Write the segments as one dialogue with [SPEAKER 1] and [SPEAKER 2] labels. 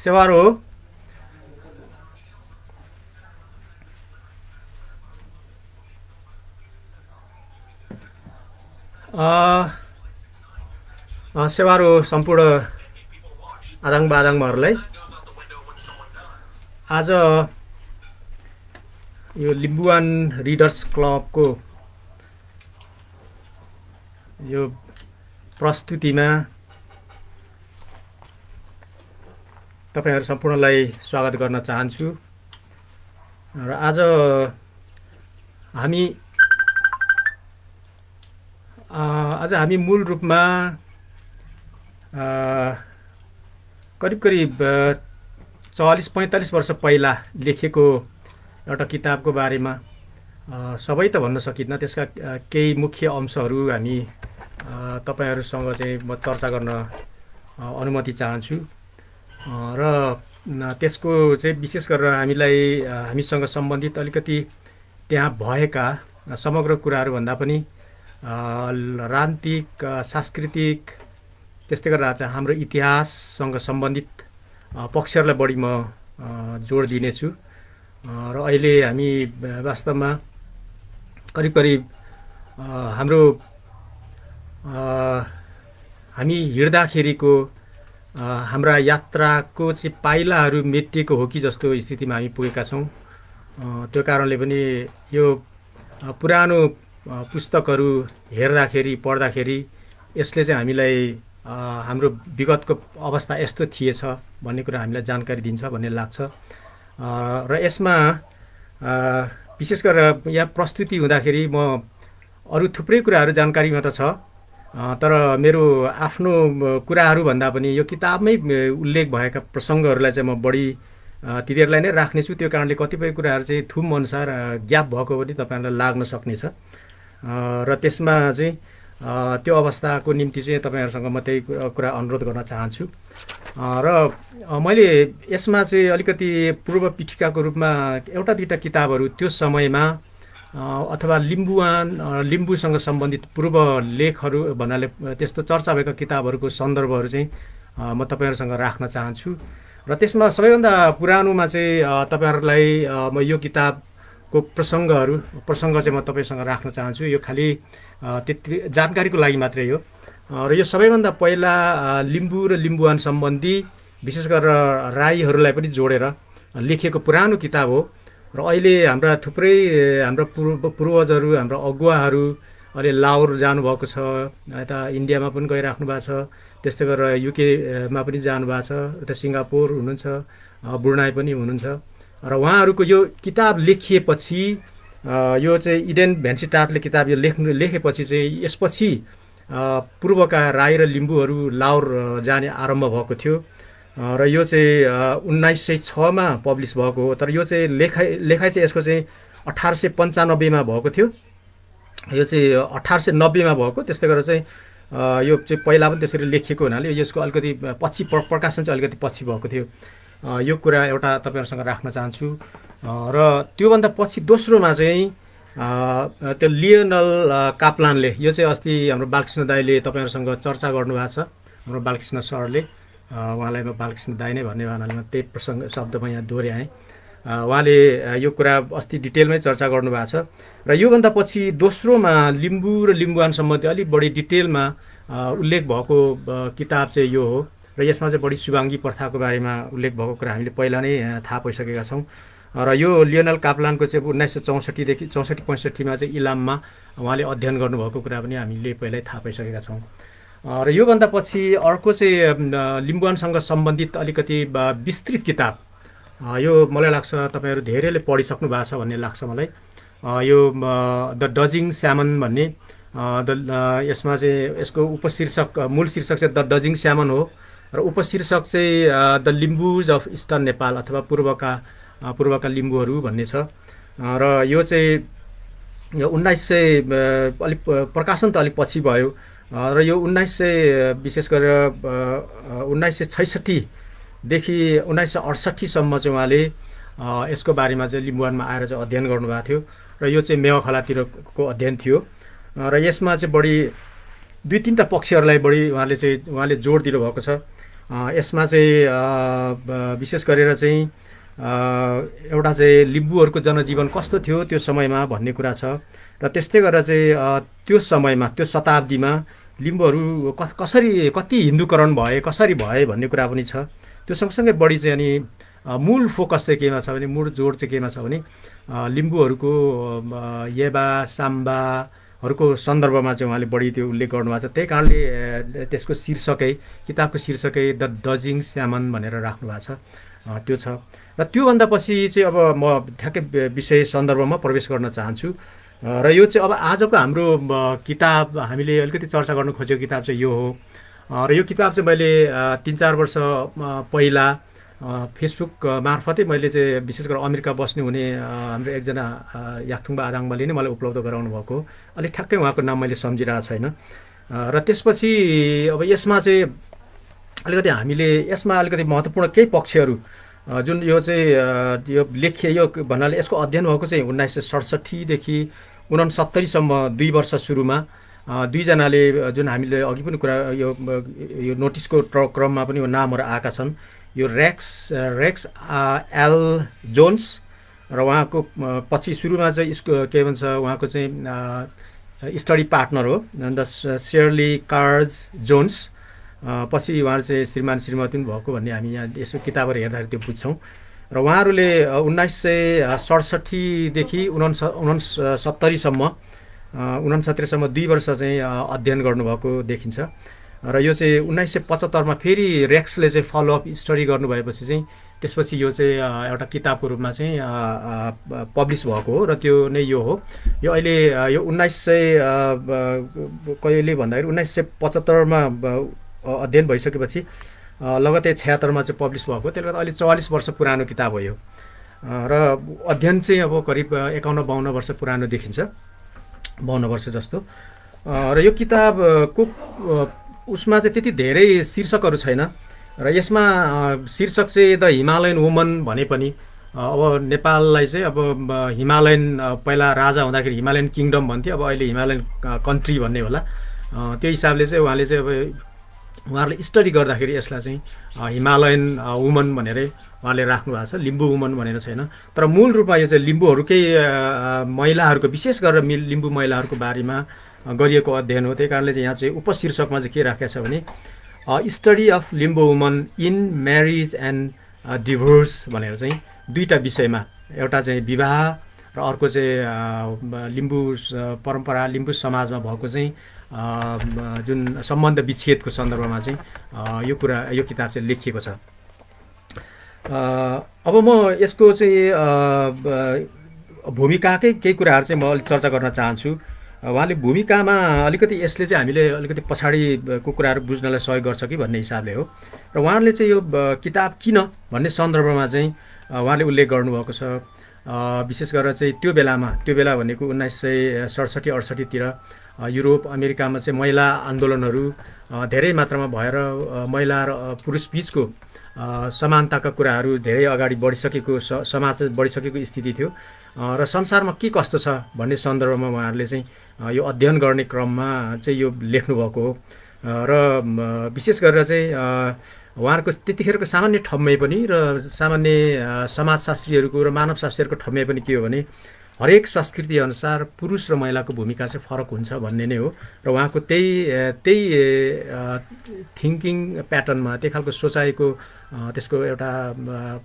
[SPEAKER 1] सेवारो सेवारो सम्पूर्ण आदाङ बादाङहरूलाई आज यो लिम्बुवान रिडर्स क्लबको यो प्रस्तुतिमा तपाईहरु सम्पूर्णलाई स्वागत गर्न चाहन्छु र आज हामी मूल रूपमा करिब 40-45 वर्ष पहिला लेखेको एउटा किताबको बारेमा सबै त भन्न सकिन्न, त्यसका केही मुख्य अंशहरू हामी तपाईहरुसँग चाहिँ म चर्चा गर्न अनुमति चाहन्छु र त्यसको चाहिँ विशेष गरेर हामीसँग सम्बन्धित अलिकति त्यहाँ भएका समग्र कुराहरू भन्दा पनि राजनीतिक सांस्कृतिक त्यस्तै गरेर चाहिँ हाम्रो इतिहाससँग सम्बन्धित पक्षहरूलाई बढी म जोड दिनेछु र अहिले हामी वास्तवमा करिब हामी हिँड्दाखेरिको हाम्रा यात्राको चाहिँ पाइलाहरू मेटिएको हो कि जस्तो स्थितिमा हामी पुगेका छौँ। त्यो कारणले पनि यो पुरानो पुस्तकहरू हेर्दाखेरि पढ्दाखेरि यसले चाहिँ हामीलाई हाम्रो विगतको अवस्था यस्तो थिएछ भन्ने कुरा हामीलाई जानकारी दिन्छ भन्ने लाग्छ र यसमा विशेष गरेर यहाँ प्रस्तुति हुँदाखेरि म अरू थुप्रै कुराहरू जानकारीमा त छ, तर मेरो आफ्नो कुराहरू भन्दा पनि यो किताबमै उल्लेख भएका प्रसङ्गहरूलाई चाहिँ म बढी तिनीहरूलाई नै राख्नेछु। त्यो कारणले कतिपय कुराहरू चाहिँ थुम अनुसार ग्याप भएको पनि तपाईहरुलाई लाग्न सक्नेछ र त्यसमा चाहिँ त्यो अवस्थाको निम्ति चाहिँ तपाईहरुसँग म त्यही कुरा अनुरोध गर्न चाहन्छु र मैले यसमा चाहिँ अलिकति पूर्व पीठिकाको रूपमा एउटा दुईटा किताबहरू त्यो समयमा अथवा लिम्बूसँग सम्बन्धित पूर्व लेखहरू भन्नाले त्यस्तो चर्चा भएका किताबहरूको सन्दर्भहरू चाहिँ म तपाईहरुसँग राख्न चाहन्छु र त्यसमा सबैभन्दा पुरानोमा चाहिँ तपाईहरुलाई म यो किताबको प्रसङ्ग चाहिँ म तपाईसँग राख्न चाहन्छु। यो खाली त्यति जानकारीको लागि मात्रै हो र यो सबैभन्दा पहिला लिम्बू र लिम्बुवान सम्बन्धी विशेष गरेर राईहरूलाई पनि जोडेर लेखिएको पुरानो किताब हो र अहिले हाम्रा पूर्वजहरू हाम्रा अगुवाहरू अहिले लाहोर जानुभएको छ, यता इन्डियामा पनि गइराख्नु भएको छ, त्यस्तै गरेर युकेमा पनि जानुभएको छ, यता सिङ्गापुर हुनुहुन्छ, ब्रुनाई पनि हुनुहुन्छ र उहाँहरूको यो किताब लेखिएपछि यो चाहिँ इडेन भेन्सिटाटले किताब यो लेखेपछि चाहिँ यसपछि पूर्वका राई र लिम्बूहरू लाहोर जाने आरम्भ भएको थियो र यो चाहिँ 1906 मा पब्लिस भएको हो। तर यो चाहिँ लेखाइ चाहिँ यसको चाहिँ 1895 मा भएको थियो, यो चाहिँ 1890 मा भएको। त्यस्तै गरेर चाहिँ यो चाहिँ पहिला पनि त्यसरी लेखिएको हुनाले यसको अलिकति पछि प्रकाशन चाहिँ अलिकति पछि भएको थियो। यो कुरा एउटा तपाईहरुसँग राख्न चाहन्छु र त्योभन्दा पछि दोस्रोमा चाहिँ त्यो लियोनल काप्लानले, यो चाहिँ अस्ति हाम्रो बालकृष्ण दाइले तपाईहरुसँग चर्चा गर्नुभएको छ, हाम्रो बालकृष्ण सरले, उहाँलाई म बालकृष्ण दाइ नै भन्ने हुनाले म त्यही प्रसङ्ग शब्दमा यहाँ दोहोऱ्याएँ। उहाँले यो कुरा अस्ति डिटेलमै चर्चा गर्नुभएको छ र योभन्दा पछि दोस्रोमा लिम्बू र लिम्बुवान सम्बन्धी अलिक बढी डिटेलमा उल्लेख भएको किताब चाहिँ यो हो र यसमा चाहिँ बढी शुभाङ्गी प्रथाको बारेमा उल्लेख भएको कुरा हामीले पहिला नै थाहा पाइसकेका छौँ र यो लियोनल काप्लानको चाहिँ 1964 देखि 64-65 मा चाहिँ इलाममा उहाँले अध्ययन गर्नुभएको कुरा पनि हामीले पहिल्यै थाहा पाइसकेका छौँ र योभन्दा पछि अर्को चाहिँ लिम्बुवानसँग सम्बन्धित अलिकति विस्तृत किताब, यो मलाई लाग्छ तपाईहरु धेरैले पढिसक्नु भएको छ भन्ने लाग्छ मलाई। यो द डजिङ स्यामन भन्ने यसमा चाहिँ यसको मूल शीर्षक चाहिँ द डजिङ स्यामन हो र उपशीर्षक चाहिँ द लिम्बुज अफ इस्टर्न नेपाल अथवा पूर्वका लिम्बूहरू भन्ने छ र यो चाहिँ 1900 अलिक प्रकाशन त अलिक पछि भयो र यो 1900 विशेष गरेर 1966 देखि 1968 सम्म चाहिँ उहाँले यसको बारेमा चाहिँ लिम्बुवानमा आएर चाहिँ अध्ययन गर्नुभएको थियो र यो चाहिँ मेवाखलातिरको अध्ययन थियो र यसमा चाहिँ बढी दुई तीनटा पक्षहरूलाई बढी उहाँले जोड दिनुभएको छ। यसमा चाहिँ विशेष गरेर चाहिँ एउटा चाहिँ लिम्बूहरूको जनजीवन कस्तो थियो त्यो समयमा भन्ने कुरा छ र त्यस्तै गरेर चाहिँ त्यो समयमा त्यो शताब्दीमा लिम्बूहरू कसरी कति हिन्दूकरण भए कसरी भए भन्ने कुरा पनि छ। त्यो सँगसँगै बढी चाहिँ अनि मूल फोकस चाहिँ केमा छ भने मूल जोड चाहिँ केमा छ भने लिम्बूहरूको येबा साम्बाहरूको सन्दर्भमा चाहिँ उहाँले बढी त्यो उल्लेख गर्नुभएको छ। त्यही कारणले त्यसको शीर्षकै किताबको शीर्षकै द डजिङ स्यामन भनेर राख्नु भएको छ त्यो छ। र त्योभन्दा पछि चाहिँ अब म ठ्याक्कै विषय सन्दर्भमा प्रवेश गर्न चाहन्छु र यो चाहिँ अब आजको हाम्रो किताब हामीले अलिकति चर्चा गर्न खोजेको किताब चाहिँ यो हो। र यो किताब चाहिँ मैले 3-4 वर्ष पहिला फेसबुक मार्फतै मैले चाहिँ विशेष गरेर अमेरिका बस्ने हुने हाम्रो एकजना याथुङबा आजाङबाले नै मलाई उपलब्ध गराउनु भएको। अहिले ठ्याक्कै उहाँको नाम मैले सम्झिरहेको छैन। र त्यसपछि अब यसमा चाहिँ अलिकति हामीले यसमा अलिकति महत्त्वपूर्ण केही पक्षहरू जुन यो चाहिँ यो लेखिए यो भन्नाले यसको अध्ययन भएको चाहिँ 1967 देखि 69 सम्म 2 वर्ष सुरुमा दुईजनाले जुन हामीले अघि पनि कुरा यो नोटिसको क्रममा पनि नामहरू आएका छन्। यो रेक्स एल जोन्स र उहाँको पछि सुरुमा चाहिँ यसको के भन्छ उहाँको चाहिँ स्टडी पार्टनर हो द शेर्ली कार्ज जोन्स। पछि उहाँहरू चाहिँ श्रीमान श्रीमती पनि भएको भन्ने हामी यहाँ यसो किताबहरू हेर्दाखेरि त्यो बुझ्छौँ। र उहाँहरूले 1967 देखि 69 सम्म 2 वर्ष चाहिँ अध्ययन गर्नुभएको देखिन्छ। र यो चाहिँ 1975 मा फेरि रेक्सले चाहिँ फलोअप स्टडी गर्नुभएपछि चाहिँ त्यसपछि यो चाहिँ एउटा किताबको रूपमा चाहिँ पब्लिस भएको हो र त्यो नै यो हो। यो अहिले यो 1900 कहिले भन्दाखेरि 1975 मा अध्ययन भइसकेपछि लगतै 76 मा चाहिँ पब्लिस भएको। त्यसले गर्दा अहिले 44 वर्ष पुरानो किताब हो यो र अध्ययन चाहिँ अब करिब 51-52 वर्ष पुरानो देखिन्छ, 52 वर्ष जस्तो। र यो किताबको उसमा चाहिँ त्यति धेरै शीर्षकहरू छैन र यसमा शीर्षक चाहिँ द हिमालयन वुमन भने पनि अब नेपाललाई चाहिँ अब हिमालयन पहिला राजा हुँदाखेरि हिमालयन किङडम भन्थ्यो, अब अहिले हिमालयन कन्ट्री भन्ने होला। त्यो हिसाबले चाहिँ उहाँले चाहिँ अब उहाँहरूले स्टडी गर्दाखेरि यसलाई चाहिँ हिमालयन वुमन भनेरै उहाँले राख्नु भएको छ, लिम्बू वुमन भनेर छैन। तर मूल रूपमा यो चाहिँ लिम्बूहरूकै महिलाहरूको विशेष गरेर लिम्बू महिलाहरूको बारेमा गरिएको अध्ययन हो। त्यही कारणले चाहिँ यहाँ चाहिँ उपशीर्षकमा चाहिँ के राखेको छ भने study of Limbu woman in marriage and divorce भनेर चाहिँ दुईवटा विषयमा, एउटा चाहिँ विवाह र अर्को चाहिँ लिम्बू परम्परा लिम्बू समाजमा भएको चाहिँ जुन सम्बन्ध विच्छेदको सन्दर्भमा चाहिँ यो किताब चाहिँ लेखिएको छ। अब म यसको चाहिँ भूमिकाकै केही कुराहरू चाहिँ म अलिक चर्चा गर्न चाहन्छु। उहाँले भूमिकामा अलिकति यसले चाहिँ हामीले अलिकति पछाडिको कुराहरू बुझ्नलाई सहयोग गर्छ कि भन्ने हिसाबले हो। र उहाँले चाहिँ यो किताब किन भन्ने सन्दर्भमा चाहिँ उहाँले उल्लेख गर्नुभएको छ। विशेष गरेर चाहिँ त्यो बेला भनेको 1967-68 तिर युरोप अमेरिकामा चाहिँ महिला आन्दोलनहरू धेरै मात्रामा भएर महिला र पुरुष बिचको समानताका कुराहरू धेरै अगाडि बढिसकेको समाज बढिसकेको स्थिति थियो र संसारमा के कस्तो छ भन्ने सन्दर्भमा उहाँहरूले चाहिँ यो अध्ययन गर्ने क्रममा चाहिँ यो लेख्नुभएको हो। र विशेष गरेर चाहिँ उहाँहरूको त्यतिखेरको सामान्य ठम्मै पनि र सामान्य समाजशास्त्रीहरूको र मानवशास्त्रीहरूको ठम्मै पनि के हो भने हरेक संस्कृति अनुसार पुरुष र महिलाको भूमिका चाहिँ फरक हुन्छ भन्ने नै हो। र उहाँको त्यही थिङ्किङ प्याटर्नमा त्यही खालको सोचाइको त्यसको एउटा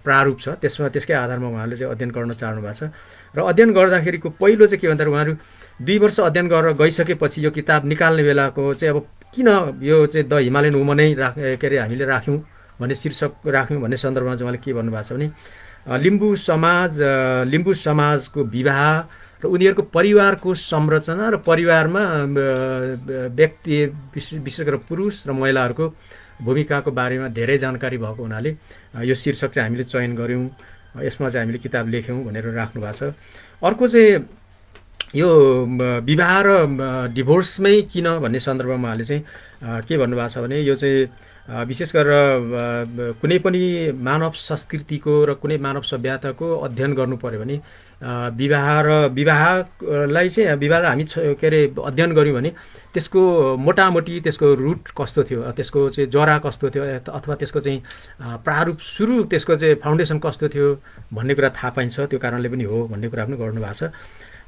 [SPEAKER 1] प्रारूप छ, त्यसकै आधारमा उहाँले चाहिँ अध्ययन गर्न चाहनु भएको छ। र अध्ययन गर्दाखेरिको पहिलो चाहिँ के भन्दा उहाँहरू 2 वर्ष अध्ययन गरेर गइसकेपछि यो किताब निकाल्ने बेलाको चाहिँ अब किन यो चाहिँ द हिमालयन वुमनै के अरे हामीले राख्यौँ भन्ने शीर्षक राख्यौँ भन्ने सन्दर्भमा चाहिँ उहाँले के भन्नुभएको छ भने लिम्बू समाजको विवाह र उनीहरूको परिवारको संरचना र परिवारमा व्यक्ति विशेष गरेर पुरुष र महिलाहरूको भूमिकाको बारेमा धेरै जानकारी भएको हुनाले यो शीर्षक चाहिँ हामीले चयन गऱ्यौँ, यसमा चाहिँ हामीले किताब लेख्यौँ भनेर राख्नु भएको छ। अर्को चाहिँ यो विवाह र डिभोर्समै किन भन्ने सन्दर्भमा उहाँले चाहिँ के भन्नुभएको छ भने यो चाहिँ विशेष गरेर कुनै पनि मानव संस्कृतिको र कुनै मानव सभ्यताको अध्ययन गर्नु पर्यो भने विवाहलाई चाहिँ विवाहलाई हामी के अरे अध्ययन गऱ्यौँ भने त्यसको मोटामोटी त्यसको रुट कस्तो थियो, त्यसको चाहिँ जरा कस्तो थियो, अथवा त्यसको चाहिँ प्रारूप सुरु त्यसको चाहिँ फाउन्डेसन कस्तो थियो भन्ने कुरा थाहा पाइन्छ। त्यो कारणले पनि हो भन्ने कुरा पनि गर्नुभएको छ।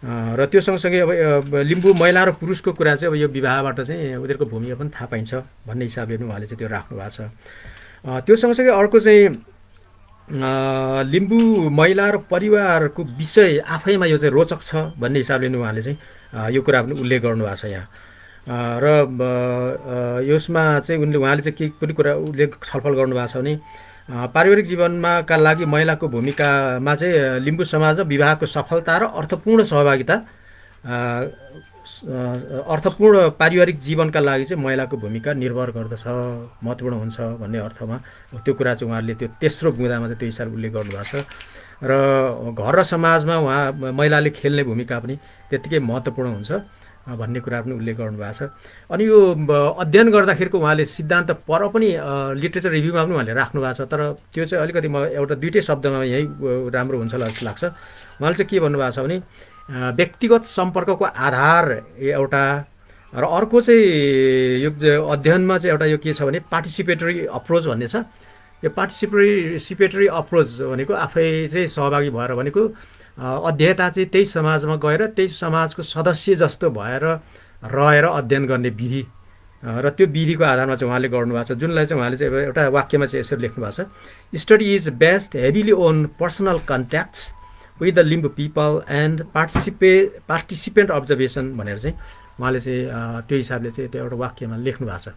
[SPEAKER 1] र त्यो सँगसँगै अब लिम्बू महिला र पुरुषको कुरा चाहिँ अब यो विवाहबाट चाहिँ उनीहरूको भूमिका पनि थाहा पाइन्छ भन्ने हिसाबले पनि उहाँले चाहिँ त्यो राख्नु भएको छ। त्यो सँगसँगै अर्को चाहिँ लिम्बू महिला र परिवारको विषय आफैमा यो चाहिँ रोचक छ भन्ने हिसाबले पनि उहाँले चाहिँ यो कुरा पनि उल्लेख गर्नुभएको छ यहाँ। र यसमा चाहिँ उहाँले चाहिँ के पनि कुरा उल्लेख छलफल गर्नुभएको छ भने पारिवारिक जीवनमा का लागि महिलाको भूमिकामा चाहिँ लिम्बू समाजमा विवाहको सफलता र अर्थपूर्ण सहभागिता अर्थपूर्ण पारिवारिक जीवनका लागि चाहिँ महिलाको भूमिका निर्भर गर्दछ, महत्त्वपूर्ण हुन्छ भन्ने अर्थमा त्यो कुरा चाहिँ उहाँले त्यो तेस्रो बुँदामा चाहिँ त्यो हिसाबले उल्लेख गर्नुभएको छ। र घर र समाजमा उहाँ महिलाले खेल्ने भूमिका पनि त्यत्तिकै महत्त्वपूर्ण हुन्छ भन्ने कुरा पनि उल्लेख गर्नुभएको छ। अनि यो अध्ययन गर्दाखेरिको उहाँले सिद्धान्त पर पनि लिट्रेचर रिभ्यूमा पनि उहाँले राख्नु भएको छ। तर त्यो चाहिँ अलिकति म एउटा दुइटै शब्दमा यही राम्रो हुन्छ जस्तो लाग्छ। उहाँले चाहिँ के भन्नुभएको छ भने व्यक्तिगत सम्पर्कको आधार एउटा र अर्को चाहिँ यो अध्ययनमा चाहिँ एउटा यो के छ भने पार्टिसिपेटरी अप्रोच भन्ने छ। यो पार्टिसिपेटरी अप्रोच भनेको आफै चाहिँ सहभागी भएर भनेको अध्येता चाहिँ त्यही समाजमा गएर त्यही समाजको सदस्य जस्तो भएर रहेर अध्ययन गर्ने विधि र त्यो विधिको आधारमा चाहिँ उहाँले गर्नुभएको छ, जुनलाई चाहिँ उहाँले चाहिँ एउटा वाक्यमा चाहिँ यसरी लेख्नु भएको छ, study is based heavily own personal contacts with the Limbu people and participant observation भनेर चाहिँ उहाँले चाहिँ त्यो हिसाबले चाहिँ त्यो एउटा वाक्यमा लेख्नु भएको छ।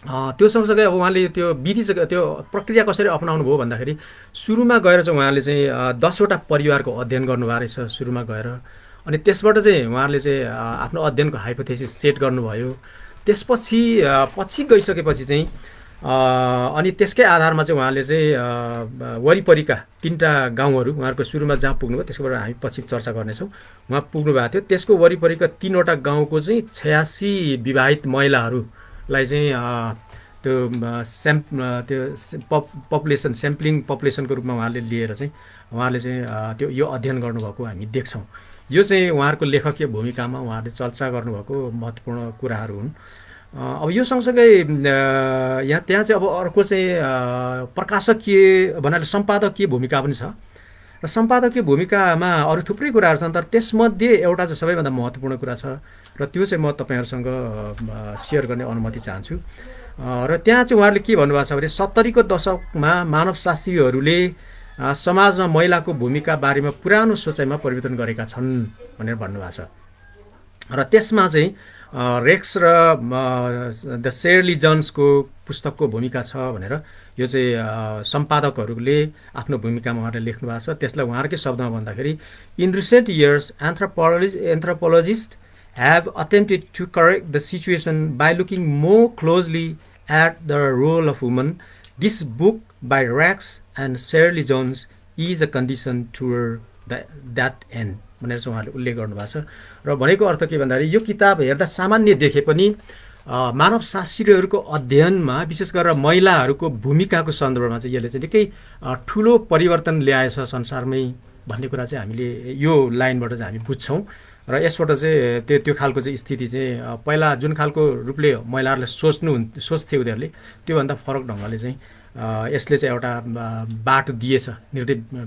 [SPEAKER 1] त्यो सँगसँगै अब उहाँले त्यो विधि त्यो प्रक्रिया कसरी अपनाउनु भयो भन्दाखेरि सुरुमा गएर चाहिँ उहाँले चाहिँ 10वटा परिवारको अध्ययन गर्नुभएको रहेछ सुरुमा गएर। अनि त्यसबाट चाहिँ उहाँले चाहिँ आफ्नो अध्ययनको हाइपोथेसिस सेट गर्नुभयो। त्यसपछि पछि गइसकेपछि चाहिँ अनि त्यसकै आधारमा चाहिँ उहाँले चाहिँ वरिपरिका 3टा गाउँहरू उहाँहरूको सुरुमा जहाँ पुग्नुभयो त्यसकोबाट हामी पछि चर्चा गर्नेछौँ, उहाँ पुग्नु भएको थियो। त्यसको वरिपरिका 3वटा गाउँको चाहिँ 86 विवाहित महिलाहरूलाई चाहिँ त्यो पपुलेसन स्याम्पलिङ पपुलेसनको रूपमा उहाँले लिएर चाहिँ उहाँले चाहिँ त्यो यो अध्ययन गर्नुभएको हामी देख्छौँ। यो चाहिँ उहाँहरूको लेखकीय भूमिकामा उहाँले चर्चा गर्नुभएको महत्त्वपूर्ण कुराहरू हुन्। अब यो सँगसँगै त्यहाँ चाहिँ अब अर्को चाहिँ प्रकाशकीय भन्नाले सम्पादकीय भूमिका पनि छ र सम्पादकीय भूमिकामा अरू थुप्रै कुराहरू छन्, तर त्यसमध्ये एउटा चाहिँ सबैभन्दा महत्त्वपूर्ण कुरा छ र त्यो चाहिँ म तपाईँहरूसँग सेयर गर्ने अनुमति चाहन्छु। र त्यहाँ चाहिँ उहाँहरूले के भन्नुभएको छ भने 70को दशकमा मानवशास्त्रीहरूले समाजमा महिलाको भूमिका बारेमा पुरानो सोचाइमा परिवर्तन गरेका छन् भनेर भन्नुभएको छ। र त्यसमा चाहिँ रेक्स र द सेयरली जोन्सको पुस्तकको भूमिका छ भनेर यो चाहिँ सम्पादकहरूले आफ्नो भूमिकामा उहाँहरूले लेख्नु भएको छ। त्यसलाई उहाँहरूकै शब्दमा भन्दाखेरि in recent years anthropologist have attempted to correct the situation by looking more closely at the role of women. This book by Rex and Shirley Jones is a condition toward that end. भनेर चाहिँ उहाँले उल्लेख गर्नुभएको छ। र भनेको अर्थ के भन्दाखेरि यो किताब हेर्दा सामान्य देखे पनि मानव शास्त्रीहरूको अध्ययनमा विशेष गरेर महिलाहरूको भूमिकाको सन्दर्भमा चाहिँ यसले चाहिँ निकै ठुलो परिवर्तन ल्याएछ संसारमै भन्ने कुरा चाहिँ हामीले यो लाइनबाट चाहिँ हामी बुझ्छौँ। र यसबाट चाहिँ त्यो खालको चाहिँ स्थिति चाहिँ पहिला जुन खालको रूपले महिलाहरूले सोच्थे उनीहरूले त्योभन्दा फरक ढङ्गले चाहिँ यसले चाहिँ एउटा बाटो दिएछ,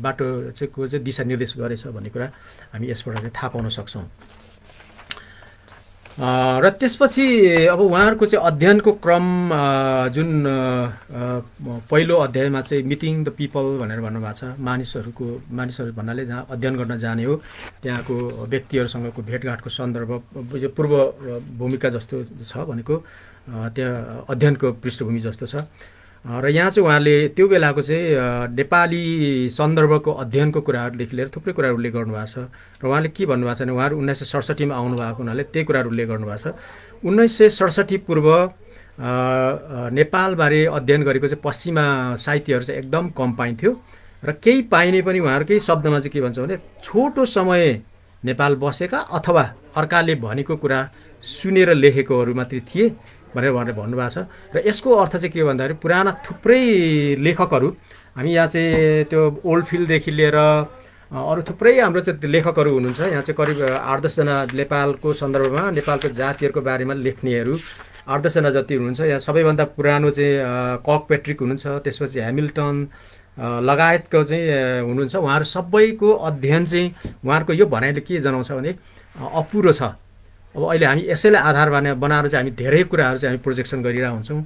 [SPEAKER 1] बाटो चाहिँ को चाहिँ दिशा निर्देश गरेछ भन्ने कुरा हामी यसबाट चाहिँ थाहा पाउन सक्छौँ। र त्यसपछि अब उहाँहरूको चाहिँ अध्ययनको क्रम जुन पहिलो अध्यायमा चाहिँ मिटिङ द पिपल भनेर भन्नुभएको छ, मानिसहरू भन्नाले जहाँ अध्ययन गर्न जाने हो त्यहाँको व्यक्तिहरूसँगको भेटघाटको सन्दर्भ यो पूर्व भूमिका जस्तो छ भनेको त्यहाँ अध्ययनको पृष्ठभूमि जस्तो छ। र यहाँ चाहिँ उहाँले त्यो बेलाको चाहिँ नेपाली सन्दर्भको अध्ययनको कुराहरूदेखि लिएर थुप्रै कुराहरू उल्लेख गर्नुभएको छ। र उहाँले के भन्नुभएको छ भने उहाँहरू 1967 आउनुभएको हुनाले त्यही कुराहरू उल्लेख गर्नुभएको छ। 1967 पूर्व नेपालबारे अध्ययन गरेको चाहिँ पश्चिमा साहित्यहरू चाहिँ एकदम कम पाइन्थ्यो र केही पाइने पनि उहाँहरूकै शब्दमा चाहिँ के भन्छ भने छोटो समय नेपाल बसेका अथवा अर्काले भनेको कुरा सुनेर लेखेकोहरू मात्रै थिए भनेर भन्नुभएको छ। र यसको अर्थ चाहिँ के हो भन्दाखेरि पुराना थुप्रै लेखकहरू हामी यहाँ चाहिँ त्यो ओल्ड फिल्डदेखि लिएर अरू थुप्रै हाम्रो चाहिँ लेखकहरू हुनुहुन्छ। यहाँ चाहिँ करिब 8-10 जना नेपालको सन्दर्भमा नेपालको जातिहरूको बारेमा लेख्नेहरू 8-10 जना जति हुनुहुन्छ। यहाँ सबैभन्दा पुरानो चाहिँ कर्कपेट्रिक हुनुहुन्छ, त्यसपछि ह्यामिल्टन लगायतको चाहिँ हुनुहुन्छ। उहाँहरू सबैको अध्ययन चाहिँ उहाँहरूको यो भनाइले के जनाउँछ भने अपुरो छ। अब अहिले हामी यसैलाई आधार बनाएर चाहिँ हामी धेरै कुराहरू चाहिँ हामी प्रोजेक्सन गरिरहेको हुन्छौँ।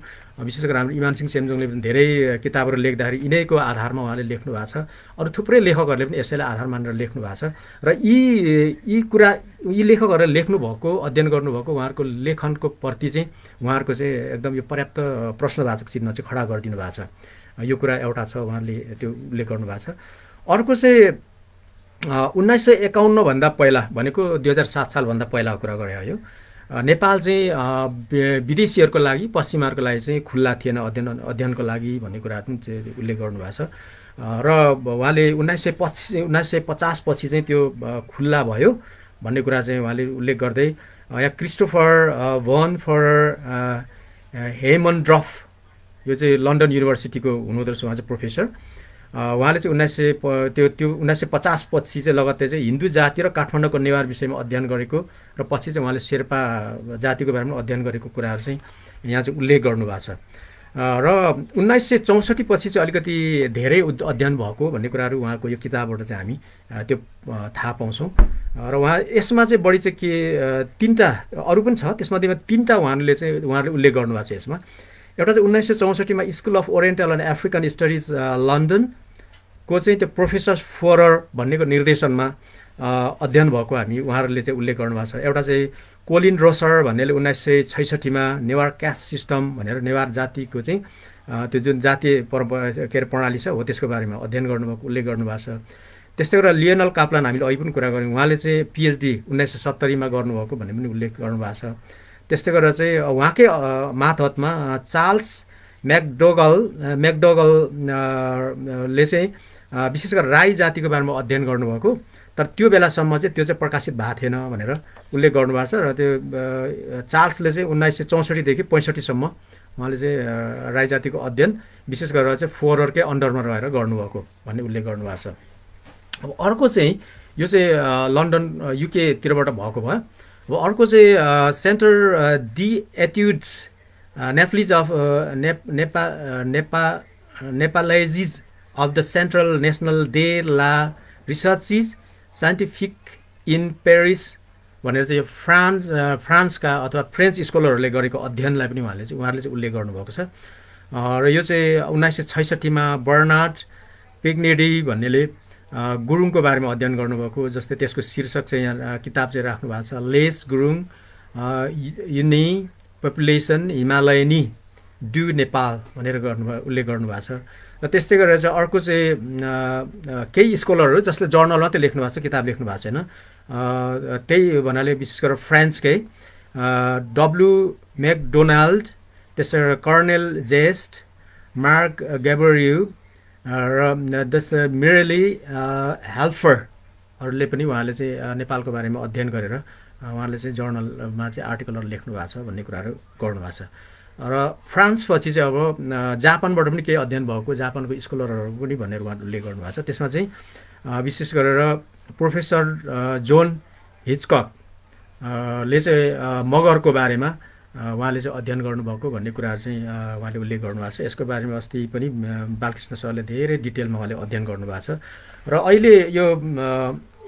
[SPEAKER 1] विशेष गरेर हाम्रो इमान सिंह चेम्जोङले पनि धेरै किताबहरू लेख्दाखेरि यिनैको आधारमा उहाँले लेख्नु भएको छ। अरू थुप्रै लेखकहरूले पनि यसैलाई आधार मानेर लेख्नु भएको छ। र यी लेखकहरूले लेख्नुभएको अध्ययन गर्नुभएको उहाँहरूको लेखनको प्रति चाहिँ उहाँहरूको चाहिँ एकदम यो पर्याप्त प्रश्नवाचक चिन्ह चाहिँ खडा गरिदिनु भएको छ। यो कुरा एउटा छ, उहाँले त्यो उल्लेख गर्नुभएको छ। अर्को चाहिँ 1951 भन्दा पहिला भनेको 2007 सालभन्दा पहिलाको कुरा गरे हो। नेपाल चाहिँ विदेशीहरूको लागि पश्चिमाहरूको लागि चाहिँ खुल्ला थिएन अध्ययनको लागि भन्ने कुराहरू पनि चाहिँ उल्लेख गर्नुभएको छ। र उहाँले 1950 पछि चाहिँ त्यो खुल्ला भयो भन्ने कुरा चाहिँ उहाँले उल्लेख गर्दै यहाँ क्रिस्टोफर भन फर हेमन्ड्रफ यो चाहिँ लन्डन युनिभर्सिटीको हुनुहुँदो रहेछ, उहाँ चाहिँ प्रोफेसर। उहाँले चाहिँ 1950 पछि चाहिँ लगत्तै चाहिँ हिन्दू जाति र काठमाडौँको नेवार विषयमा अध्ययन गरेको र पछि चाहिँ उहाँले शेर्पा जातिको बारेमा अध्ययन गरेको कुराहरू चाहिँ यहाँ चाहिँ उल्लेख गर्नुभएको छ। र 1964 पछि चाहिँ अलिकति धेरै अध्ययन भएको भन्ने कुराहरू उहाँको यो किताबबाट चाहिँ हामी त्यो थाहा पाउँछौँ। र उहाँ यसमा चाहिँ बढी चाहिँ के 3टा अरू पनि छ, त्यसमध्येमा 3टा उहाँहरूले उल्लेख गर्नुभएको छ। यसमा एउटा चाहिँ 1964 मा school of oriental and African studies लन्डनको चाहिँ त्यो प्रोफेसर फोरर भन्नेको निर्देशनमा अध्ययन भएको हामी उहाँहरूले चाहिँ उल्लेख गर्नुभएको छ। एउटा चाहिँ कोलिन रोसर भन्नेले 1966 मा नेवार कास्ट सिस्टम भनेर नेवार जातिको चाहिँ त्यो जुन जातीय प्रणाली छ हो त्यसको बारेमा अध्ययन गर्नुभएको उल्लेख गर्नुभएको छ। त्यस्तै गरेर लियोनल काप्लान हामीले अहिले पनि कुरा गऱ्यौँ, उहाँले चाहिँ पिएचडी 1970 मा गर्नुभएको भन्ने पनि उल्लेख गर्नुभएको छ। त्यस्तै गरेर चाहिँ उहाँकै मातहतमा चार्ल्स म्याकडोगलले चाहिँ विशेष गरेर राई जातिको बारेमा अध्ययन गर्नुभएको, तर त्यो बेलासम्म चाहिँ त्यो चाहिँ प्रकाशित भएको थिएन भनेर उल्लेख गर्नुभएको छ। र त्यो चार्ल्सले चाहिँ 1964 देखि 65 सम्म उहाँले चाहिँ राई जातिको अध्ययन विशेष गरेर चाहिँ फोररकै अन्डरमा रहेर गर्नुभएको भन्ने उल्लेख गर्नुभएको छ। अब अर्को चाहिँ यो चाहिँ लन्डन युकेतिरबाट भएको भयो। अब अर्को चाहिँ Centre de Etudes Nepalaises of Nepalaises of the Central National de la Researches scientific in Paris भनेर चाहिँ यो फ्रान्सका अथवा फ्रेन्च स्कलरहरूले गरेको अध्ययनलाई पनि उहाँहरूले चाहिँ उल्लेख गर्नुभएको छ। र यो चाहिँ 1966 मा बर्नार्ड पिग्नेडी भन्नेले गुरुङको बारेमा अध्ययन गर्नुभएको, जस्तै त्यसको शीर्षक चाहिँ यहाँ किताब चाहिँ राख्नु भएको छ, लेस गुरुङ युनि पपुलेसन हिमालयनी डु नेपाल भनेर उल्लेख गर्नुभएको छ। र त्यस्तै गरेर चाहिँ अर्को चाहिँ केही स्कलरहरू जसले जर्नलमा चाहिँ लेख्नु भएको छ, किताब लेख्नु भएको छैन, त्यही भन्नाले विशेष गरेर फ्रान्सकै डब्लु म्याकडोनाल्ड, त्यस्तै गरेर कर्नेल जेस्ट, मार्क ग्याबरियु र मिरेली हेल्फरहरूले पनि उहाँले चाहिँ नेपालको बारेमा अध्ययन गरेर उहाँले चाहिँ जर्नलमा चाहिँ आर्टिकलहरू लेख्नु भएको छ भन्ने कुराहरू गर्नुभएको छ। र फ्रान्स पछि चाहिँ अब जापानबाट पनि केही अध्ययन भएको, जापानको स्कलरहरू पनि भनेर उहाँले उल्लेख गर्नुभएको छ। त्यसमा चाहिँ विशेष गरेर प्रोफेसर जोन हिचककले चाहिँ मगरको बारेमा उहाँले चाहिँ अध्ययन गर्नुभएको भन्ने कुराहरू चाहिँ उहाँले उल्लेख गर्नुभएको छ। यसको बारेमा अस्ति पनि बालकृष्ण सरले धेरै डिटेलमा उहाँले अध्ययन गर्नुभएको छ। र अहिले यो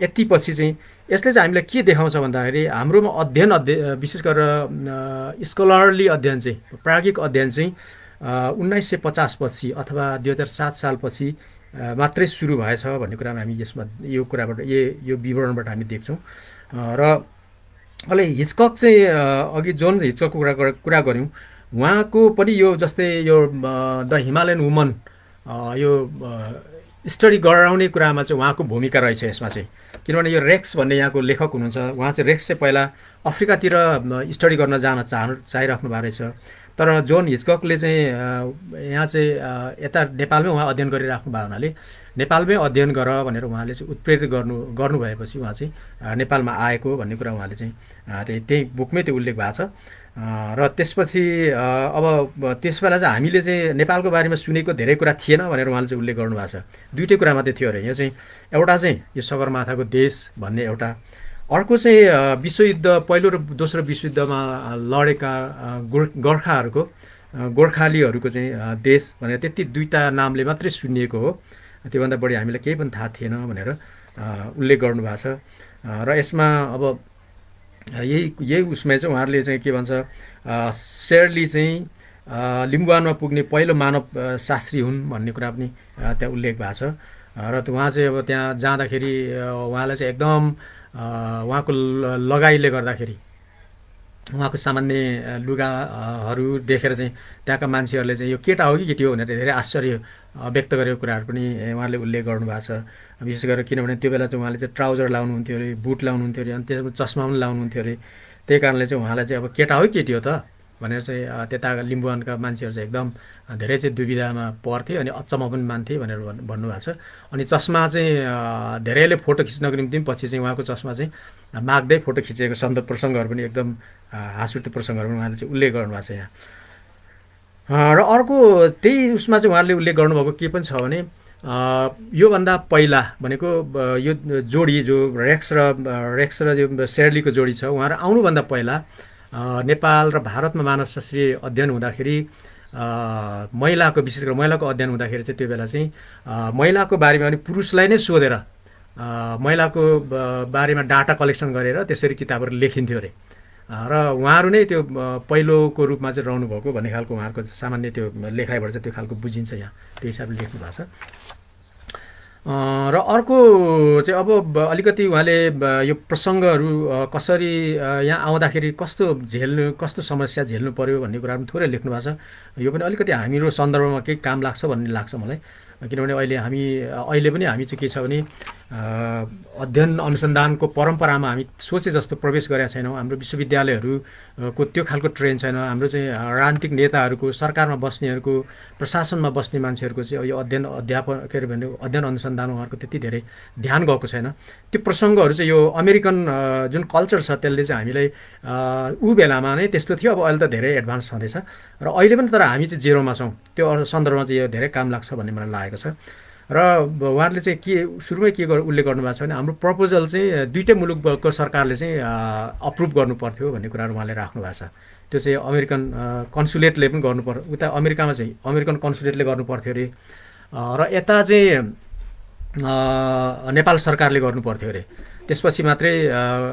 [SPEAKER 1] यति पछि चाहिँ यसले चाहिँ हामीलाई के देखाउँछ भन्दाखेरि हाम्रोमा अध्ययन विशेष गरेर स्कलरली अध्ययन चाहिँ प्राज्ञिक अध्ययन चाहिँ 1950 पछि अथवा 2007 सालपछि मात्रै सुरु भएछ भन्ने कुरामा हामी यसमा यो कुराबाट यो विवरणबाट हामी देख्छौँ। र अहिले हिचकक चाहिँ अघि जोन हिचककको कुरा गऱ्यौँ, उहाँको पनि यो जस्तै यो द हिमालयन वुमन यो स्टडी गराउने कुरामा चाहिँ उहाँको भूमिका रहेछ यसमा चाहिँ, किनभने यो रेक्स भन्ने यहाँको लेखक हुनुहुन्छ, उहाँ चाहिँ रेक्स चाहिँ पहिला अफ्रिकातिर स्टडी गर्न जान चाहिराख्नु भएको रहेछ। तर जोन हिचककले चाहिँ यहाँ चाहिँ यता नेपालमै उहाँ अध्ययन गरिराख्नु भएको हुनाले नेपालमै अध्ययन गर भनेर उहाँले चाहिँ उत्प्रेरित गर्नुभएपछि उहाँ चाहिँ नेपालमा आएको भन्ने कुरा उहाँले चाहिँ त्यही बुकमै त्यो उल्लेख भएको छ। र त्यसपछि अब त्यस बेला चाहिँ हामीले चाहिँ नेपालको बारेमा सुनेको धेरै कुरा थिएन भनेर उहाँले चाहिँ उल्लेख गर्नुभएको छ। दुईटै कुरा मात्रै थियो अरे। यो चाहिँ एउटा चाहिँ यो सगरमाथाको देश भन्ने एउटा, अर्को चाहिँ विश्वयुद्ध पहिलो र दोस्रो विश्वयुद्धमा लडेका गोर्खालीहरूको चाहिँ देश भनेर त्यति दुईवटा नामले मात्रै सुनिएको हो, त्योभन्दा बढी हामीलाई केही पनि थाहा थिएन भनेर उल्लेख गर्नुभएको छ। र यसमा अब यही उसमा चाहिँ उहाँहरूले चाहिँ के भन्छ, शेरली चाहिँ लिम्बुवानमा पुग्ने पहिलो मानव शास्त्री हुन् भन्ने कुरा पनि त्यहाँ उल्लेख भएको छ। र उहाँ चाहिँ अब त्यहाँ जाँदाखेरि उहाँलाई चाहिँ एकदम उहाँको लगाइले गर्दाखेरि उहाँको सामान्य लुगाहरू देखेर चाहिँ त्यहाँका मान्छेहरूले चाहिँ यो केटा हो कि केटी हो भनेर धेरै आश्चर्य व्यक्त गरेको कुराहरू पनि उहाँले उल्लेख गर्नुभएको छ। विशेष गरेर किनभने त्यो बेला चाहिँ उहाँले चाहिँ ट्राउजर लाउनुहुन्थ्यो अरे, बुट लाउनुहुन्थ्यो अरे, अनि त्यसमा चस्मा पनि लाउनुहुन्थ्यो अरे। त्यही कारणले चाहिँ उहाँलाई चाहिँ अब केटा हो कि केटी हो त भनेर चाहिँ त्यता लिम्बुवानका मान्छेहरू चाहिँ एकदम धेरै चाहिँ दुविधामा पर्थ्यो अनि अचम्म पनि मान्थे भनेर भन्नुभएको छ। अनि चस्मा चाहिँ धेरैले फोटो खिच्नको निम्ति पछि चाहिँ उहाँको चस्मा चाहिँ माग्दै फोटो खिचेको सन्दर्भ प्रसङ्गहरू पनि एकदम हाँसउठ्दो प्रसङ्गहरू पनि उहाँले चाहिँ उल्लेख गर्नुभएको छ यहाँ। र अर्को त्यही उसमा चाहिँ उहाँले उल्लेख गर्नुभएको के पनि छ भने योभन्दा पहिला भनेको यो जोडी जो रेक्स र यो शेरलीको जोडी छ, उहाँहरू आउनुभन्दा पहिला नेपाल र भारतमा मानव शास्त्रीय अध्ययन हुँदाखेरि महिलाको विशेष गरेर महिलाको अध्ययन हुँदाखेरि चाहिँ त्यो बेला चाहिँ महिलाको बारेमा पनि पुरुषलाई नै सोधेर महिलाको बारेमा डाटा कलेक्सन गरेर त्यसरी किताबहरू लेखिन्थ्यो अरे। र उहाँहरू नै त्यो पहिलोको रूपमा चाहिँ रहनुभएको भन्ने खालको उहाँहरूको सामान्य त्यो लेखाइबाट चाहिँ त्यो खालको बुझिन्छ यहाँ, त्यो हिसाबले लेख्नु भएको छ। र अर्को चाहिँ अब अलिकति उहाँले यो प्रसङ्गहरू कसरी यहाँ आउँदाखेरि कस्तो समस्या झेल्नु पर्यो भन्ने कुरा पनि थोरै लेख्नु भएको छ। यो पनि अलिकति हाम्रो सन्दर्भमा केही काम लाग्छ भन्ने लाग्छ मलाई, किनभने अहिले पनि हामी चाहिँ के छ भने अध्ययन अनुसन्धानको परम्परामा हामी सोचे जस्तो प्रवेश गरेका छैनौँ। हाम्रो विश्वविद्यालयहरूको त्यो खालको ट्रेन छैन। हाम्रो चाहिँ राजनीतिक नेताहरूको, सरकारमा बस्नेहरूको, प्रशासनमा बस्ने मान्छेहरूको चाहिँ यो अध्ययन अनुसन्धान उहाँहरूको त्यति धेरै ध्यान गएको छैन। त्यो प्रसङ्गहरू चाहिँ यो अमेरिकन जुन कल्चर छ त्यसले चाहिँ हामीलाई ऊ बेलामा नै त्यस्तो थियो, अब अहिले त धेरै एडभान्स छँदैछ र अहिले पनि, तर हामी चाहिँ जेरोमा छौँ। त्यो सन्दर्भमा चाहिँ यो धेरै काम लाग्छ भन्ने मलाई लागेको छ। र उहाँहरूले चाहिँ के सुरुमै के उल्लेख गर्नुभएको छ भने हाम्रो प्रपोजल चाहिँ दुईटै मुलुकको सरकारले चाहिँ अप्रुभ गर्नु पर्थ्यो भन्ने कुराहरू उहाँले राख्नु भएको छ। त्यो चाहिँ अमेरिकन कन्सुलेटले पनि गर्नु पर्यो, उता अमेरिकामा चाहिँ अमेरिकन कन्सुलेटले गर्नु पर्थ्यो अरे, र यता चाहिँ नेपाल सरकारले गर्नु पर्थ्यो अरे। त्यसपछि मात्रै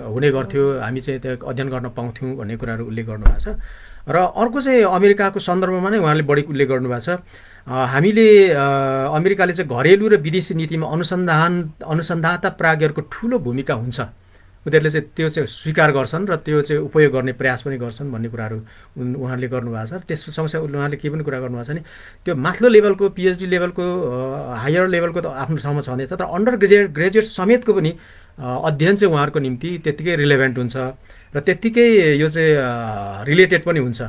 [SPEAKER 1] हुने गर्थ्यो, हामी चाहिँ त्यो अध्ययन गर्न पाउँथ्यौँ भन्ने कुराहरू उल्लेख गर्नुभएको छ। र अर्को चाहिँ अमेरिकाको सन्दर्भमा नै उहाँले बढी उल्लेख गर्नुभएको छ। हामीले अमेरिकाले चाहिँ घरेलु र विदेशी नीतिमा अनुसन्धाता प्राज्ञहरूको ठुलो भूमिका हुन्छ, उनीहरूले चाहिँ त्यो चाहिँ स्वीकार गर्छन् र त्यो चाहिँ उपयोग गर्ने प्रयास पनि गर्छन् भन्ने कुराहरू उहाँले गर्नुभएको छ। त्यस सँगसँगै उहाँले के पनि कुरा गर्नुभएको छ भने त्यो माथिल्लो लेभलको पिएचडी लेभलको हायर लेभलको त आफ्नो ठाउँमा छँदैछ, तर अन्डर ग्रेजुएट समेतको पनि अध्ययन चाहिँ उहाँहरूको निम्ति त्यत्तिकै रिलेभेन्ट हुन्छ र त्यत्तिकै यो चाहिँ रिलेटेड पनि हुन्छ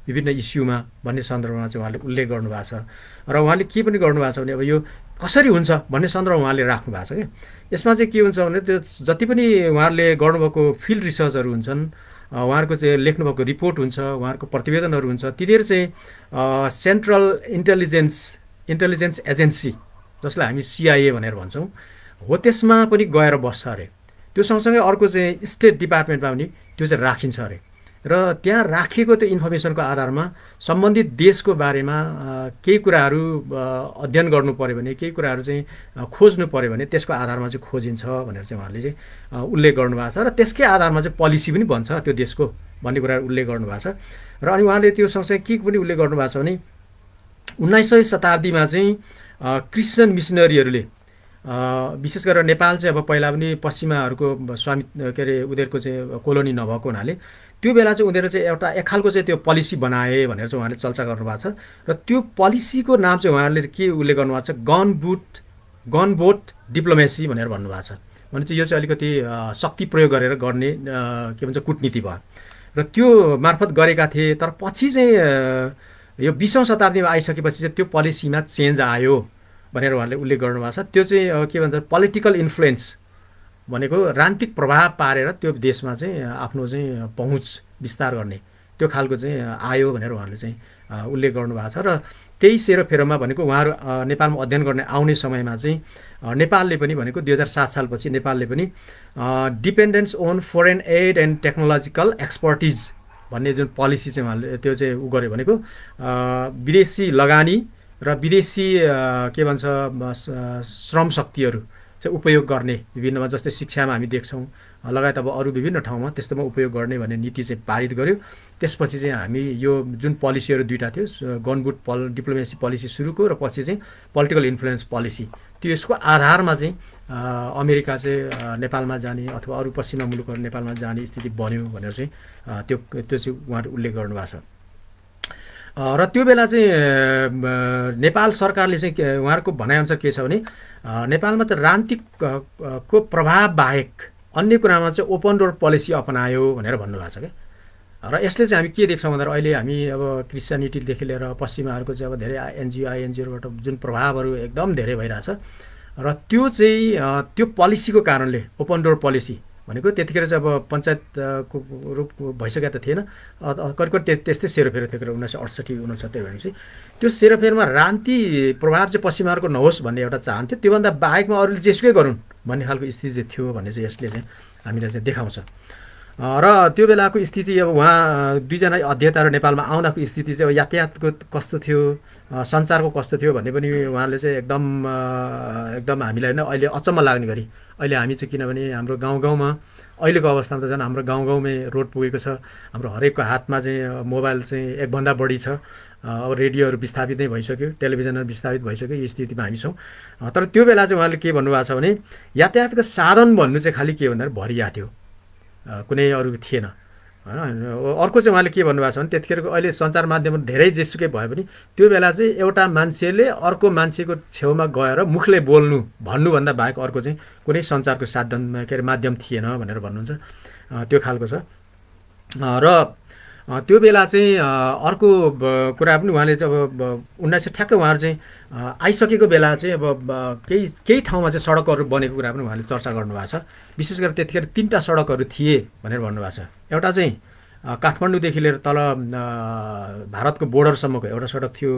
[SPEAKER 1] विभिन्न इस्युमा भन्ने सन्दर्भमा चाहिँ उहाँले उल्लेख गर्नुभएको छ। र उहाँले के पनि गर्नुभएको छ भने अब यो कसरी हुन्छ भन्ने सन्दर्भमा उहाँले राख्नु भएको छ कि यसमा चाहिँ के हुन्छ भने त्यो जति पनि उहाँहरूले गर्नुभएको फिल्ड रिसर्चहरू हुन्छन्, उहाँहरूको चाहिँ लेख्नुभएको रिपोर्ट हुन्छ, उहाँहरूको प्रतिवेदनहरू हुन्छ, तिनीहरू चाहिँ सेन्ट्रल इन्टेलिजेन्स एजेन्सी जसलाई हामी CIA भनेर भन्छौँ हो, त्यसमा पनि गएर बस्छ अरे। त्यो सँगसँगै अर्को चाहिँ स्टेट डिपार्टमेन्टमा पनि त्यो चाहिँ राखिन्छ अरे। र त्यहाँ राखिएको त्यो इन्फर्मेसनको आधारमा सम्बन्धित देशको बारेमा केही कुराहरू अध्ययन गर्नु पऱ्यो भने, केही कुराहरू चाहिँ खोज्नु पऱ्यो भने त्यसको आधारमा चाहिँ खोजिन्छ भनेर चाहिँ उहाँले चाहिँ उल्लेख गर्नुभएको छ। र त्यसकै आधारमा चाहिँ पोलिसी पनि बन्छ त्यो देशको भन्ने कुराहरू उल्लेख गर्नुभएको छ। र अनि उहाँले त्यो सँगसँगै के पनि उल्लेख गर्नुभएको छ भने 19औँ शताब्दीमा चाहिँ क्रिस्चियन मिसनरीहरूले विशेष गरेर नेपाल चाहिँ अब पहिला पनि पश्चिमाहरूको स्वामी के अरे उनीहरूको चाहिँ कोलोनी नभएको हुनाले त्यो बेला चाहिँ उनीहरू चाहिँ एउटा एक खालको चाहिँ त्यो पोलिसी बनाए भनेर चाहिँ उहाँले चर्चा गर्नुभएको छ। र त्यो पोलिसीको नाम चाहिँ उहाँहरूले के उल्लेख गर्नुभएको छ, गन बोट डिप्लोमेसी भनेर भन्नुभएको छ। भने चाहिँ यो चाहिँ अलिकति शक्ति प्रयोग गरेर गर्ने के भन्छ कुटनीति भयो र त्यो मार्फत गरेका थिए। तर पछि चाहिँ यो 20औं शताब्दीमा आइसकेपछि चाहिँ त्यो पोलिसीमा चेन्ज आयो भनेर उहाँले उल्लेख गर्नुभएको छ। त्यो चाहिँ के भन्छ पोलिटिकल इन्फ्लुएन्स भनेको राजनीतिक प्रभाव पारेर त्यो देशमा चाहिँ आफ्नो चाहिँ पहुँच विस्तार गर्ने त्यो खालको चाहिँ आयो भनेर उहाँले चाहिँ उल्लेख गर्नुभएको छ। र त्यही सेरोफेरोमा भनेको उहाँहरू नेपालमा अध्ययन गर्ने आउने समयमा चाहिँ नेपालले पनि भनेको 2007 सालपछि नेपालले पनि dependence on foreign aid and technological expertise भन्ने जुन पोलिसी चाहिँ उहाँले त्यो चाहिँ उ गर्यो भनेको विदेशी लगानी र विदेशी के भन्छ श्रम शक्तिहरू चाहिँ उपयोग गर्ने विभिन्नमा जस्तै शिक्षामा हामी देख्छौँ लगायत अब अरू विभिन्न ठाउँमा त्यस्तोमा उपयोग गर्ने भन्ने नीति चाहिँ पारित गर्यो। त्यसपछि चाहिँ हामी यो जुन पोलिसीहरू दुईवटा थियो गनबुट डिप्लोमेसी पोलिसी सुरुको र पछि चाहिँ पोलिटिकल इन्फ्लुएन्स पोलिसी त्यसको आधारमा चाहिँ अमेरिका चाहिँ नेपालमा जाने अथवा अरू पश्चिमा मुलुकहरू नेपालमा जाने स्थिति बन्यो भनेर चाहिँ त्यो चाहिँ उहाँले उल्लेख गर्नुभएको छ। र त्यो बेला चाहिँ नेपाल सरकारले चाहिँ उहाँहरूको भनाइअनुसार के छ भने नेपालमा चाहिँ राजनीतिक को प्रभाव बाहेक अन्य कुरामा चाहिँ ओपन डोर पोलिसी अपनायो भनेर भन्नुभएको छ क्या। र यसले चाहिँ हामी के देख्छौँ भन्दा अहिले हामी अब क्रिस्चियनिटीदेखि लिएर पश्चिमाहरूको चाहिँ अब धेरै एनजिओ आइएनजिओबाट जुन प्रभावहरू एकदम धेरै भइरहेछ र त्यो चाहिँ त्यो पोलिसीको कारणले ओपन डोर पोलिसी भनेको त्यतिखेर चाहिँ अब पञ्चायतको रूप भइसकेको त थिएन करिब त्यस्तै सेरोफेरो थियो 1968-69 भनेपछि त्यो सेरोफेरोमा राजनीति प्रभाव चाहिँ पश्चिमाहरूको नहोस् भन्ने एउटा चाहन्थ्यो। त्योभन्दा बाहेकमा अरूले जेसुकै गरून् भन्ने खालको स्थिति चाहिँ थियो भन्ने चाहिँ यसले चाहिँ हामीलाई चाहिँ देखाउँछ। र त्यो बेलाको स्थिति अब उहाँ दुईजना अध्येताहरू नेपालमा आउँदाको स्थिति चाहिँ अब यातायातको कस्तो थियो सञ्चारको कस्तो थियो भन्ने पनि उहाँले चाहिँ एकदम हामीलाई नै अहिले अचम्म लाग्ने गरी अहिले हामी चाहिँ किनभने हाम्रो गाउँ-गाउँमा अहिलेको अवस्थामा त झन् हाम्रो गाउँ-गाउँमै रोड पुगेको छ। हाम्रो हरेकको हातमा चाहिँ मोबाइल चाहिँ एकभन्दा बढी छ। अब रेडियोहरू विस्थापित नै भइसक्यो, टेलिभिजनहरू विस्थापित भइसक्यो, यो स्थितिमा हामी छौँ। तर त्यो बेला चाहिँ उहाँले के भन्नुभएको छ भने यातायातको साधन भन्नु चाहिँ खालि के भन्दाखेरि भरिया थियो, कुनै अरू थिएन हैन। अर्को चाहिँ उहाँले के भन्नुभएको छ भने त्यतिखेरको अहिले सञ्चार माध्यमहरू धेरै जेसुकै भए पनि त्यो बेला चाहिँ एउटा मान्छेले अर्को मान्छेको छेउमा गएर मुखले बोल्नु भन्नुभन्दा बाहेक अर्को चाहिँ कुनै सञ्चारको साधन के अरे माध्यम थिएन भनेर भन्नुहुन्छ। त्यो खालको छ। र त्यो बेला चाहिँ अर्को कुरा पनि उहाँले चाहिँ अब 1900 ठ्याक्कै उहाँहरू चाहिँ आइसकेको बेला चाहिँ अब केही ठाउँमा चाहिँ सडकहरू बनेको कुरा पनि उहाँले चर्चा गर्नुभएको छ। विशेष गरेर त्यतिखेर 3टा सडकहरू थिए भनेर भन्नुभएको छ। एउटा चाहिँ काठमाडौँदेखि लिएर तल भारतको बोर्डरसम्मको एउटा सडक थियो।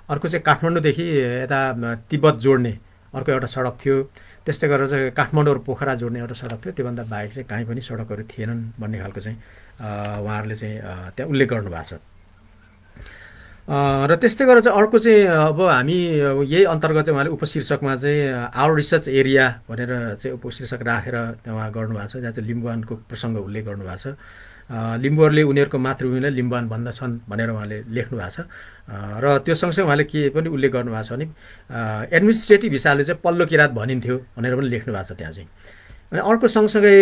[SPEAKER 1] अर्को चाहिँ काठमाडौँदेखि यता तिब्बत जोड्ने अर्को एउटा सडक थियो। त्यस्तै गरेर चाहिँ काठमाडौँ र पोखरा जोड्ने एउटा सडक थियो। त्योभन्दा बाहेक चाहिँ कहीँ पनि सडकहरू थिएनन् भन्ने खालको चाहिँ उहाँहरूले चाहिँ त्यहाँ उल्लेख गर्नुभएको छ। र त्यस्तै गरेर चाहिँ अर्को चाहिँ अब हामी यही अन्तर्गत चाहिँ उहाँले उपशीर्षकमा चाहिँ आवर रिसर्च एरिया भनेर चाहिँ उपशीर्षक राखेर उहाँ गर्नुभएको छ। जहाँ चाहिँ लिम्बुवानको प्रसङ्ग उल्लेख गर्नुभएको छ। लिम्बुहरूले उनीहरूको मातृभूमिलाई लिम्बुवान भन्दछन् भनेर उहाँले लेख्नु भएको छ। र त्यो सँगसँगै उहाँले के पनि उल्लेख गर्नुभएको छ भने एडमिनिस्ट्रेटिभ हिसाबले चाहिँ पल्लो किराँत भनिन्थ्यो भनेर पनि लेख्नु भएको छ त्यहाँ चाहिँ। अनि अर्को सँगसँगै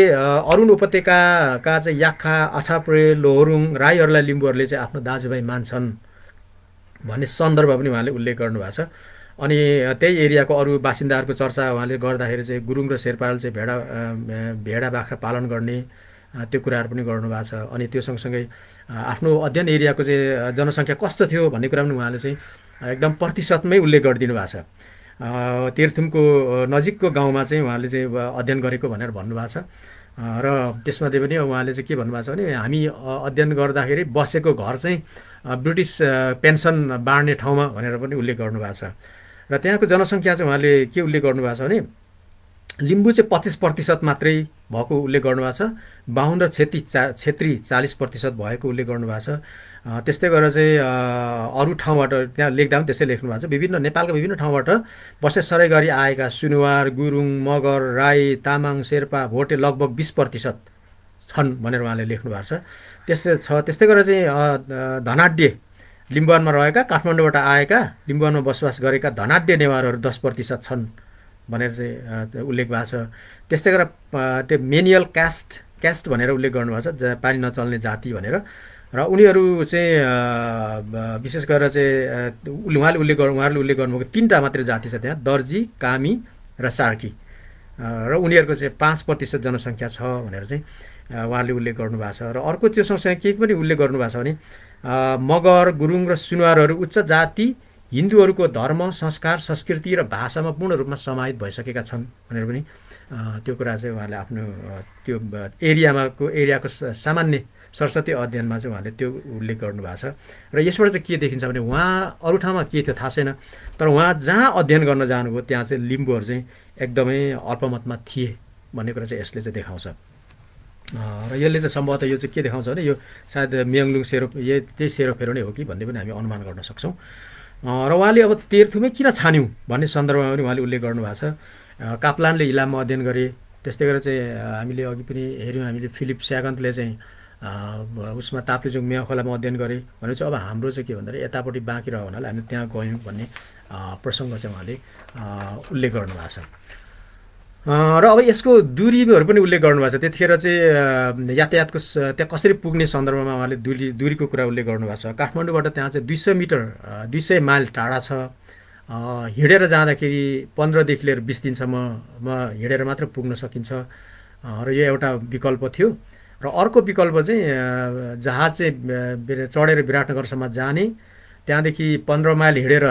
[SPEAKER 1] अरुण उपत्यकाका चाहिँ याक्खा अठाप्रे लोहोरुङ राईहरूलाई लिम्बुहरूले चाहिँ आफ्नो दाजुभाइ मान्छन् भन्ने सन्दर्भ पनि उहाँले उल्लेख गर्नुभएको छ। अनि त्यही एरियाको अरू बासिन्दाहरूको चर्चा उहाँले गर्दाखेरि चाहिँ गुरुङ र शेर्पाले चाहिँ भेडा बाख्रा पालन गर्ने त्यो कुराहरू पनि गर्नुभएको छ। अनि त्यो सँगसँगै आफ्नो अध्ययन एरियाको चाहिँ जनसङ्ख्या कस्तो थियो भन्ने कुरा पनि उहाँले चाहिँ एकदम प्रतिशतमै उल्लेख गरिदिनु भएको छ। तेह्रथुमको नजिकको गाउँमा चाहिँ उहाँले चाहिँ अध्ययन गरेको भनेर भन्नुभएको छ। र त्यसमध्ये पनि उहाँले चाहिँ के भन्नुभएको छ भने हामी अध्ययन गर्दाखेरि बसेको घर चाहिँ ब्रिटिस पेन्सन बाँड्ने ठाउँमा भनेर पनि उल्लेख गर्नुभएको छ। र त्यहाँको जनसङ्ख्या चाहिँ उहाँले के उल्लेख गर्नुभएको छ भने लिम्बू चाहिँ 25% मात्रै भएको उल्लेख गर्नुभएको छ। बाहुन र छेत्री 40% भएको उल्लेख गर्नुभएको छ। त्यस्तै गरेर चाहिँ अरू ठाउँबाट त्यहाँ लेख्दा पनि त्यसै लेख्नु भएको छ। विभिन्न नेपालका विभिन्न ठाउँबाट बसेसराई गरी आएका सुनुवार गुरुङ मगर राई तामाङ शेर्पा भोटे लगभग 20% छन् भनेर उहाँले लेख्नु भएको छ। त्यस्तै गरेर चाहिँ धनाढ्य लिम्बुवानमा रहेका काठमाडौँबाट आएका लिम्बुवानमा बसोबास गरेका धनाढ्य नेवारहरू 10% छन् भनेर चाहिँ उल्लेख भएको छ। त्यस्तै गरेर त्यो मेनियल क्यास्ट भनेर उल्लेख गर्नुभएको छ, पानी नचल्ने जाति भनेर। र उनीहरू चाहिँ विशेष गरेर चाहिँ उहाँहरूले उल्लेख गर्नुभएको 3टा मात्रै जाति छ त्यहाँ, दर्जी कामी र सार्की। र उनीहरूको चाहिँ 5% जनसङ्ख्या छ भनेर चाहिँ उहाँले उल्लेख गर्नुभएको छ। र अर्को त्यो सँगसँगै के पनि उल्लेख गर्नुभएको छ भने मगर गुरुङ र सुनवारहरू उच्च जाति हिन्दूहरूको धर्म संस्कार संस्कृति र भाषामा पूर्ण रूपमा समाहित भइसकेका छन् भनेर पनि त्यो कुरा चाहिँ उहाँले आफ्नो त्यो एरियाको सामान्य सरस्वती अध्ययनमा चाहिँ उहाँले त्यो उल्लेख गर्नुभएको छ। र यसबाट चाहिँ के देखिन्छ भने उहाँ अरू ठाउँमा के थियो थाहा छैन, तर उहाँ जहाँ अध्ययन गर्न जानुभयो त्यहाँ चाहिँ लिम्बूहरू चाहिँ एकदमै अल्पमतमा थिए भन्ने कुरा चाहिँ यसले चाहिँ देखाउँछ। र यसले चाहिँ सम्भवतः यो चाहिँ के देखाउँछ भने यो सायद म्याङ्लुङ त्यही सेरोफेरो नै हो कि भन्ने पनि हामी अनुमान गर्न सक्छौँ। र उहाँले अब तेर्थुमै किन छान्यौँ भन्ने सन्दर्भमा पनि उहाँले उल्लेख गर्नुभएको छ। काप्लानले इलाममा अध्ययन गरे, त्यस्तै गरेर चाहिँ हामीले अघि पनि हेऱ्यौँ, हामीले फिलिप स्यागन्तले चाहिँ उसमा ताप्लेजुङ मेवा खोलामा अध्ययन गरे भनेपछि अब हाम्रो चाहिँ के भन्दाखेरि यतापट्टि बाँकी रह्यो हुनाले हामी त्यहाँ गयौँ भन्ने प्रसङ्ग चाहिँ उहाँले उल्लेख गर्नुभएको छ। र अब यसको दूरीहरू पनि उल्लेख गर्नुभएको छ। त्यतिखेर चाहिँ यातायातको त्यहाँ कसरी पुग्ने सन्दर्भमा उहाँले दूरीको कुरा उल्लेख गर्नुभएको छ। काठमाडौँबाट त्यहाँ चाहिँ 200 माइल टाढा छ। हिँडेर जाँदाखेरि 15देखि लिएर 20 दिनसम्ममा हिँडेर मात्र पुग्न सकिन्छ। र यो एउटा विकल्प थियो। र अर्को विकल्प चाहिँ जहाज चाहिँ चढेर विराटनगरसम्म जाने, त्यहाँदेखि 15 माइल हिँडेर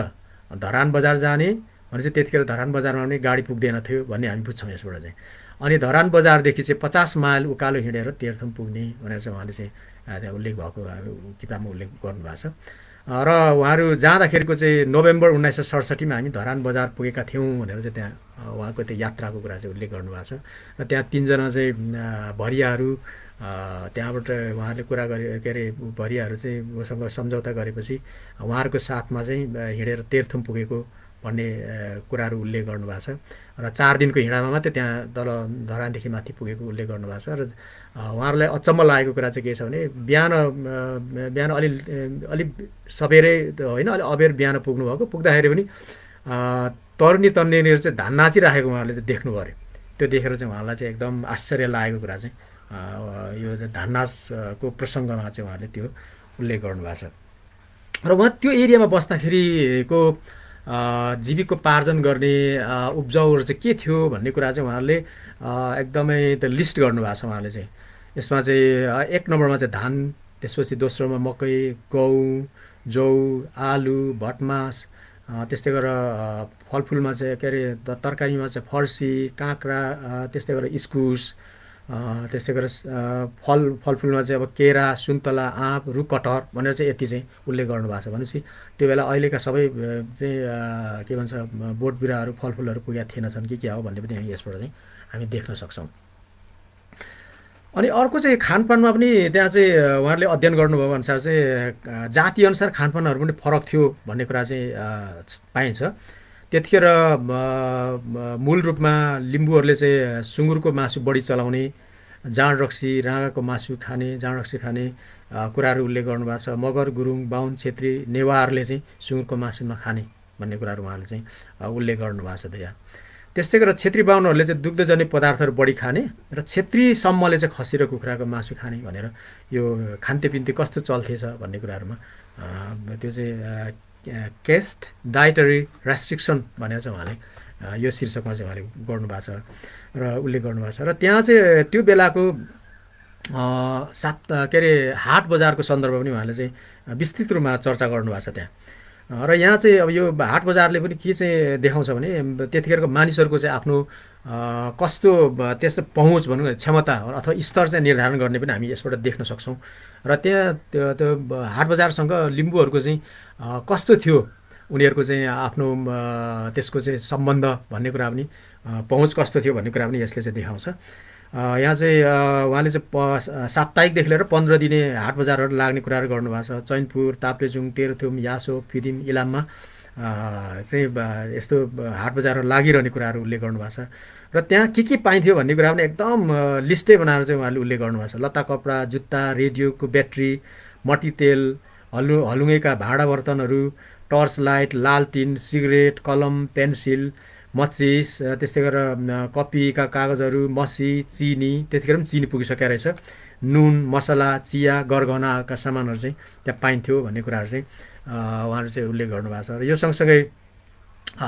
[SPEAKER 1] धरान बजार जाने भने चाहिँ त्यतिखेर धरान बजारमा पनि गाडी पुग्दैन थियो भन्ने हामी बुझ्छौँ यसबाट चाहिँ। अनि धरान बजारदेखि चाहिँ 50 माइल उकालो हिँडेर तेर्थुम पुग्ने भनेर चाहिँ उहाँले चाहिँ त्यहाँ उल्लेख भएको किताबमा उल्लेख गर्नुभएको छ। र उहाँहरू जाँदाखेरिको चाहिँ नोभेम्बर 1967मा हामी धरान बजार पुगेका थियौँ भनेर चाहिँ त्यहाँ उहाँको त्यो यात्राको कुरा चाहिँ उल्लेख गर्नुभएको छ। र त्यहाँ 3 जना चाहिँ भरियाहरू त्यहाँबाट उहाँहरूले कुरा गरे, के अरे भरियाहरू चाहिँ उसँग सम्झौता गरेपछि उहाँहरूको साथमा चाहिँ हिँडेर तेर्थुम पुगेको भन्ने कुराहरू उल्लेख गर्नुभएको छ। र 4 दिनको हिँडामा मात्रै त्यहाँ तल धरानदेखि माथि पुगेको उल्लेख गर्नुभएको छ। र उहाँहरूलाई अचम्म लागेको कुरा चाहिँ के छ भने बिहान अलि सबेरै होइन, अलि अबेर बिहान पुग्नुभएको, पुग्दाखेरि पनि तरुनी तन्नेरीहरू चाहिँ धान नाचिराखेको उहाँहरूले चाहिँ देख्नुभयो अरे। त्यो देखेर चाहिँ उहाँलाई चाहिँ एकदम आश्चर्य लागेको कुरा चाहिँ यो धान नाचको प्रसङ्गमा चाहिँ उहाँले त्यो उल्लेख गर्नुभएको छ। र उहाँ त्यो एरियामा बस्दाखेरिको जीविकोपार्जन गर्ने उब्जाउहरू चाहिँ के थियो भन्ने कुरा चाहिँ उहाँहरूले एकदमै त्यो लिस्ट गर्नुभएको छ उहाँले चाहिँ। यसमा चाहिँ 1 नम्बरमा चाहिँ धान, त्यसपछि दोस्रोमा मकै, गहुँ, जौ, आलु, भटमास, त्यस्तै गरेर फलफुलमा चाहिँ के अरे तरकारीमा चाहिँ फर्सी, काँक्रा, त्यस्तै गरेर इस्कुस, त्यस्तै गरेर फलफुलमा चाहिँ अब केरा, सुन्तला, आँप, रुख, कटहर भनेर चाहिँ यति चाहिँ उल्लेख गर्नुभएको छ। भनेपछि त्यो बेला अहिलेका सबै चाहिँ के भन्छ बोट बिरुवाहरू फलफुलहरू पुगेका थिएनछन् कि क्या हो भन्ने पनि हामी यसबाट चाहिँ हामी देख्न सक्छौँ। अनि अर्को चाहिँ खानपानमा पनि त्यहाँ चाहिँ उहाँहरूले अध्ययन गर्नुभएको अनुसार चाहिँ जातिअनुसार खानपानहरू पनि फरक थियो भन्ने कुरा चाहिँ पाइन्छ। त्यतिखेर मूल रूपमा लिम्बूहरूले चाहिँ सुँगुरको मासु बढी चलाउने, जाँड रक्सी, राँगाको मासु खाने, जाँड रक्सी खाने कुराहरू उल्लेख गर्नुभएको छ। मगर गुरुङ, बाहुन, छेत्री, नेवारले चाहिँ सुँगुरको मासु नखाने भन्ने कुराहरू उहाँले चाहिँ उल्लेख गर्नुभएको छ त्यहाँ। त्यस्तै गरेर छेत्री बाहुनहरूले चाहिँ दुग्धजन्य पदार्थहरू बढी खाने र छेत्री सम्मले चाहिँ खसी र कुखुराको मासु खाने भनेर यो खान्तेपिन्ते कस्तो चल्थेछ भन्ने कुराहरूमा त्यो चाहिँ केस्ट डाइटरी रेस्ट्रिक्सन भनेर चाहिँ उहाँले यो शीर्षकमा चाहिँ उहाँले गर्नुभएको छ र उल्लेख गर्नुभएको छ। र त्यहाँ चाहिँ त्यो बेलाको के अरे हाट बजारको सन्दर्भ पनि उहाँले चाहिँ विस्तृत रूपमा चर्चा गर्नुभएको छ त्यहाँ। र यहाँ चाहिँ अब यो हाट बजारले पनि के चाहिँ देखाउँछ भने त्यतिखेरको मानिसहरूको चाहिँ आफ्नो कस्तो त्यस्तो पहुँच भनौँ न, क्षमता अथवा स्तर चाहिँ निर्धारण गर्ने पनि हामी यसबाट देख्न सक्छौँ। र त्यहाँ त्यो हाट बजारसँग लिम्बूहरूको चाहिँ कस्तो थियो, उनीहरूको चाहिँ आफ्नो त्यसको चाहिँ सम्बन्ध भन्ने कुरा पनि, पहुँच कस्तो थियो भन्ने कुरा पनि यसले चाहिँ देखाउँछ। यहाँ चाहिँ उहाँले चाहिँ साप्ताहिकदेखि लिएर 15 दिने हाट बजारहरू लाग्ने कुराहरू गर्नुभएको छ। चैनपुर, ताप्लेजुङ, तेह्रथुम, यासो, फिदिम, इलाममा चाहिँ यस्तो हाट बजारहरू लागिरहने कुराहरू उल्लेख गर्नुभएको छ। र त्यहाँ के पाइन्थ्यो भन्ने कुरा पनि एकदम लिस्टै बनाएर चाहिँ उहाँले उल्लेख गर्नुभएको छ। लत्ता कपडा, जुत्ता, रेडियोको ब्याट्री, मट्टी तेल, हलुङ्गेका भाँडा बर्तनहरू, टर्च लाइट, लालटिन, सिगरेट, कलम, पेन्सिल, मचिस, त्यस्तै गरेर कपीका कागजहरू, मसी, चिनी, त्यतिखेर पनि चिनी पुगिसकेको रहेछ, नुन, मसला, चिया, गरगहनाका सामानहरू चाहिँ त्यहाँ पाइन्थ्यो भन्ने कुराहरू चाहिँ उहाँहरूले चाहिँ उल्लेख गर्नुभएको छ। र यो सँगसँगै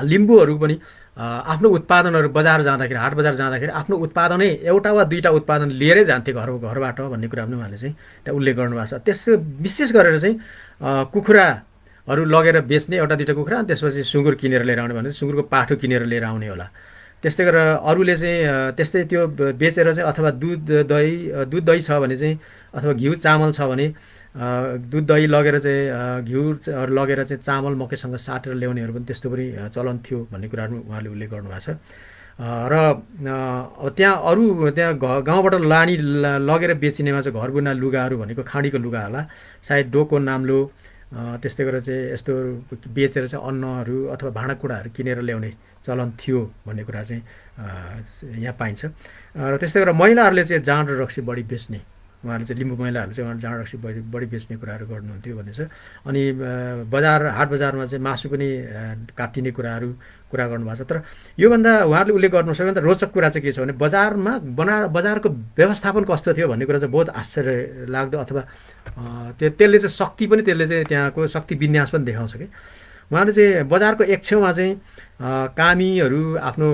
[SPEAKER 1] लिम्बूहरू पनि आफ्नो उत्पादनहरू बजार जाँदाखेरि, हाट बजार जाँदाखेरि आफ्नो उत्पादनै एउटा वा दुईवटा उत्पादन लिएरै जान्थे घरबाट भन्ने कुरा पनि उहाँले चाहिँ त्यहाँ उल्लेख गर्नुभएको छ। त्यसको विशेष गरेर चाहिँ कुखुराहरू लगेर बेच्ने, एउटा दुईवटा कुखुरा, अनि त्यसपछि सुँगुर किनेर लिएर आउने भने सुँगुरको पाठो किनेर लिएर आउने होला। त्यस्तै गरेर अरूले चाहिँ त्यस्तै त्यो बेचेर चाहिँ अथवा दुध दही छ भने चाहिँ, अथवा घिउ चामल छ भने दुध दही लगेर चाहिँ घिउहरू लगेर चाहिँ चामल मकैसँग साटेर ल्याउनेहरू पनि त्यस्तो पनि चलन थियो भन्ने कुराहरू उहाँले उल्लेख गर्नुभएको छ। र त्यहाँ गाउँबाट लगेर बेचिनेमा चाहिँ घरबुना लुगाहरू भनेको खाडीको लुगा होला, सायद डोको नाम्लो, त्यस्तै गरेर चाहिँ यस्तो बेचेर चाहिँ अन्नहरू अथवा भाँडाकुँडाहरू किनेर ल्याउने चलन थियो भन्ने कुरा चाहिँ यहाँ पाइन्छ। र त्यस्तै गरेर महिलाहरूले चाहिँ जाँड र रक्सी बढी बेच्ने, उहाँहरूले चाहिँ लिम्बू महिलाहरूले चाहिँ उहाँले जाँड रक्सी बढी बेच्ने कुराहरू गर्नुहुन्थ्यो भन्ने छ। अनि हाट बजारमा चाहिँ मासु पनि काटिने कुरा गर्नुभएको छ। तर योभन्दा उहाँहरूले उल्लेख गर्नु सबैभन्दा रोचक कुरा चाहिँ के छ भने बजारको व्यवस्थापन कस्तो थियो भन्ने कुरा चाहिँ बहुत आश्चर्य लाग्दो, अथवा त्यसले चाहिँ शक्ति पनि, त्यसले चाहिँ त्यहाँको शक्ति विन्यास पनि देखाउँछ कि उहाँले चाहिँ बजारको एक छेउमा चाहिँ कामीहरू आफ्नो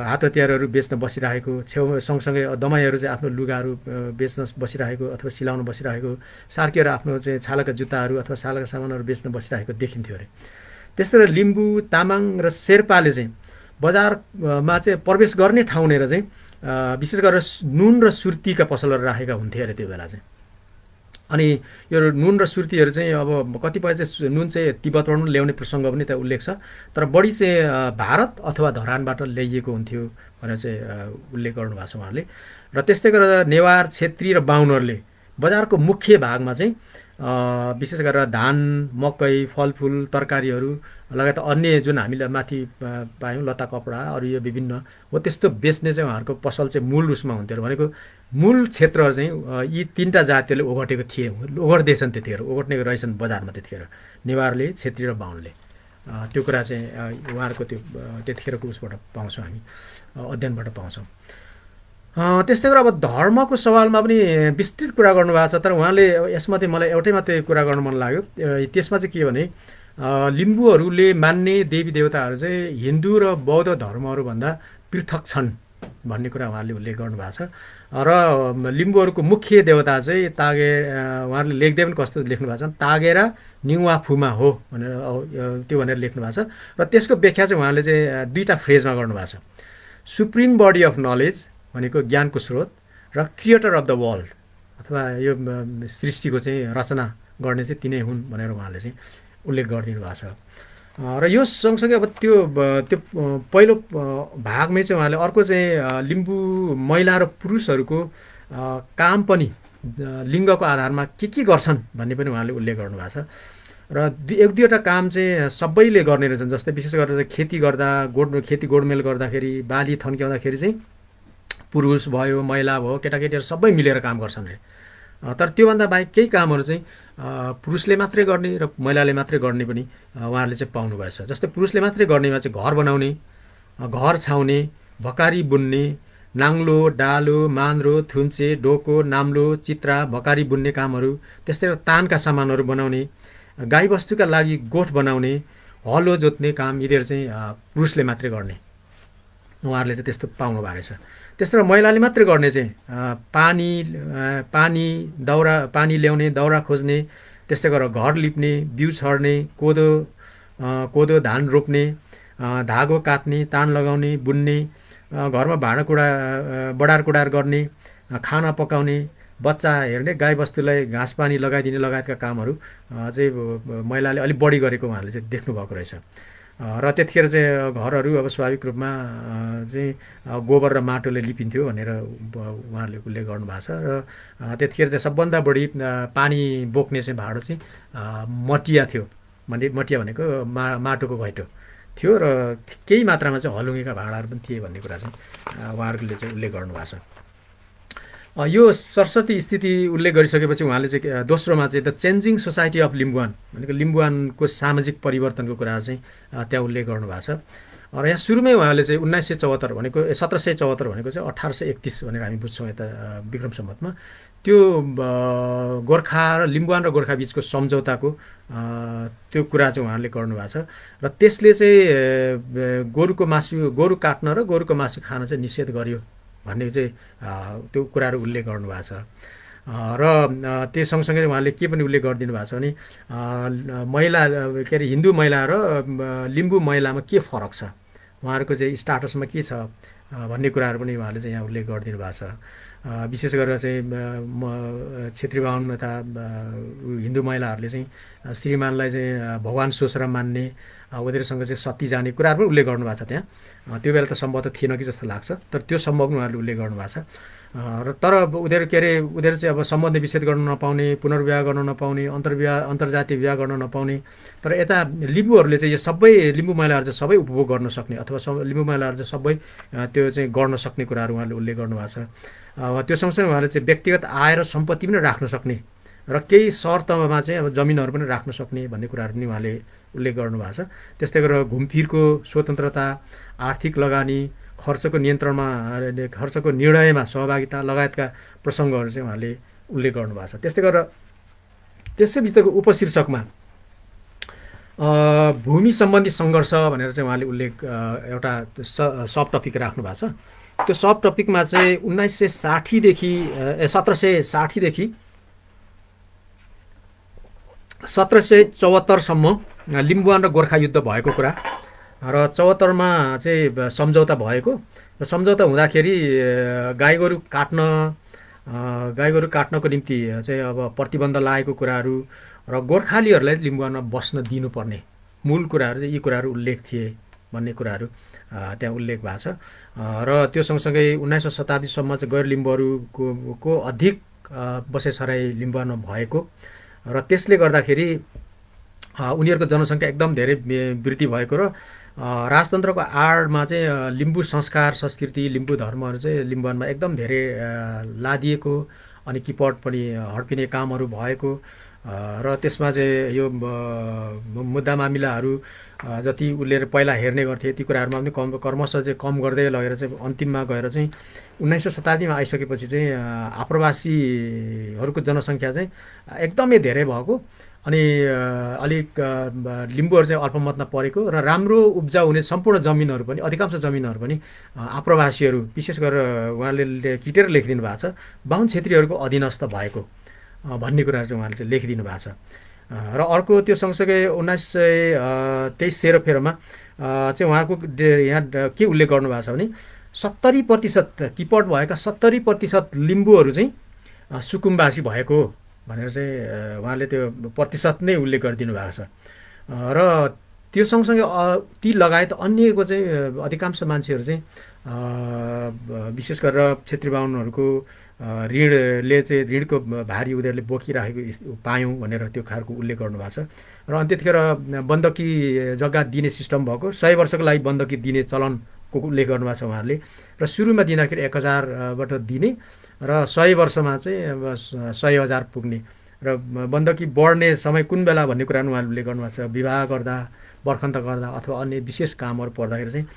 [SPEAKER 1] हात हतियारहरू बेच्न बसिरहेको, सँगसँगै दमाईहरू चाहिँ आफ्नो लुगाहरू बेच्न बसिरहेको अथवा सिलाउन बसिरहेको, सार्कीहरू आफ्नो चाहिँ छालाका जुत्ताहरू अथवा छालाका सामानहरू बेच्न बसिरहेको देखिन्थ्यो अरे। त्यस्तै गरेर लिम्बू, तामाङ र शेर्पाले चाहिँ बजारमा चाहिँ प्रवेश गर्ने ठाउँनेर चाहिँ विशेष गरेर नुन र सुर्तीका पसलहरू राखेका हुन्थे अरे त्यो बेला चाहिँ। अनि यो नुन र सुर्तीहरू चाहिँ अब कतिपय चाहिँ नुन चाहिँ तिब्बतबाट पनि ल्याउने प्रसङ्ग पनि त्यहाँ उल्लेख छ, तर बढी चाहिँ भारत अथवा धरानबाट ल्याइएको हुन्थ्यो भनेर चाहिँ उल्लेख गर्नुभएको छ उहाँले। र त्यस्तै गरेर नेवार, छेत्री र बाहुनहरूले बजारको मुख्य भागमा चाहिँ विशेष गरेर धान, मकै, फलफुल, तरकारीहरू लगायत अन्य जुन हामीले माथि पायौँ लत्ता कपडा अरू यो विभिन्न हो त्यस्तो बेच्ने चाहिँ उहाँहरूको पसल चाहिँ मूल रूपमा हुन्थ्यो। भनेको मूल क्षेत्रहरू चाहिँ यी तीनवटा जातिहरूले ओगटेको थिए, ओगट्दैछन् त्यतिखेर, ओगट्ने रहेछन् बजारमा त्यतिखेर नेवारले, छेत्री र बाहुनले। त्यो कुरा चाहिँ उहाँहरूको त्यो त्यतिखेरको उसबाट पाउँछौँ, हामी अध्ययनबाट पाउँछौँ। त्यस्तै गरेर अब धर्मको सवालमा पनि विस्तृत कुरा गर्नुभएको छ, तर उहाँले यसमध्ये मलाई एउटै मात्रै कुरा गर्न मन लाग्यो। त्यसमा चाहिँ के भने लिम्बूहरूले मान्ने देवी देवताहरू चाहिँ हिन्दू र बौद्ध धर्महरूभन्दा पृथक छन् भन्ने कुरा उहाँले उल्लेख गर्नुभएको छ। र लिम्बूहरूको मुख्य देवता चाहिँ उहाँहरूले लेख्दै पनि कस्तो लेख्नु भएको छ, तागेरा निउवा फुमा हो भनेर त्यो भनेर लेख्नु भएको छ। र त्यसको व्याख्या चाहिँ उहाँले चाहिँ दुईवटा फ्रेजमा गर्नुभएको छ, सुप्रिम बडी अफ नलेज भनेको ज्ञानको स्रोत र क्रिएटर अफ द वर्ल्ड अथवा यो सृष्टिको चाहिँ रचना गर्ने चाहिँ तिनै हुन् भनेर उहाँले चाहिँ उल्लेख गरिदिनु भएको छ। र यो सँगसँगै अब त्यो पहिलो भागमै चाहिँ उहाँले अर्को चाहिँ लिम्बू महिला र पुरुषहरूको काम पनि लिङ्गको आधारमा के गर्छन् भन्ने पनि उहाँले उल्लेख गर्नुभएको छ। र एक दुईवटा काम चाहिँ सबैले गर्ने रहेछन्, जस्तै विशेष गरेर खेती गर्दा खेती गोडमेल गर्दाखेरि, बाली थन्क्याउँदाखेरि चाहिँ पुरुष भयो, महिला भयो, केटाकेटीहरू सबै मिलेर काम गर्छन् अरे। तर त्योभन्दा बाहेक केही कामहरू चाहिँ पुरुषले मात्रै गर्ने र महिलाले मात्रै गर्ने पनि उहाँहरूले चाहिँ पाउनु भएछ। जस्तै पुरुषले मात्रै गर्नेमा चाहिँ घर बनाउने, घर छाउने, भकारी बुन्ने, नाङ्लो, डालो, मान्द्रो, थुन्चे, डोको, नाम्लो, चित्रा, भकारी बुन्ने कामहरू, त्यस्तै तानका सामानहरू बनाउने, गाईबस्तुका लागि गोठ बनाउने, हलो जोत्ने काम यिनीहरू चाहिँ पुरुषले मात्रै गर्ने उहाँहरूले चाहिँ त्यस्तो पाउनु भएको रहेछ। त्यस्तो महिलाले मात्रै गर्ने चाहिँ पानी ल्याउने, दाउरा खोज्ने, त्यस्तै गरेर घर लिप्ने, बिउ छर्ने, कोदो धान रोप्ने, धागो काट्ने, तान लगाउने, बुन्ने, घरमा भाँडाकुँडा बडारकुँडार गर्ने, खाना पकाउने, बच्चा हेर्ने, गाईबस्तुलाई घाँस पानी लगाइदिने लगायतका कामहरू चाहिँ महिलाले अलिक बढी गरेको उहाँहरूले चाहिँ देख्नुभएको रहेछ। र त्यतिखेर चाहिँ घरहरू अब स्वाभाविक रूपमा चाहिँ गोबर र माटोले लिपिन्थ्यो भनेर उहाँहरूले उल्लेख गर्नुभएको छ। र त्यतिखेर चाहिँ सबभन्दा बढी पानी बोक्ने चाहिँ भाँडो चाहिँ मटिया थियो, मटिया भनेको माटोको घैँटो थियो, र केही मात्रामा चाहिँ हलुङ्गेका भाँडाहरू पनि थिए भन्ने कुरा चाहिँ उहाँहरूले चाहिँ उल्लेख गर्नुभएको छ। यो सरस्वती स्थिति उल्लेख गरिसकेपछि उहाँले चाहिँ दोस्रोमा चाहिँ the changing society of Limbuwan भनेको लिम्बुवानको सामाजिक परिवर्तनको कुरा चाहिँ त्यहाँ उल्लेख गर्नुभएको छ। र यहाँ सुरुमै उहाँले चाहिँ 1774 भनेको 1774 भनेको चाहिँ 1831 भनेर हामी बुझ्छौँ यता विक्रम सम्वतमा, त्यो गोर्खा र लिम्बुवान र गोर्खा बिचको सम्झौताको त्यो कुरा चाहिँ उहाँहरूले गर्नुभएको छ र त्यसले चाहिँ गोरु काट्न र गोरुको मासु खान चाहिँ निषेध गर्यो भन्ने चाहिँ त्यो कुराहरू उल्लेख गर्नुभएको छ। र त्यो सँगसँगै उहाँले के पनि उल्लेख गरिदिनु भएको छ भने महिला के अरे हिन्दू महिला र लिम्बू महिलामा के फरक छ, उहाँहरूको चाहिँ स्टाटसमा के छ भन्ने कुराहरू पनि उहाँले चाहिँ यहाँ उल्लेख गरिदिनु भएको छ। विशेष गरेर चाहिँ छेत्री बाहुन तथा हिन्दू महिलाहरूले चाहिँ श्रीमानलाई चाहिँ भगवान् सोसरा मान्ने, उनीहरूसँग चाहिँ सती जाने कुराहरू पनि उल्लेख गर्नुभएको छ त्यहाँ। त्यो बेला त सम्भव त थिएन कि जस्तो लाग्छ, तर त्यो सम्भव पनि उहाँहरूले उल्लेख गर्नुभएको छ। र तर उनीहरू के अरे उनीहरू चाहिँ अब सम्बन्ध विच्छेद गर्न नपाउने, पुनर्विवाह गर्न नपाउने, अन्तर्जातीय विवाह गर्न नपाउने। तर यता लिम्बूहरूले चाहिँ यो सबै लिम्बू महिलाहरू चाहिँ सबै उपभोग गर्न सक्ने अथवा लिम्बू महिलाहरू चाहिँ सबै त्यो चाहिँ गर्न सक्ने कुराहरू उहाँले उल्लेख गर्नुभएको छ। त्यो सँगसँगै उहाँले चाहिँ व्यक्तिगत आय र सम्पत्ति पनि राख्न सक्ने र केही शर्तमा चाहिँ अब जमिनहरू पनि राख्न सक्ने भन्ने कुराहरू पनि उहाँले उल्लेख गर्नुभएको छ। त्यस्तै गरेर घुमफिरको स्वतन्त्रता, आर्थिक लगानी, खर्चको नियन्त्रणमा, खर्चको निर्णयमा सहभागिता लगायतका प्रसङ्गहरू चाहिँ उहाँले उल्लेख गर्नुभएको छ। त्यस्तै गरेर त्यसैभित्रको उपशीर्षकमा भूमि सम्बन्धी सङ्घर्ष भनेर चाहिँ उहाँले उल्लेख एउटा सब टपिक राख्नु भएको छ। त्यो सब टपिकमा चाहिँ 1760देखि 1774सम्म लिम्बुवान र गोर्खा युद्ध भएको कुरा र 74मा चाहिँ सम्झौता भएको र सम्झौता हुँदाखेरि गाईगोरु काट्नको निम्ति चाहिँ अब प्रतिबन्ध लागेको कुराहरू र गोर्खालीहरूलाई लिम्बुवानमा बस्न दिनुपर्ने मूल कुराहरू चाहिँ यी कुराहरू उल्लेख थिए भन्ने कुराहरू त्यहाँ उल्लेख भएको छ। र त्यो सँगसँगै 19औं शताब्दीसम्म चाहिँ गैर लिम्बुहरूको अधिक बसेसराई लिम्बुवानमा भएको र त्यसले गर्दाखेरि उनीहरूको जनसङ्ख्या एकदम धेरै वृद्धि भएको र राजतन्त्रको आडमा चाहिँ लिम्बू संस्कार संस्कृति लिम्बू धर्महरू चाहिँ लिम्बुवानमा एकदम धेरै लादिएको अनि किपट पनि हड्पिने कामहरू भएको र त्यसमा चाहिँ यो मुद्दा मामिलाहरू जति उसले पहिला हेर्ने गर्थे ती कुराहरूमा पनि क्रमशः चाहिँ कम गर्दै लगेर चाहिँ अन्तिममा गएर चाहिँ 19औं शताब्दीमा आइसकेपछि चाहिँ आप्रवासीहरूको जनसङ्ख्या चाहिँ एकदमै धेरै भएको अनि अलिक लिम्बूहरू चाहिँ अल्पमतमा परेको र राम्रो उब्जाउ हुने सम्पूर्ण जमिनहरू पनि अधिकांश जमिनहरू पनि आप्रवासीहरू विशेष गरेर उहाँले किटेर लेखिदिनु भएको छ बाहुन क्षेत्रीहरूको अधीनस्थ भएको भन्ने कुराहरू चाहिँ उहाँले चाहिँ लेखिदिनु भएको छ। र अर्को त्यो सँगसँगै 1923 सेरोफेरोमा चाहिँ उहाँको यहाँ के उल्लेख गर्नुभएको छ भने 70% किपट भएका 70% लिम्बूहरू चाहिँ सुकुम्बासी भएको भनेर चाहिँ उहाँले त्यो प्रतिशत नै उल्लेख गरिदिनु भएको छ। र त्यो सँगसँगै ती लगायत अन्यको चाहिँ अधिकांश मान्छेहरू चाहिँ विशेष गरेर छेत्री बाहुनहरूको ऋणले चाहिँ ऋणको भारी उनीहरूले बोकिराखेको पायौँ भनेर त्यो खालको उल्लेख गर्नुभएको छ। र अनि त्यतिखेर बन्दकी जग्गा दिने सिस्टम भएको 100 वर्षको लागि बन्दकी दिने चलनको उल्लेख गर्नुभएको छ उहाँहरूले र सुरुमा दिँदाखेरि 1000बाट दिने र 100 वर्षमा चाहिँ 100,000 पुग्ने र बन्दकी बढ्ने समय कुन बेला भन्ने कुरा उहाँले उल्लेख गर्नुभएको छ। विवाह गर्दा, बर्खन्त गर्दा अथवा अन्य विशेष कामहरू पर्दाखेरि चाहिँ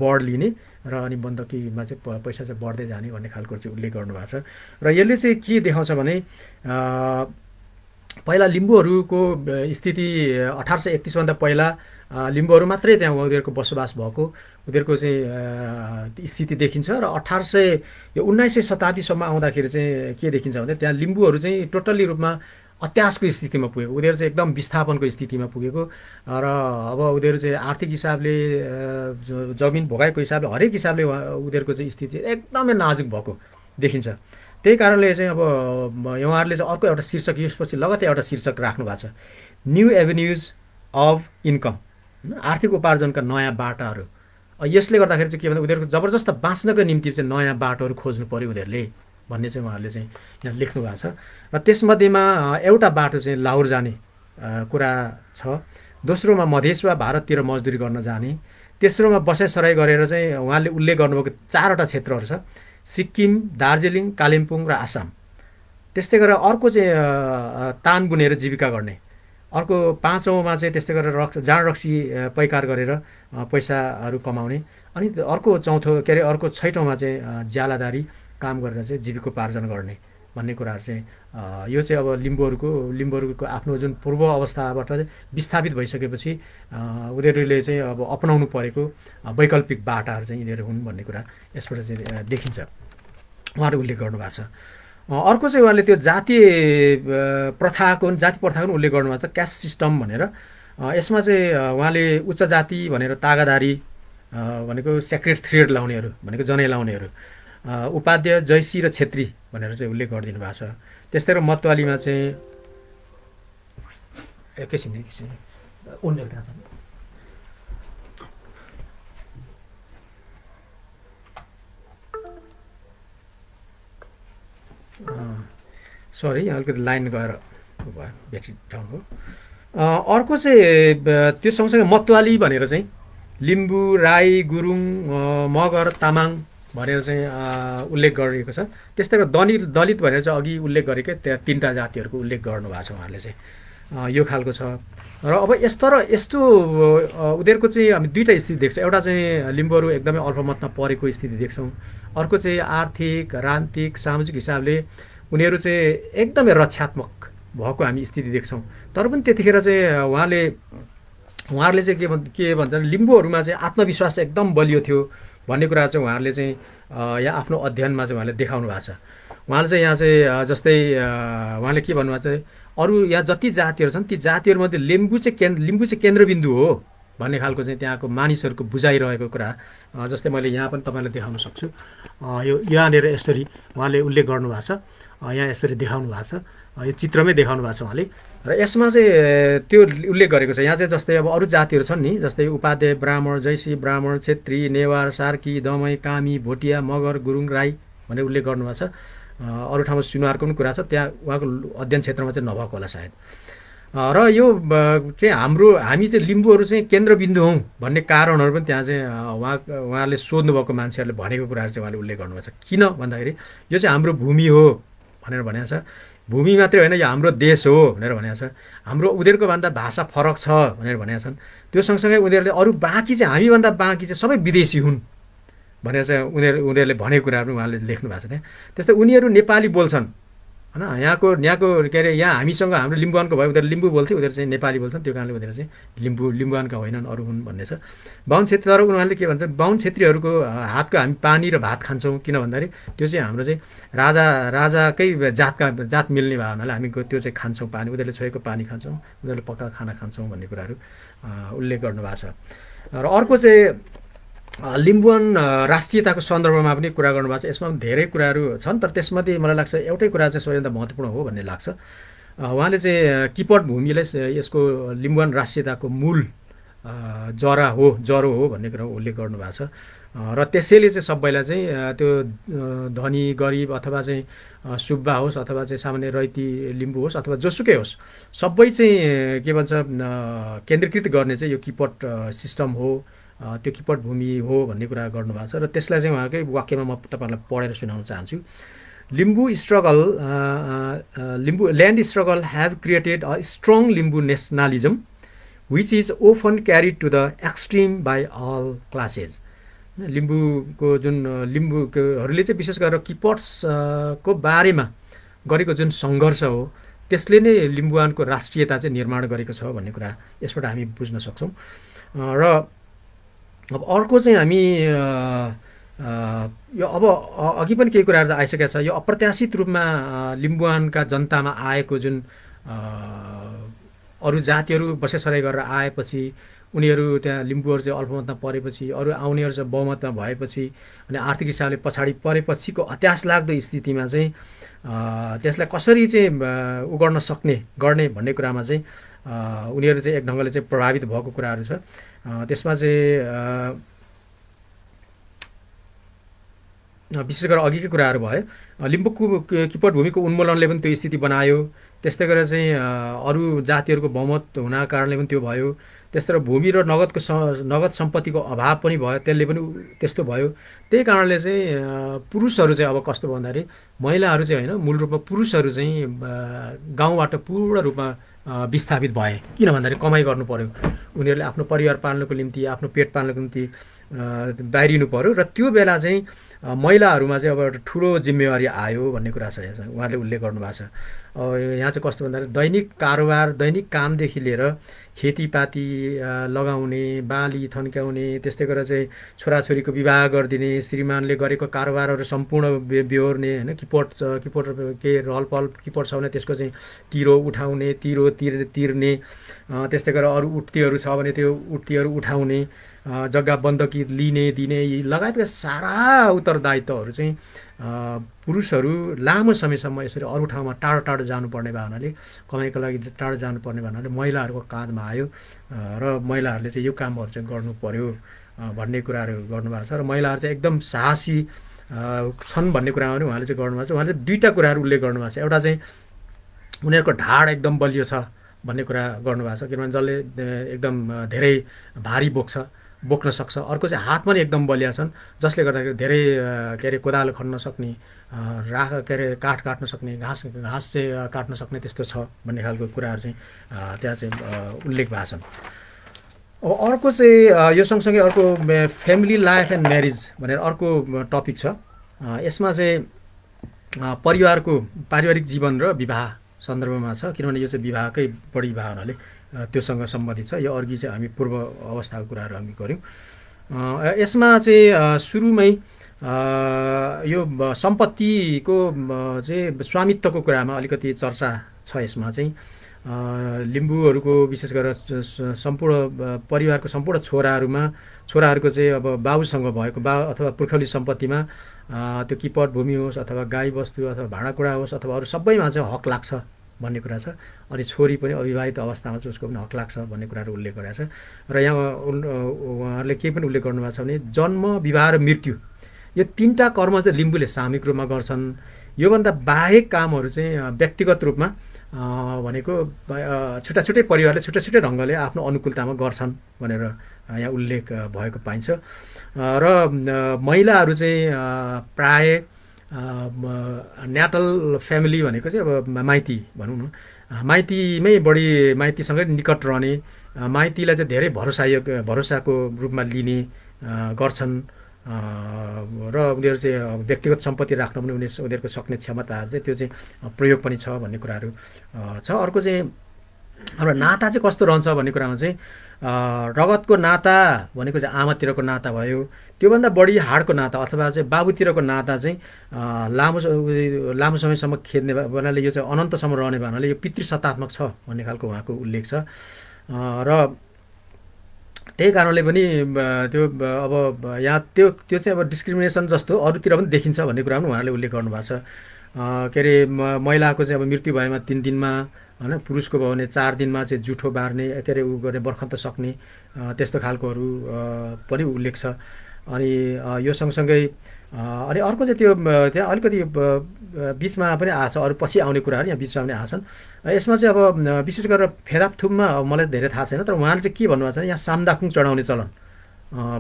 [SPEAKER 1] बढ लिने र अनि बन्दकीमा चाहिँ पैसा चाहिँ बढ्दै जाने भन्ने खालको चाहिँ उल्लेख गर्नुभएको छ। र यसले चाहिँ के देखाउँछ भने पहिला लिम्बूहरूको स्थिति 1831भन्दा पहिला लिम्बूहरू मात्रै त्यहाँ उनीहरूको बसोबास भएको उनीहरूको चाहिँ स्थिति देखिन्छ र 19औं शताब्दीसम्म आउँदाखेरि चाहिँ के देखिन्छ भने त्यहाँ लिम्बूहरू चाहिँ टोटल्ली रूपमा अत्यासको स्थितिमा पुगेको, उनीहरू चाहिँ एकदम विस्थापनको स्थितिमा पुगेको र अब उनीहरू चाहिँ आर्थिक हिसाबले जमिन भोगाएको हिसाबले हरेक हिसाबले उनीहरूको चाहिँ स्थिति एकदमै नाजुक भएको देखिन्छ। त्यही कारणले चाहिँ अब उहाँहरूले चाहिँ अर्को एउटा शीर्षक यसपछि लगतै एउटा शीर्षक राख्नु भएको छ, न्यू एभेन्युज अफ इन्कम, आर्थिक उपार्जनका नयाँ बाटाहरू। यसले गर्दाखेरि चाहिँ के भन्दा उनीहरूको जबरजस्त बाँच्नको निम्ति चाहिँ नयाँ बाटोहरू खोज्नु पऱ्यो उनीहरूले भन्ने चाहिँ उहाँहरूले चाहिँ यहाँ लेख्नु भएको छ। र त्यसमध्येमा एउटा बाटो चाहिँ लाहोर जाने कुरा छ, दोस्रोमा मधेस वा भारततिर मजदुरी गर्न जाने, तेस्रोमा बसाइसराई गरेर चाहिँ उहाँले उल्लेख गर्नुभएको 4वटा क्षेत्रहरू छ, सिक्किम, दार्जिलिङ, कालिम्पोङ र आसाम। त्यस्तै गरेर अर्को चाहिँ तान बुनेर जीविका गर्ने, अर्को 5औँमा चाहिँ त्यस्तै गरेर जाँड रक्सी पैकार गरेर पैसाहरू कमाउने, अनि अर्को चौथो के अरे अर्को 6औँमा चाहिँ ज्यालादारी काम गरेर चाहिँ जीविकोपार्जन गर्ने भन्ने कुराहरू चाहिँ यो चाहिँ अब लिम्बूहरूको आफ्नो जुन पूर्व अवस्थाबाट विस्थापित भइसकेपछि उनीहरूले चाहिँ अब अपनाउनु परेको वैकल्पिक बाटाहरू चाहिँ यिनीहरू हुन् भन्ने कुरा यसबाट चाहिँ देखिन्छ, उहाँले उल्लेख गर्नुभएको छ। अर्को चाहिँ उहाँले त्यो जातीय प्रथाको उल्लेख गर्नुभएको छ, क्यास्ट सिस्टम भनेर। यसमा चाहिँ उहाँले उच्च जाति भनेर तागादारी भनेको सेक्रेट थ्रेड लाउनेहरू भनेको जनै लाउनेहरू, उपाध्याय जैसी र छेत्री भनेर चाहिँ उल्लेख गरिदिनु भएको छ। त्यस्तै गरी मतवालीमा चाहिँ एकैछिन सरी यहाँ अलिकति लाइन गएर भयो, ब्याट्री डाउन हो। अर्को चाहिँ त्यो सँगसँगै मतवाली भनेर चाहिँ लिम्बू, राई, गुरुङ, मगर, तामाङ भनेर चाहिँ उल्लेख गरिएको छ। त्यस्तै गरी दलित भनेर चाहिँ अघि उल्लेख गरेकै त्यहाँ 3टा जातिहरूको उल्लेख गर्नुभएको छ उहाँले चाहिँ, यो खालको छ। र अब यस्तो उनीहरूको चाहिँ हामी 2टा स्थिति देख्छौँ। एउटा चाहिँ लिम्बूहरू एकदमै अल्पमतमा परेको स्थिति देख्छौँ, अर्को चाहिँ आर्थिक, राजनीतिक, सामाजिक हिसाबले उनीहरू चाहिँ एकदमै रक्षात्मक भएको हामी स्थिति देख्छौँ। तर पनि त्यतिखेर चाहिँ उहाँहरूले चाहिँ के भन्छ लिम्बूहरूमा चाहिँ आत्मविश्वास एकदम बलियो थियो भन्ने कुरा चाहिँ उहाँहरूले चाहिँ यहाँ आफ्नो अध्ययनमा चाहिँ उहाँले देखाउनु भएको छ। उहाँले चाहिँ यहाँ चाहिँ जस्तै उहाँले के भन्नुभएको छ, अरू यहाँ जति जातिहरू छन् ती जातिहरूमध्ये लिम्बू चाहिँ केन्द्रबिन्दु हो भन्ने खालको चाहिँ त्यहाँको मानिसहरूको बुझाइरहेको कुरा जस्तै मैले यहाँ पनि तपाईँलाई देखाउन सक्छु। यो यहाँनिर यसरी उहाँले उल्लेख गर्नुभएको छ, यहाँ यसरी देखाउनु भएको छ, यो चित्रमै देखाउनु भएको छ उहाँले। र यसमा चाहिँ त्यो उल्लेख गरेको छ। यहाँ चाहिँ जस्तै अब अरू जातिहरू छन् नि, जस्तै उपाध्याय, ब्राह्मण, जैसी, ब्राह्मण, छेत्री, नेवार, सार्की, दमाई, कामी, भोटिया, मगर, गुरुङ, राई भनेर उल्लेख गर्नुभएको छ। अरू ठाउँमा सुनुवारको पनि कुरा छ, त्यहाँ उहाँको अध्ययन क्षेत्रमा चाहिँ नभएको होला सायद। र यो चाहिँ हामी चाहिँ लिम्बूहरू चाहिँ केन्द्रबिन्दु हौँ भन्ने कारणहरू पनि त्यहाँ चाहिँ उहाँहरूले सोध्नुभएको मान्छेहरूले भनेको कुराहरू चाहिँ उहाँले उल्लेख गर्नुभएको छ। किन भन्दाखेरि यो चाहिँ हाम्रो भूमि हो भनेर भनेको छ। भूमि मात्रै होइन, यो हाम्रो देश हो भनेर भनेको छ। हाम्रो उनीहरूको भन्दा भाषा फरक छ भनेर भनेका छन्। त्यो सँगसँगै उनीहरूले अरू बाँकी चाहिँ हामीभन्दा बाँकी चाहिँ सबै विदेशी हुन् भनेर चाहिँ उनीहरूले भनेको कुराहरू उहाँले लेख्नु भएको छ त्यहाँ। त्यस्तै उनीहरू नेपाली बोल्छन् होइन, यहाँको के अरे यहाँ हामीसँग हाम्रो लिम्बुवानको भयो, उनीहरू लिम्बू बोल्थे, उनीहरू चाहिँ नेपाली बोल्छन्, त्यो कारणले उनीहरू चाहिँ लिम्बुवानका होइनन्, अरू हुन् भन्ने छ। बाहुन छेत्री, तर उनीहरूले के भन्छ, बाहुन छेत्रीहरूको हातको हामी पानी र भात खान्छौँ, किन भन्दाखेरि त्यो चाहिँ हाम्रो चाहिँ राजाकै जात मिल्ने भयो हुनाले हामी त्यो चाहिँ खान्छौँ, पानी उनीहरूले छोएको पानी खान्छौँ, उनीहरूले पकाएको खाना खान्छौँ भन्ने कुराहरू उल्लेख गर्नुभएको छ। र अर्को चाहिँ लिम्बुवान राष्ट्रियताको सन्दर्भमा पनि कुरा गर्नुभएको छ। यसमा पनि धेरै कुराहरू छन्, तर त्यसमध्ये मलाई लाग्छ एउटै कुरा चाहिँ सबैभन्दा महत्त्वपूर्ण हो भन्ने लाग्छ। उहाँले चाहिँ किपट भूमिलाई यसको लिम्बुवान राष्ट्रियताको मूल जरो हो भन्ने कुरा उल्लेख गर्नुभएको छ। र त्यसैले चाहिँ सबैलाई चाहिँ त्यो धनी गरिब अथवा चाहिँ सुब्बा होस् अथवा चाहिँ सामान्य रैती लिम्बू होस् अथवा जोसुकै होस्, सबै चाहिँ के भन्छ केन्द्रीकृत गर्ने चाहिँ यो किपट सिस्टम हो, त्यो किपट भूमि हो भन्ने कुरा गर्नुभएको छ। र त्यसलाई चाहिँ उहाँकै वाक्यमा म तपाईँहरूलाई पढेर सुनाउन चाहन्छु। Land struggle have created a strong Limbu nationalism which is often carried to the extreme by all classes. लिम्बूको जुन लिम्बूहरूले चाहिँ विशेष गरेर किपट्सको बारेमा गरेको जुन सङ्घर्ष हो त्यसले नै लिम्बुवानको राष्ट्रियता चाहिँ निर्माण गरेको छ भन्ने कुरा यसबाट हामी बुझ्न सक्छौँ। र अब अर्को चाहिँ हामी यो अब अघि पनि केही कुराहरू त आइसकेको छ। यो अप्रत्याशित रूपमा लिम्बुवानका जनतामा आएको जुन अरू जातिहरू बसेसराई गरेर आएपछि उनीहरू त्यहाँ लिम्बूहरू चाहिँ अल्पमतमा परेपछि अरू आउनेहरू चाहिँ बहुमतमा भएपछि अनि आर्थिक हिसाबले पछाडि परेपछिको अत्यास लाग्दो स्थितिमा चाहिँ त्यसलाई कसरी चाहिँ गर्ने भन्ने कुरामा चाहिँ उनीहरू चाहिँ एक ढङ्गले चाहिँ प्रभावित भएको कुराहरू छ। त्यसमा चाहिँ विशेष गरेर अघिकै कुराहरू भयो। लिम्बूको किपट भूमिको उन्मूलनले पनि त्यो स्थिति बनायो। त्यस्तै गरेर चाहिँ अरू जातिहरूको बहुमत हुनाको कारणले पनि त्यो भयो। त्यस्तै गरेर भूमि र नगद सम्पत्तिको अभाव पनि भयो, त्यसले पनि त्यस्तो भयो। त्यही कारणले चाहिँ पुरुषहरू चाहिँ अब कस्तो भन्दाखेरि महिलाहरू चाहिँ होइन, मूल रूपमा पुरुषहरू चाहिँ गाउँबाट पूर्ण रूपमा विस्थापित भए। किन भन्दाखेरि कमाइ गर्नु पर्यो, उनीहरूले आफ्नो परिवार पाल्नको निम्ति आफ्नो पेट पाल्नको निम्ति बाहिरिनु पर्यो। र त्यो बेला चाहिँ महिलाहरूमा चाहिँ अब एउटा ठुलो जिम्मेवारी आयो भन्ने कुरा छ। यहाँ उहाँले उल्लेख गर्नुभएको छ। यहाँ चाहिँ कस्तो भन्दाखेरि दैनिक कारोबार, दैनिक कामदेखि लिएर खेतीपाती लगाउने, बाली थन्क्याउने, त्यस्तै गरेर चाहिँ छोराछोरीको विवाह गरिदिने, श्रीमानले गरेको कारोबारहरू सम्पूर्ण बेहोर्ने होइन, किपोट के रहलपहल किपोट छ भने त्यसको चाहिँ तिरो उठाउने, तिर्ने, त्यस्तै गरेर अरू उठ्तीहरू छ भने त्यो उठ्तीहरू उठाउने, जग्गा बन्दकी लिने दिने लगायतका सारा उत्तरदायित्वहरू चाहिँ पुरुषहरू लामो समयसम्म यसरी अरू ठाउँमा टाढो टाढो जानुपर्ने भए हुनाले, कमाइको लागि टाढो जानुपर्ने भए हुनाले महिलाहरूको काँधमा आयो र महिलाहरूले चाहिँ यो कामहरू चाहिँ गर्नु पर्यो भन्ने कुराहरू गर्नुभएको छ। र महिलाहरू चाहिँ एकदम साहसी छन् भन्ने कुरामा पनि उहाँले चाहिँ गर्नुभएको छ। उहाँले दुईवटा कुराहरू उल्लेख गर्नुभएको छ। एउटा चाहिँ उनीहरूको ढाड एकदम बलियो छ भन्ने कुरा गर्नुभएको छ, किनभने जसले एकदम धेरै भारी बोक्न सक्छ। अर्को चाहिँ हात पनि एकदम बलिया छन्, जसले गर्दाखेरि धेरै के अरे कोदालो खन्न सक्ने, काठ काट्न सक्ने, घाँस चाहिँ काट्न सक्ने त्यस्तो छ भन्ने खालको कुराहरू चाहिँ त्यहाँ चाहिँ उल्लेख भएको छन्। अब अर्को चाहिँ यो सँगसँगै अर्को फ्यामिली लाइफ एन्ड म्यारिज भनेर अर्को टपिक छ। यसमा चाहिँ पारिवारिक जीवन र विवाह सन्दर्भमा छ, किनभने यो चाहिँ विवाहकै बढी विवाह हुनाले त्योसँग सम्बन्धित छ। यो अघि चाहिँ हामी पूर्व अवस्थाको कुराहरू हामी गऱ्यौँ। यसमा चाहिँ सुरुमै यो सम्पत्तिको चाहिँ स्वामित्वको कुरामा अलिकति चर्चा छ। यसमा चाहिँ लिम्बूहरूको विशेष गरेर सम्पूर्ण परिवारको सम्पूर्ण छोराहरूको चाहिँ अब बाबुसँग भएको अथवा पुर्खौली सम्पत्तिमा त्यो किपट भूमि होस् अथवा गाई बस्तु अथवा भाँडाकुँडा होस् अथवा अरू सबैमा चाहिँ हक लाग्छ भन्ने कुरा छ। अनि छोरी पनि अविवाहित अवस्थामा चाहिँ उसको पनि हक लाग्छ भन्ने कुराहरू उल्लेख गरेको छ। र यहाँ उहाँहरूले के पनि उल्लेख गर्नुभएको छ भने जन्म, विवाह र मृत्यु यो तीनटा कर्म चाहिँ लिम्बूले सामूहिक रूपमा गर्छन्। योभन्दा बाहेक कामहरू चाहिँ व्यक्तिगत रूपमा भनेको छुट्टा छुट्टै परिवारले छुट्टा छुट्टै ढङ्गले आफ्नो अनुकूलतामा गर्छन् भनेर यहाँ उल्लेख भएको पाइन्छ। र महिलाहरू चाहिँ प्राय न्याटल फ्यामिली भनेको चाहिँ अब माइती भनौँ न, माइतीसँगै निकट रहने, माइतीलाई चाहिँ धेरै भरोसाको रूपमा लिने गर्छन् र उनीहरू चाहिँ व्यक्तिगत सम्पत्ति राख्न पनि उनीहरूको सक्ने क्षमताहरू चाहिँ त्यो चाहिँ प्रयोग पनि छ भन्ने कुराहरू छ। अर्को चाहिँ हाम्रो नाता चाहिँ कस्तो रहन्छ भन्ने कुरामा चाहिँ रगतको नाता भनेको चाहिँ आमातिरको नाता भयो, त्योभन्दा बढी हाडको नाता अथवा चाहिँ बाबुतिरको नाता चाहिँ लामो समयसम्म खेद्ने भन्नाले यो चाहिँ अनन्तसम्म रहने भन्नाले यो पितृसत्तात्मक छ भन्ने खालको उहाँको उल्लेख छ। र त्यही कारणले पनि त्यो अब यहाँ त्यो चाहिँ अब डिस्क्रिमिनेसन जस्तो अरूतिर पनि देखिन्छ भन्ने कुरा पनि उहाँहरूले उल्लेख गर्नुभएको छ। के अरे महिलाको चाहिँ अब मृत्यु भएमा 3 दिनमा होइन, पुरुषको भयो भने 4 दिनमा चाहिँ जुठो बार्ने के अरे उ गर्ने बर्खन्त सक्ने त्यस्तो खालकोहरू पनि उल्लेख छ। अनि यो सँगसँगै अनि अर्को चाहिँ त्यो त्यहाँ अलिकति बिचमा पनि आएको छ, अरू पछि आउने कुराहरू यहाँ बिचमा पनि आएको छन्। यसमा चाहिँ अब विशेष गरेर फेदापथुममा मलाई धेरै थाहा छैन, तर उहाँले चाहिँ के भन्नुभएको छ यहाँ सामदाखुङ चढाउने चलन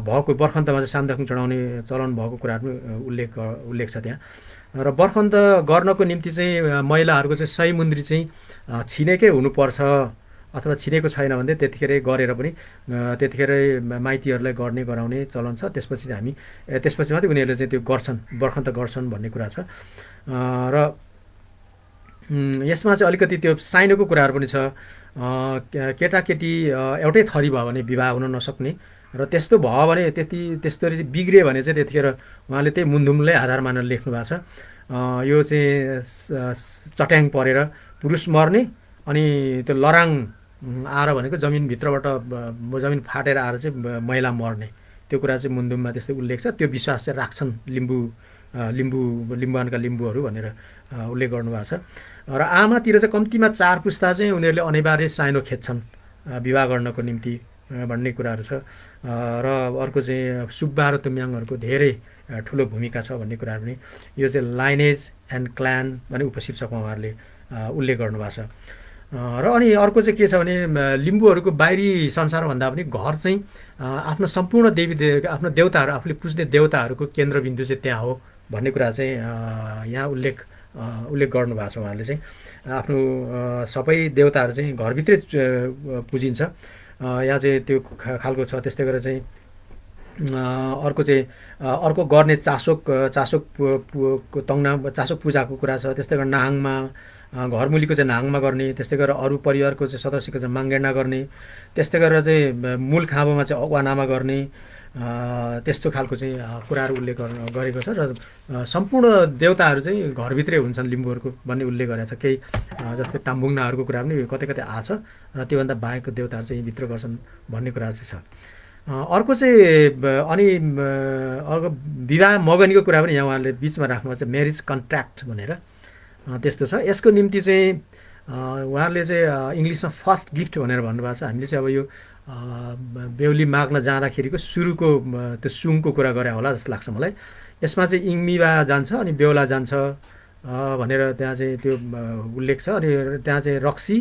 [SPEAKER 1] भएको, बर्खन्तमा चाहिँ सामदाखुङ चढाउने चलन भएको कुराहरू पनि उल्लेख छ त्यहाँ। र बर्खन्त गर्नको निम्ति चाहिँ महिलाहरूको चाहिँ सही मुन्द्री चाहिँ छिनेकै हुनुपर्छ अथवा छिनेको छैन भने त्यतिखेरै गरेर पनि त्यतिखेरै माइतीहरूलाई गराउने चलन छ। त्यसपछि मात्रै उनीहरूले चाहिँ त्यो बर्खन्त गर्छन् भन्ने कुरा छ। र यसमा चाहिँ अलिकति त्यो साइनोको कुराहरू पनि छ। केटाकेटी एउटै थरी भयो भने विवाह हुन नसक्ने, र त्यस्तो भयो भने त्यस्तरी बिग्रियो भने चाहिँ त्यतिखेर उहाँले त्यही मुन्धुमलाई आधार मानेर लेख्नु भएको छ। यो चाहिँ चट्याङ परेर पुरुष मर्ने अनि त्यो लराङ आएर भनेको जमिनभित्रबाट जमिन फाटेर आएर चाहिँ महिला मर्ने, त्यो कुरा चाहिँ मुन्धुममा त्यस्तै उल्लेख छ। त्यो विश्वास चाहिँ राख्छन् लिम्बुवानका लिम्बूहरू भनेर उल्लेख गर्नुभएको छ। र आमातिर चाहिँ कम्तीमा 4 पुस्ता चाहिँ उनीहरूले अनिवार्य साइनो खेद्छन् विवाह गर्नको निम्ति भन्ने कुराहरू छ। र अर्को चाहिँ सुब्बा र तुम्याङहरूको धेरै ठुलो भूमिका छ भन्ने कुराहरू पनि यो चाहिँ लाइनेज एन्ड क्लान भन्ने उपशीर्षकमा उहाँहरूले उल्लेख गर्नुभएको छ। र अनि अर्को चाहिँ के छ भने लिम्बूहरूको बाहिरी संसारभन्दा पनि घर चाहिँ आफ्नो सम्पूर्ण आफ्नो देवताहरू, आफूले पुज्ने देवताहरूको केन्द्रबिन्दु चाहिँ त्यहाँ हो भन्ने कुरा चाहिँ यहाँ उल्लेख गर्नुभएको छ। उहाँहरूले चाहिँ आफ्नो सबै देवताहरू चाहिँ घरभित्रै पुजिन्छ। यहाँ चाहिँ त्यो खालको छ। त्यस्तै गरेर चाहिँ अर्को चाहिँ अर्को गर्ने चासोक चासोक पूजाको कुरा छ। त्यस्तै गरेर नाहाङमा घरमुलीको चाहिँ नाहाङमा गर्ने, त्यस्तै गरेर अरू परिवारको चाहिँ सदस्यको चाहिँ माङ्गेर्ना गर्ने, त्यस्तै गरेर चाहिँ मूल खाँबोमा चाहिँ अगुवानामा गर्ने, त्यस्तो खालको चाहिँ कुराहरू उल्लेख गरेको छ। र सम्पूर्ण देवताहरू चाहिँ घरभित्रै हुन्छन् लिम्बूहरूको भन्ने उल्लेख गरेको छ। केही जस्तै टाम्बुङ्नाहरूको कुरा पनि कतै कतै आछ र त्योभन्दा बाहेकको देवताहरू चाहिँ यहीँभित्र गर्छन् भन्ने कुरा चाहिँ छ। अर्को चाहिँ अनि अर्को विवाह मगनीको कुरा पनि यहाँ उहाँले बिचमा राख्नुभएको छ, म्यारिज कन्ट्र्याक्ट भनेर त्यस्तो छ। यसको निम्ति चाहिँ उहाँहरूले चाहिँ इङ्ग्लिसमा फर्स्ट गिफ्ट भनेर भन्नुभएको छ। हामीले चाहिँ अब यो बेहुली माग्न जाँदाखेरिको सुरुको त्यो सुङको कुरा गरे होला जस्तो लाग्छ मलाई। यसमा चाहिँ इङ्मिबा जान्छ अनि बेहुला जान्छ भनेर त्यहाँ चाहिँ त्यो उल्लेख छ। अनि त्यहाँ चाहिँ रक्सी,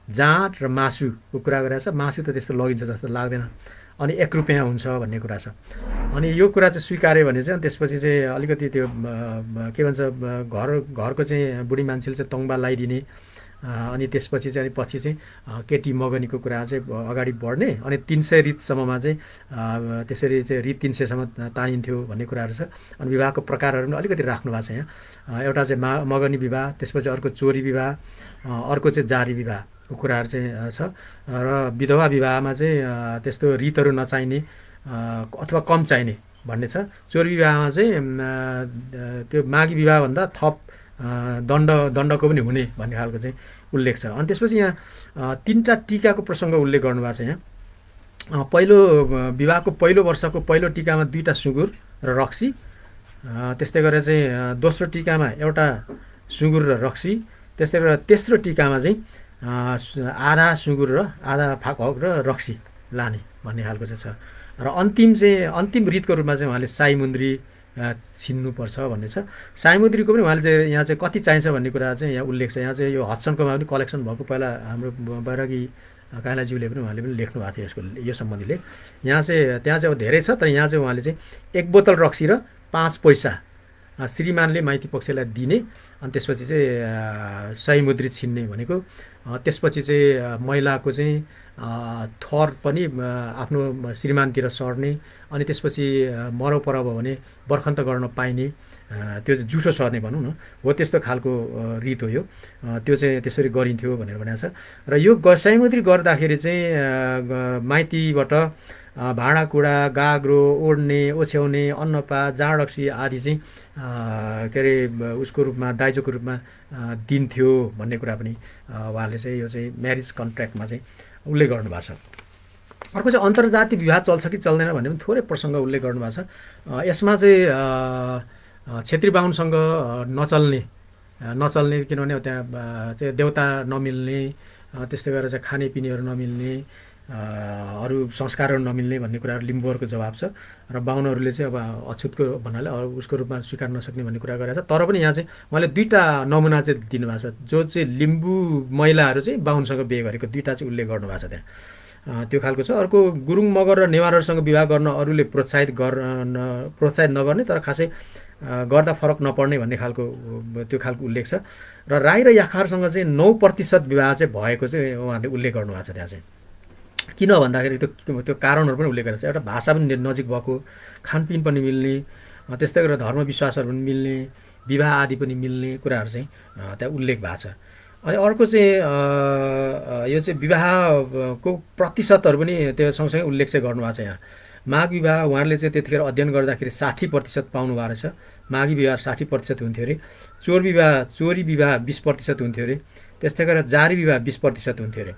[SPEAKER 1] जाँट र मासुको कुरा गरेको छ। मासु त त्यस्तो लगिन्छ जस्तो लाग्दैन। अनि 1 रुपियाँ हुन्छ भन्ने कुरा छ। अनि यो कुरा चाहिँ स्वीकार्यो भने चाहिँ त्यसपछि चाहिँ अलिकति त्यो के भन्छ घरको चाहिँ बुढी मान्छेले चाहिँ तङ्बा लगाइदिने, अनि त्यसपछि चाहिँ अनि पछि चाहिँ केटी मगनीको कुरा चाहिँ अगाडि बढ्ने, अनि 300 रितसम्ममा चाहिँ त्यसरी चाहिँ रित 300सम्म तानिन्थ्यो भन्ने कुराहरू छ। अनि विवाहको प्रकारहरू पनि अलिकति राख्नु भएको छ यहाँ। एउटा चाहिँ मगनी विवाह, त्यसपछि अर्को चोरी विवाह, अर्को चाहिँ जारी विवाहको कुराहरू चाहिँ छ। र विधवा विवाहमा चाहिँ त्यस्तो रितहरू नचाहिने अथवा कम चाहिने भन्ने छ। चोरी विवाहमा चाहिँ त्यो मागी विवाहभन्दा थप दण्डको पनि हुने भन्ने खालको चाहिँ उल्लेख छ। अनि त्यसपछि यहाँ 3टा टिकाको प्रसङ्ग उल्लेख गर्नुभएको छ। यहाँ पहिलो विवाहको पहिलो वर्षको पहिलो टिकामा 2टा सुँगुर र रक्सी, त्यस्तै गरेर चाहिँ दोस्रो टिकामा एउटा सुँगुर र रक्सी, त्यस्तै गरेर तेस्रो टिकामा चाहिँ आधा सुँगुर र आधा हक र रक्सी लाने भन्ने खालको चाहिँ छ। र अन्तिम रितको रूपमा चाहिँ उहाँले साई मुन्द्री छिन्नुपर्छ भन्ने छ। साई मुन्द्रीको पनि उहाँले चाहिँ यहाँ चाहिँ कति चाहिन्छ भन्ने कुरा चाहिँ यहाँ उल्लेख छ। यहाँ चाहिँ यो हड्सनकोमा पनि कलेक्सन भएको पहिला हाम्रो बैरागी काइलाज्यूले पनि उहाँले पनि लेख्नु भएको थियो यसको यो सम्बन्धी लेख। यहाँ चाहिँ त्यहाँ चाहिँ अब धेरै छ, तर यहाँ चाहिँ उहाँले चाहिँ 1 बोतल रक्सी र 5 पैसा श्रीमानले माइती पक्षलाई दिने, अनि त्यसपछि चाहिँ सही मुद्री छिन्ने भनेको। त्यसपछि चाहिँ महिलाको चाहिँ थर पनि आफ्नो श्रीमानतिर सर्ने, अनि त्यसपछि मरौ परौ भयो भने बर्खन्त गर्न पाइने, त्यो चाहिँ जुठो सर्ने भनौँ न, हो त्यस्तो खालको रित हो यो। त्यो चाहिँ त्यसरी गरिन्थ्यो भनेर भनेको छ। र यो सयमुद्री गर्दाखेरि चाहिँ माइतीबाट भाँडाकुँडा, गाग्रो, ओढ्ने, ओछ्याउने, अन्नपा, जाँड रक्सी आदि चाहिँ के अरे उसको रूपमा दाइजोको रूपमा दिन्थ्यो भन्ने कुरा पनि उहाँले चाहिँ यो चाहिँ म्यारिज कन्ट्र्याक्टमा चाहिँ उल्लेख गर्नुभएको छ। अर्को चाहिँ अन्तर्जातीय विवाह चल्छ कि चल्दैन भन्ने पनि थोरै प्रसङ्ग उल्लेख गर्नुभएको छ। यसमा चाहिँ छेत्री बाहुनसँग नचल्ने किनभने त्यहाँ चाहिँ देउता नमिल्ने, त्यस्तै गरेर चाहिँ खानेपिनेहरू नमिल्ने, अरू संस्कारहरू नमिल्ने भन्ने कुराहरू लिम्बूहरूको जवाब छ। र बाहुनहरूले चाहिँ अब अछुतको भन्नाले उसको रूपमा स्वीकार नसक्ने भन्ने कुरा गरेको छ। तर पनि यहाँ चाहिँ उहाँले 2टा नमुना चाहिँ दिनुभएको छ, जो चाहिँ लिम्बू महिलाहरू चाहिँ बाहुनसँग बिहे गरेको 2टा चाहिँ उल्लेख गर्नुभएको छ त्यहाँ। त्यो खालको छ। अर्को गुरुङ मगर र नेवारहरूसँग विवाह गर्न अरूले प्रोत्साहित नगर्ने, तर खासै गर्दा फरक नपर्ने भन्ने खालको त्यो खालको उल्लेख छ। र राई र याखारसँग चाहिँ 9% विवाह चाहिँ भएको चाहिँ उहाँहरूले उल्लेख गर्नुभएको छ त्यहाँ चाहिँ। किन भन्दाखेरि त्यो कारणहरू पनि उल्लेख गरेको छ। एउटा भाषा पनि नजिक भएको, खानपिन पनि मिल्ने, त्यस्तै गरेर धर्मविश्वासहरू पनि मिल्ने, विवाह आदि पनि मिल्ने कुराहरू चाहिँ त्यहाँ उल्लेख भएको छ। अनि अर्को चाहिँ यो चाहिँ विवाहको प्रतिशतहरू पनि त्यो सँगसँगै उल्लेख चाहिँ गर्नुभएको छ यहाँ। माघ विवाह उहाँहरूले चाहिँ त्यतिखेर अध्ययन गर्दाखेरि 60% पाउनु भएको रहेछ। माघी विवाह 60% हुन्थ्यो अरे, चोरी विवाह 20% हुन्थ्यो अरे, त्यस्तै गरेर जारी विवाह 20% हुन्थ्यो अरे।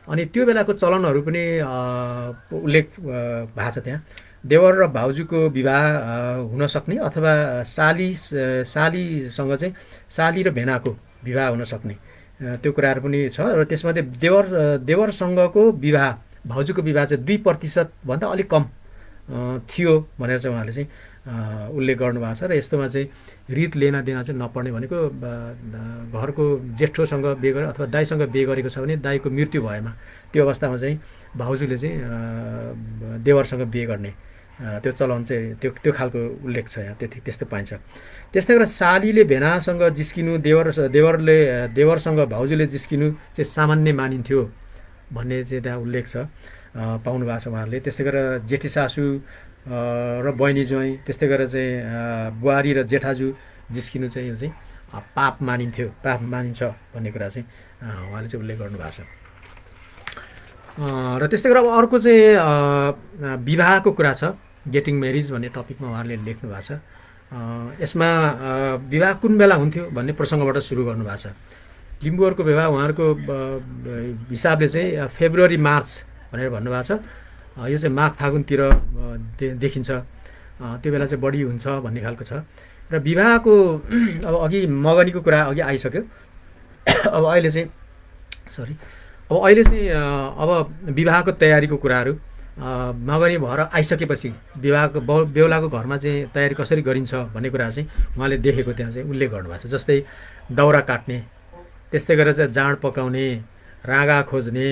[SPEAKER 1] अनि त्यो बेलाको चलनहरू पनि उल्लेख भएको छ त्यहाँ। देवर र भाउजूको विवाह हुन सक्ने अथवा सालीसँग चाहिँ साली र भेनाको विवाह हुन सक्ने त्यो कुराहरू पनि छ। र त्यसमध्ये देवरसँगको विवाह, भाउजूको विवाह चाहिँ 2% भन्दा अलिक कम थियो भनेर चाहिँ उहाँले चाहिँ उल्लेख गर्नुभएको छ। र यस्तोमा चाहिँ रित लेना देना चाहिँ नपर्ने भनेको घरको जेठोसँग बिहे गरे अथवा दाइसँग बिहे गरेको छ भने दाइको मृत्यु भएमा त्यो अवस्थामा चाहिँ भाउजूले चाहिँ देवरसँग बिहे गर्ने त्यो चलन चाहिँ त्यो खालको उल्लेख छ यहाँ। त्यस्तो पाइन्छ। त्यस्तै गरेर सालीले भेनासँग जिस्किनु, देवरसँग भाउजूले जिस्किनु चाहिँ सामान्य मानिन्थ्यो भन्ने चाहिँ त्यहाँ उल्लेख छ, पाउनु भएको छ उहाँहरूले। त्यस्तै गरेर जेठी सासू र बहिनी ज्वाइँ त्यस्तै गरेर चाहिँ बुहारी र जेठाजु जिस्किनु चाहिँ यो चाहिँ पाप मानिन्थ्यो, पाप मानिन्छ भन्ने कुरा चाहिँ उहाँले चाहिँ उल्लेख गर्नुभएको छ। र त्यस्तै गरेर अब अर्को चाहिँ विवाहको कुरा छ, गेटिङ म्यारिज भन्ने टपिकमा उहाँहरूले लेख्नु भएको छ। यसमा विवाह कुन बेला हुन्थ्यो भन्ने प्रसङ्गबाट सुरु गर्नुभएको छ। लिम्बूहरूको विवाह उहाँहरूको हिसाबले चाहिँ फेब्रुअरी मार्च भनेर भन्नुभएको छ। यो चाहिँ माघ फागुनतिर देखिन्छ, त्यो बेला चाहिँ बढी हुन्छ भन्ने खालको छ। र विवाहको अब अघि मगनीको कुरा अघि आइसक्यो। अब अहिले चाहिँ अब विवाहको तयारीको कुराहरू मगनी भएर आइसकेपछि विवाहको बेहुलाको घरमा चाहिँ तयारी कसरी गरिन्छ भन्ने कुरा चाहिँ उहाँले देखेको त्यहाँ चाहिँ उल्लेख गर्नुभएको छ। जस्तै दाउरा काट्ने, त्यस्तै गरेर चाहिँ जाँड पकाउने, राँगा खोज्ने,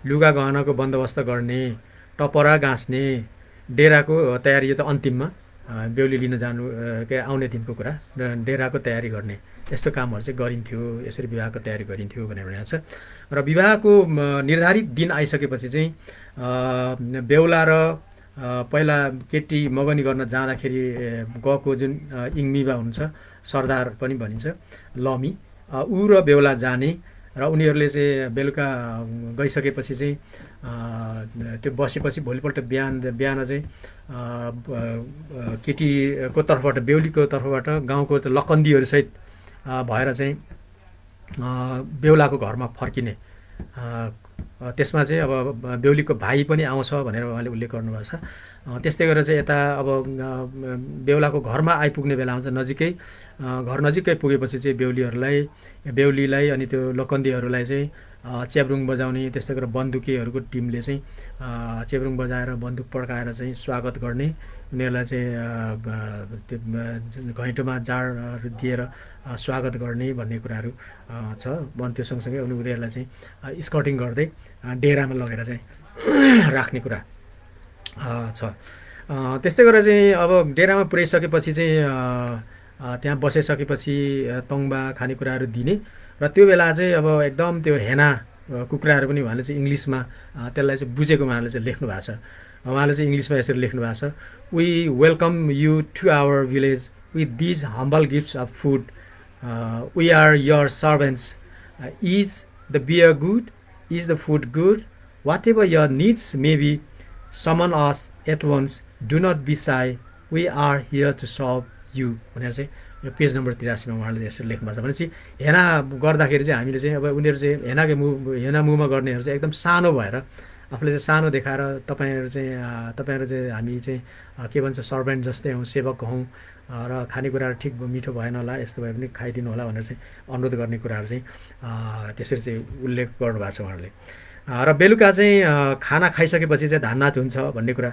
[SPEAKER 1] लुगा गहनाको बन्दोबस्त गर्ने, टपरा गाँस्ने, डेराको तयारी, यो त अन्तिममा बेहुली लिन जानु आउने दिनको कुरा, डेराको तयारी गर्ने, यस्तो कामहरू चाहिँ गरिन्थ्यो, यसरी विवाहको तयारी गरिन्थ्यो भनेर भनेको छ। र विवाहको निर्धारित दिन आइसकेपछि चाहिँ बेहुला र पहिला केटी मगनी गर्न जाँदाखेरि गएको जुन इङ्मिबा हुन्छ, सरदार पनि भनिन्छ, लमी, ऊ र बेहुला जाने र उनीहरूले चाहिँ बेलुका गइसकेपछि चाहिँ त्यो बसेपछि भोलिपल्ट बिहान चाहिँ केटीको तर्फबाट, बेहुलीको तर्फबाट गाउँको लकन्दीहरूसहित भएर चाहिँ बेहुलाको घरमा फर्किने। त्यसमा चाहिँ अब बेहुलीको भाइ पनि आउँछ भनेर उहाँले उल्लेख गर्नुभएको छ। त्यस्तै गरेर चाहिँ यता अब बेहुलाको घरमा आइपुग्ने बेला आउँछ, घर नजिकै पुगेपछि चाहिँ बेहुलीलाई अनि त्यो लकन्दीहरूलाई चाहिँ च्याब्रुङ बजाउने, त्यस्तै गरेर बन्दुकीहरूको टिमले चाहिँ च्याब्रुङ बजाएर बन्दुक पड्काएर चाहिँ स्वागत गर्ने, उनीहरूलाई चाहिँ त्यो घैँटोमा जाँडहरू दिएर स्वागत गर्ने भन्ने कुराहरू छ। त्यो सँगसँगै उनीहरूलाई चाहिँ स्कर्टिङ गर्दै डेरामा लगेर चाहिँ राख्ने कुरा छ। त्यस्तै गरेर चाहिँ अब डेरामा पुर्याइसकेपछि चाहिँ त्यहाँ बसिसकेपछि तङ्बा खानेकुराहरू दिने र त्यो बेला चाहिँ अब एकदम त्यो हेना कुखुराहरू पनि उहाँले चाहिँ इङ्ग्लिसमा त्यसलाई चाहिँ बुझेको उहाँले चाहिँ लेख्नु भएको छ। उहाँले चाहिँ इङ्ग्लिसमा यसरी लेख्नु भएको छ, we welcome you to our village with these humble gifts of food, we are your servants, is the beer good, is the food good, whatever your needs may be, summon us at once, do not be shy, we are here to serve you भनेर चाहिँ यो page number 83 मा उहाँले यसरी लेख्नु भएको छ। भनेपछि हेना गर्दाखेरि चाहिँ हामीले चाहिँ अब उनीहरू चाहिँ हेना मुभमा गर्नेहरू चाहिँ एकदम सानो भएर आफूले चाहिँ सानो देखाएर तपाईँहरू चाहिँ हामी चाहिँ के भन्छ सर्भेन्ट जस्तै हौँ, सेवक हौँ र खानेकुराहरू ठिक मिठो भएन होला, यस्तो भए पनि खाइदिनु होला भनेर चाहिँ अनुरोध गर्ने कुराहरू चाहिँ त्यसरी चाहिँ उल्लेख गर्नुभएको छ उहाँहरूले। र बेलुका चाहिँ खाना खाइसकेपछि चाहिँ धाननाच हुन्छ भन्ने कुरा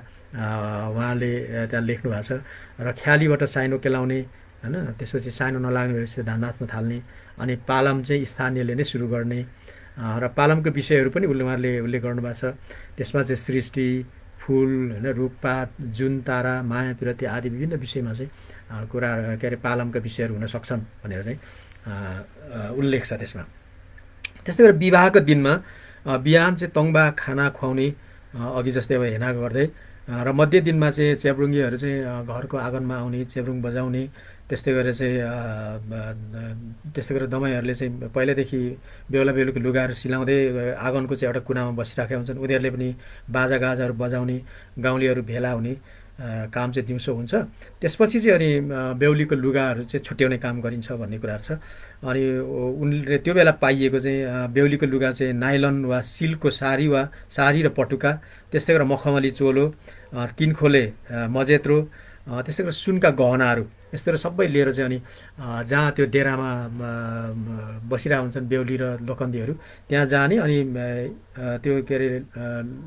[SPEAKER 1] उहाँले त्यहाँ लेख्नु भएको छ। र ख्यालीबाट साइनो केलाउने हैन, त्यसपछि साइनो नलाग्ने भएपछि धान नाच्न थाल्ने, अनि पालम चाहिँ स्थानीयले नै सुरु गर्ने र पालमको विषयहरू पनि उहाँले उल्लेख गर्नुभएको छ। त्यसमा चाहिँ सृष्टि, फुल हैन, रुखपात, जुन तारा, माया पिरती आदि विभिन्न विषयमा चाहिँ कुरा के अरे पालमका विषयहरू हुन सक्छन् भनेर चाहिँ उल्लेख छ त्यसमा। त्यस्तै गरेर विवाहको दिनमा बिहान चाहिँ तङ्बा खाना खुवाउने, अघि जस्तै अब हेना गर्दै, र मध्य दिनमा चाहिँ च्याब्रुङ्गीहरू चाहिँ घरको आँगनमा आउने, च्याब्रुङ बजाउने, त्यस्तै गरेर दमाईहरूले चाहिँ पहिल्यैदेखि बेहुला बेहुलीको लुगाहरू सिलाउँदै आँगनको चाहिँ एउटा कुनामा बसिराखेका हुन्छन्, उनीहरूले पनि बाजागाजाहरू बजाउने, गाउँलेहरू भेला हुने काम चाहिँ दिउँसो हुन्छ। त्यसपछि चाहिँ अनि बेहुलीको लुगाहरू चाहिँ छुट्याउने काम गरिन्छ भन्ने कुराहरू छ। अनि उनले त्यो बेला पाइएको चाहिँ बेहुलीको लुगा चाहिँ नाइलन वा सिल्कको सारी र पटुका, त्यस्तै गरेर मखमली चोलो, तिनखोले मजेत्रो, त्यस्तै गरेर सुनका गहनाहरू, यस्तोहरू सबै लिएर चाहिँ अनि जहाँ त्यो डेरामा बसिरहेका हुन्छन् बेहुली र लोकन्दीहरू त्यहाँ जाने, अनि त्यो के अरे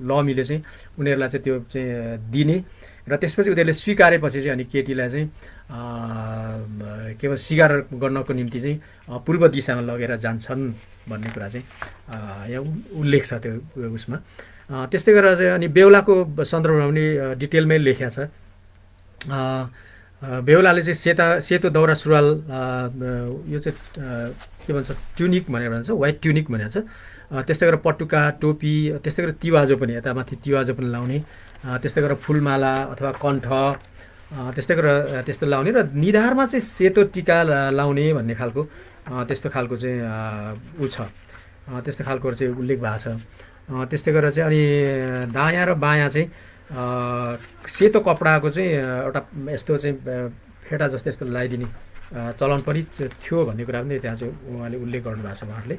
[SPEAKER 1] लमीले चाहिँ उनीहरूलाई चाहिँ त्यो चाहिँ दिने र त्यसपछि उनीहरूले स्वीकारेपछि चाहिँ अनि केटीलाई चाहिँ केवल सिगार गर्नको निम्ति चाहिँ पूर्व दिशामा लगेर जान्छन् भन्ने कुरा चाहिँ यहाँ उल्लेख छ त्यो उसमा। त्यस्तै गरेर चाहिँ अनि बेहुलाको सन्दर्भमा पनि डिटेलमै लेखेको छ। बेहुलाले चाहिँ सेतो दौरा सुरुवाल, यो चाहिँ के भन्छ ट्युनिक भनेर भन्छ, व्हाइट ट्युनिक भनेर छ। त्यस्तै गरेर पटुका, टोपी, त्यस्तै गरेर तिवाजो पनि, यता माथि तिवाजो पनि लाउने, त्यस्तै गरेर फुलमाला अथवा कण्ठ त्यस्तै गरेर त्यस्तो लाउने र निधारमा चाहिँ सेतो टिका लाउने भन्ने खालको त्यस्तो खालको चाहिँ ऊ छ, त्यस्तो खालको चाहिँ उल्लेख भएको छ। त्यस्तै गरेर चाहिँ अनि दायाँ र बायाँ चाहिँ सेतो कपडाको चाहिँ एउटा यस्तो चाहिँ फेटा जस्तो यस्तो लगाइदिने चलन पनि थियो भन्ने कुरा पनि त्यहाँ चाहिँ उहाँले उल्लेख गर्नुभएको छ। उहाँहरूले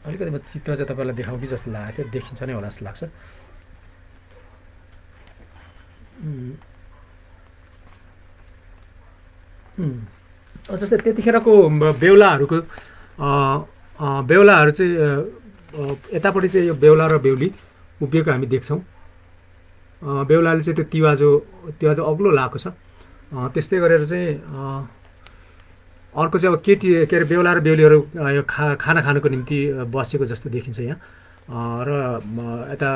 [SPEAKER 1] अलिकति म चित्र चाहिँ तपाईँलाई देखाउँ कि जस्तो लागेको थियो, देखिन्छ नै होला जस्तो लाग्छ। जस्तै त्यतिखेरको बेहुलाहरूको बेहुलाहरू चाहिँ यतापट्टि चाहिँ यो बेहुला र बेहुली उभिएको हामी देख्छौँ। बेहुलाले चाहिँ त्यो तिवाजो अग्लो लाएको छ। त्यस्तै गरेर चाहिँ अर्को चाहिँ अब केटी के अरे बेहुला र बेहुलीहरू यो खाना खानुको निम्ति बसेको जस्तो देखिन्छ यहाँ। र यता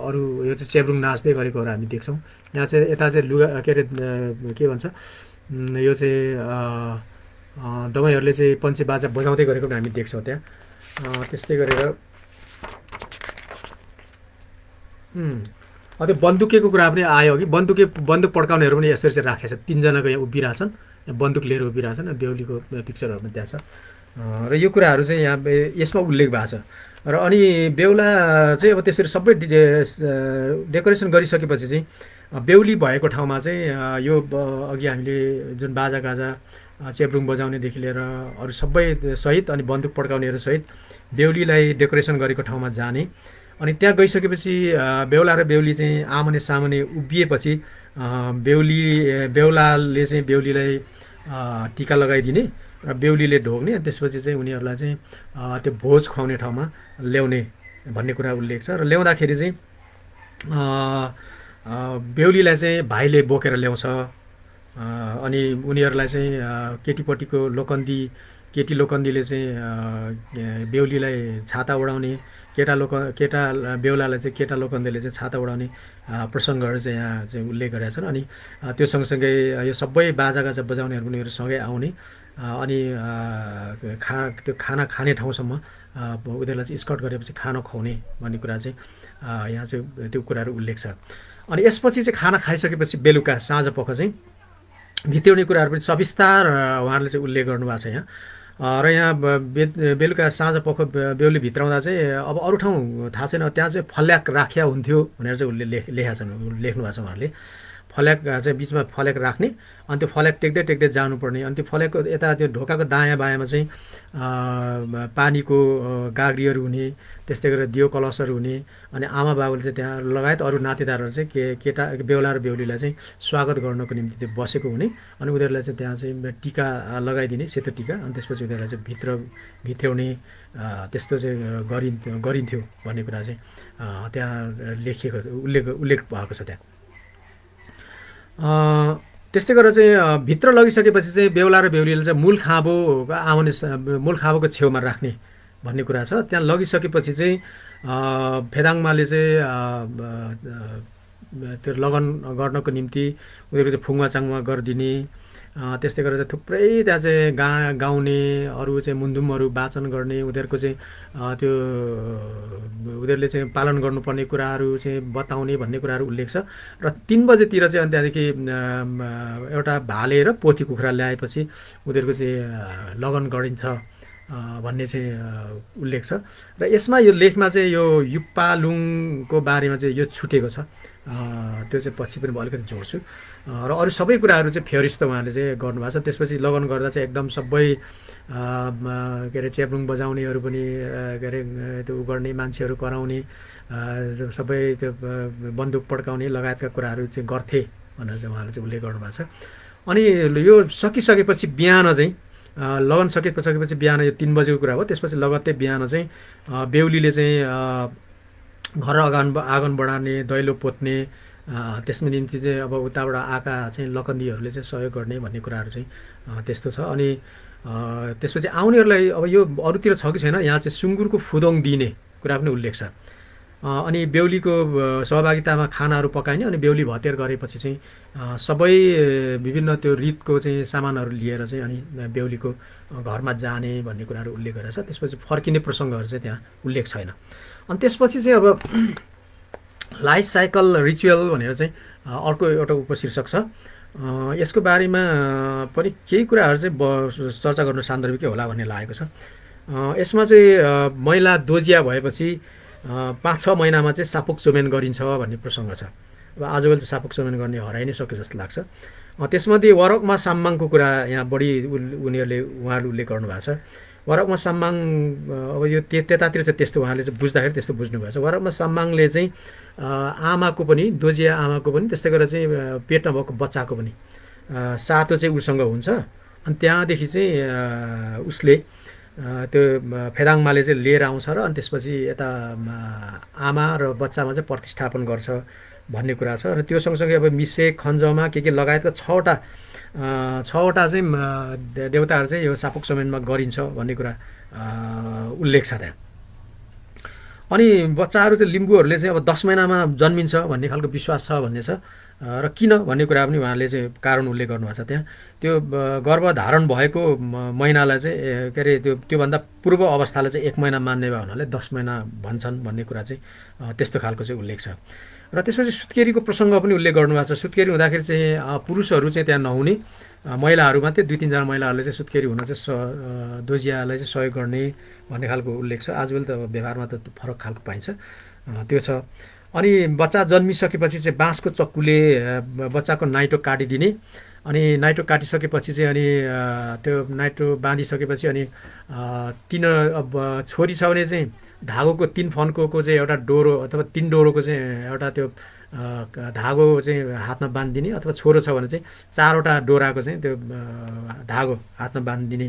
[SPEAKER 1] अरू यो चाहिँ चेब्रुङ नाच्दै गरेकोहरू हामी देख्छौँ। यहाँ चाहिँ यता चाहिँ लुगा के अरे के भन्छ यो चाहिँ दमाईहरूले चाहिँ पञ्चे बाजा बजाउँदै गरेको पनि हामी देख्छौँ त्यहाँ। त्यस्तै गरेर त्यो बन्दुकेको कुरा पनि आयो कि बन्दुक पड्काउनेहरू पनि यसरी चाहिँ राखेको छ। 3 जनाको यहाँ उभिरहेछन्, बन्दुक लिएर उभिरहेछन्। बेहुलीको पिक्चरहरू पनि त्यहाँ छ र यो कुराहरू चाहिँ यहाँ यसमा उल्लेख भएको छ। र अनि बेहुला चाहिँ अब त्यसरी सबै डेकोरेसन गरिसकेपछि चाहिँ बेहुली भएको ठाउँमा चाहिँ यो अघि हामीले जुन बाजागाजा चेब्रुङ बजाउनेदेखि लिएर अरू सबै सहित अनि बन्दुक पड्काउनेहरू सहित बेहुलीलाई डेकोरेसन गरेको ठाउँमा जाने। अनि त्यहाँ गइसकेपछि बेहुला र बेहुली चाहिँ आमने सामने उभिएपछि बेहुलाले चाहिँ बेहुलीलाई टिका लगाइदिने र बेहुलीले ढोग्ने। त्यसपछि चाहिँ उनीहरूलाई चाहिँ त्यो भोज खुवाउने ठाउँमा ल्याउने भन्ने कुरा उल्लेख छ। र ल्याउँदाखेरि चाहिँ बेहुलीलाई चाहिँ भाइले बोकेर ल्याउँछ। अनि उनीहरूलाई चाहिँ केटीपट्टिको केटी लोकन्दीले चाहिँ बेहुलीलाई छाता उडाउने, केटा बेहुलालाई चाहिँ केटा लोकन्दीले चाहिँ छाता उडाउने प्रसङ्गहरू चाहिँ यहाँ चाहिँ उल्लेख गरेका छन्। अनि त्यो सँगसँगै यो सबै बाजागाजा बजाउनेहरू उनीहरू सँगै आउने अनि त्यो खाना खाने ठाउँसम्म उनीहरूलाई चाहिँ स्कर्ट गरेपछि खाना खुवाउने भन्ने कुरा चाहिँ यहाँ चाहिँ त्यो कुराहरू उल्लेख छ। अनि यसपछि चाहिँ खाना खाइसकेपछि बेलुका साँझपख चाहिँ भित्र्याउने कुराहरू पनि सविस्तार उहाँहरूले चाहिँ उल्लेख गर्नुभएको छ यहाँ। र यहाँ बेलुका साँझपख बेहुली भित्राउँदा चाहिँ अब अरू ठाउँ थाहा छैन, त्यहाँ चाहिँ फल्याक राखिया हुन्थ्यो भनेर चाहिँ उसले लेखेका छन्, लेख्नु भएको छ उहाँहरूले। फल्याक चाहिँ बिचमा फल्याक राख्ने, अनि त्यो फल्याक टेक्दै जानुपर्ने। अनि त्यो फल्याकको यता त्यो ढोकाको दायाँ बायाँमा चाहिँ पानीको गाग्रीहरू हुने, त्यस्तै गरेर दियो कलशहरू हुने। अनि आमा बाबुले चाहिँ त्यहाँ लगायत अरू नातेदारहरू चाहिँ केटा बेहुला र बेहुलीलाई चाहिँ स्वागत गर्नको निम्ति त्यो बसेको हुने। अनि उनीहरूलाई चाहिँ त्यहाँ चाहिँ टिका लगाइदिने, सेतो टिका। अनि त्यसपछि उनीहरूलाई चाहिँ भित्र्याउने त्यस्तो चाहिँ गरिन्थ्यो भन्ने कुरा चाहिँ त्यहाँ लेखिएको उल्लेख भएको छ त्यहाँ। त्यस्तै गरेर चाहिँ भित्र लगिसकेपछि चाहिँ बेहुला र बेहुलीले चाहिँ मूल खाँबोको छेउमा राख्ने भन्ने कुरा छ। त्यहाँ लगिसकेपछि चाहिँ फेदाङमाले चाहिँ त्यो लगन गर्नको निम्ति उनीहरूको चाहिँ फुङ्मा चाङमा गरिदिने। त्यस्तै गरेर चाहिँ थुप्रै त्यहाँ चाहिँ गाउने, अरू चाहिँ मुन्दुमहरू वाचन गर्ने, उनीहरूको चाहिँ त्यो उनीहरूले चाहिँ पालन गर्नुपर्ने कुराहरू चाहिँ बताउने भन्ने कुराहरू उल्लेख छ। र 3 बजेतिर चाहिँ अनि त्यहाँदेखि एउटा भाले र पोथी कुखुरा ल्याएपछि उनीहरूको चाहिँ लगन गरिन्छ भन्ने चाहिँ उल्लेख छ। र यसमा यो लेखमा चाहिँ यो युप्पालुङको बारेमा चाहिँ यो छुटेको छ, त्यो चाहिँ पछि पनि म अलिकति जोड्छु। र अरू सबै कुराहरू चाहिँ फेरिस्त उहाँले चाहिँ गर्नुभएको छ। त्यसपछि लगन गर्दा चाहिँ एकदम सबै के अरे चेब्रुङ बजाउनेहरू पनि के अरे त्यो गर्ने मान्छेहरू कराउने, सबै त्यो बन्दुक पड्काउने लगायतका कुराहरू चाहिँ गर्थे भनेर चाहिँ उहाँले चाहिँ उल्लेख गर्नुभएको छ। अनि यो सकिसकेपछि बिहान चाहिँ लगन सकिसकेपछि बिहान यो 3 बजेको कुरा हो। त्यसपछि लगत्तै बिहान चाहिँ बेहुलीले चाहिँ घर आँगन बढार्ने, दैलो पोत्ने, त्यसमा निम्ति चाहिँ अब उताबाट आएका चाहिँ लकन्दीहरूले चाहिँ सहयोग गर्ने भन्ने कुराहरू चाहिँ त्यस्तो छ। अनि त्यसपछि आउनेहरूलाई अब यो अरूतिर छ कि छैन, यहाँ चाहिँ सुँगुरको फुदोङ दिने कुरा पनि उल्लेख छ। अनि बेहुलीको सहभागितामा खानाहरू पकाइने। अनि बेहुली भतेर गरेपछि चाहिँ सबै विभिन्न त्यो रीतको चाहिँ सामानहरू लिएर चाहिँ अनि बेहुलीको घरमा जाने भन्ने कुराहरू उल्लेख गरेको छ। त्यसपछि फर्किने प्रसङ्गहरू चाहिँ त्यहाँ उल्लेख छैन। अनि त्यसपछि चाहिँ अब लाइफ साइकल रिचुअल भनेर चाहिँ अर्को एउटा उपशीर्षक छ। यसको बारेमा पनि केही कुराहरू चाहिँ चर्चा गर्नु सान्दर्भिकै होला भन्ने लागेको छ। यसमा चाहिँ महिला दोजिया भएपछि 5-6 महिनामा चाहिँ सापुक चोमेन गरिन्छ भन्ने प्रसङ्ग छ। अब आजभोलि त सापुक चोमेन गर्ने हराइ नै सक्यो जस्तो लाग्छ। त्यसमध्ये वरकमा साम्माङको कुरा यहाँ बढी उहाँहरूले उल्लेख गर्नुभएको छ। वरकमा साम्माङ अब यो त्यतातिर चाहिँ त्यस्तो उहाँले चाहिँ बुझ्दाखेरि त्यस्तो बुझ्नुभएको छ। वरकमा साम्माङले चाहिँ आमाको पनि, दोजिया आमाको पनि, त्यस्तै गरेर चाहिँ पेटमा भएको बच्चाको पनि सातो चाहिँ उसँग हुन्छ। अनि त्यहाँदेखि चाहिँ उसले त्यो फेदाङमाले चाहिँ लिएर आउँछ र अनि त्यसपछि यता आमा र बच्चामा चाहिँ प्रतिष्ठापन गर्छ भन्ने कुरा छ। र त्यो सँगसँगै अब मिसे खञ्जमा के लगायतका 6वटा चाहिँ देवताहरू चाहिँ यो सापुक चोमेनमा गरिन्छ भन्ने कुरा उल्लेख छ त्यहाँ। अनि बच्चाहरू चाहिँ लिम्बूहरूले चाहिँ अब 10 महिनामा जन्मिन्छ भन्ने खालको विश्वास छ भन्ने छ। र किन भन्ने कुरा पनि उहाँले चाहिँ कारण उल्लेख गर्नुभएको छ त्यहाँ। त्यो गर्भधारण भएको महिनालाई चाहिँ के अरे त्योभन्दा पूर्व अवस्थालाई चाहिँ 1 महिना मान्ने भयो हुनाले 10 महिना भन्छन् भन्ने कुरा चाहिँ त्यस्तो खालको चाहिँ उल्लेख छ। र त्यसपछि सुत्केरीको प्रसङ्ग पनि उल्लेख गर्नुभएको छ। सुत्केरी हुँदाखेरि चाहिँ पुरुषहरू चाहिँ त्यहाँ नहुने, महिलाहरू मात्रै 2-3 जना महिलाहरूले चाहिँ सुत्केरी हुन चाहिँ दोजियालाई चाहिँ सहयोग गर्ने भन्ने खालको उल्लेख छ। आजभोलि त व्यवहारमा त फरक खालको पाइन्छ, त्यो छ। अनि बच्चा जन्मिसकेपछि चाहिँ बाँसको चक्कुले बच्चाको नाइटो काटिदिने। अनि नाइटो काटिसकेपछि चाहिँ अनि त्यो नाइटो बाँधिसकेपछि अनि अब छोरी छ भने चाहिँ धागोको 3 फन्कोको चाहिँ एउटा डोरो अथवा 3 डोरोको चाहिँ एउटा त्यो धागो चाहिँ हातमा बाँधिदिने, अथवा छोरो छ भने चाहिँ 4वटा डोराको चाहिँ त्यो धागो हातमा बाँधिदिने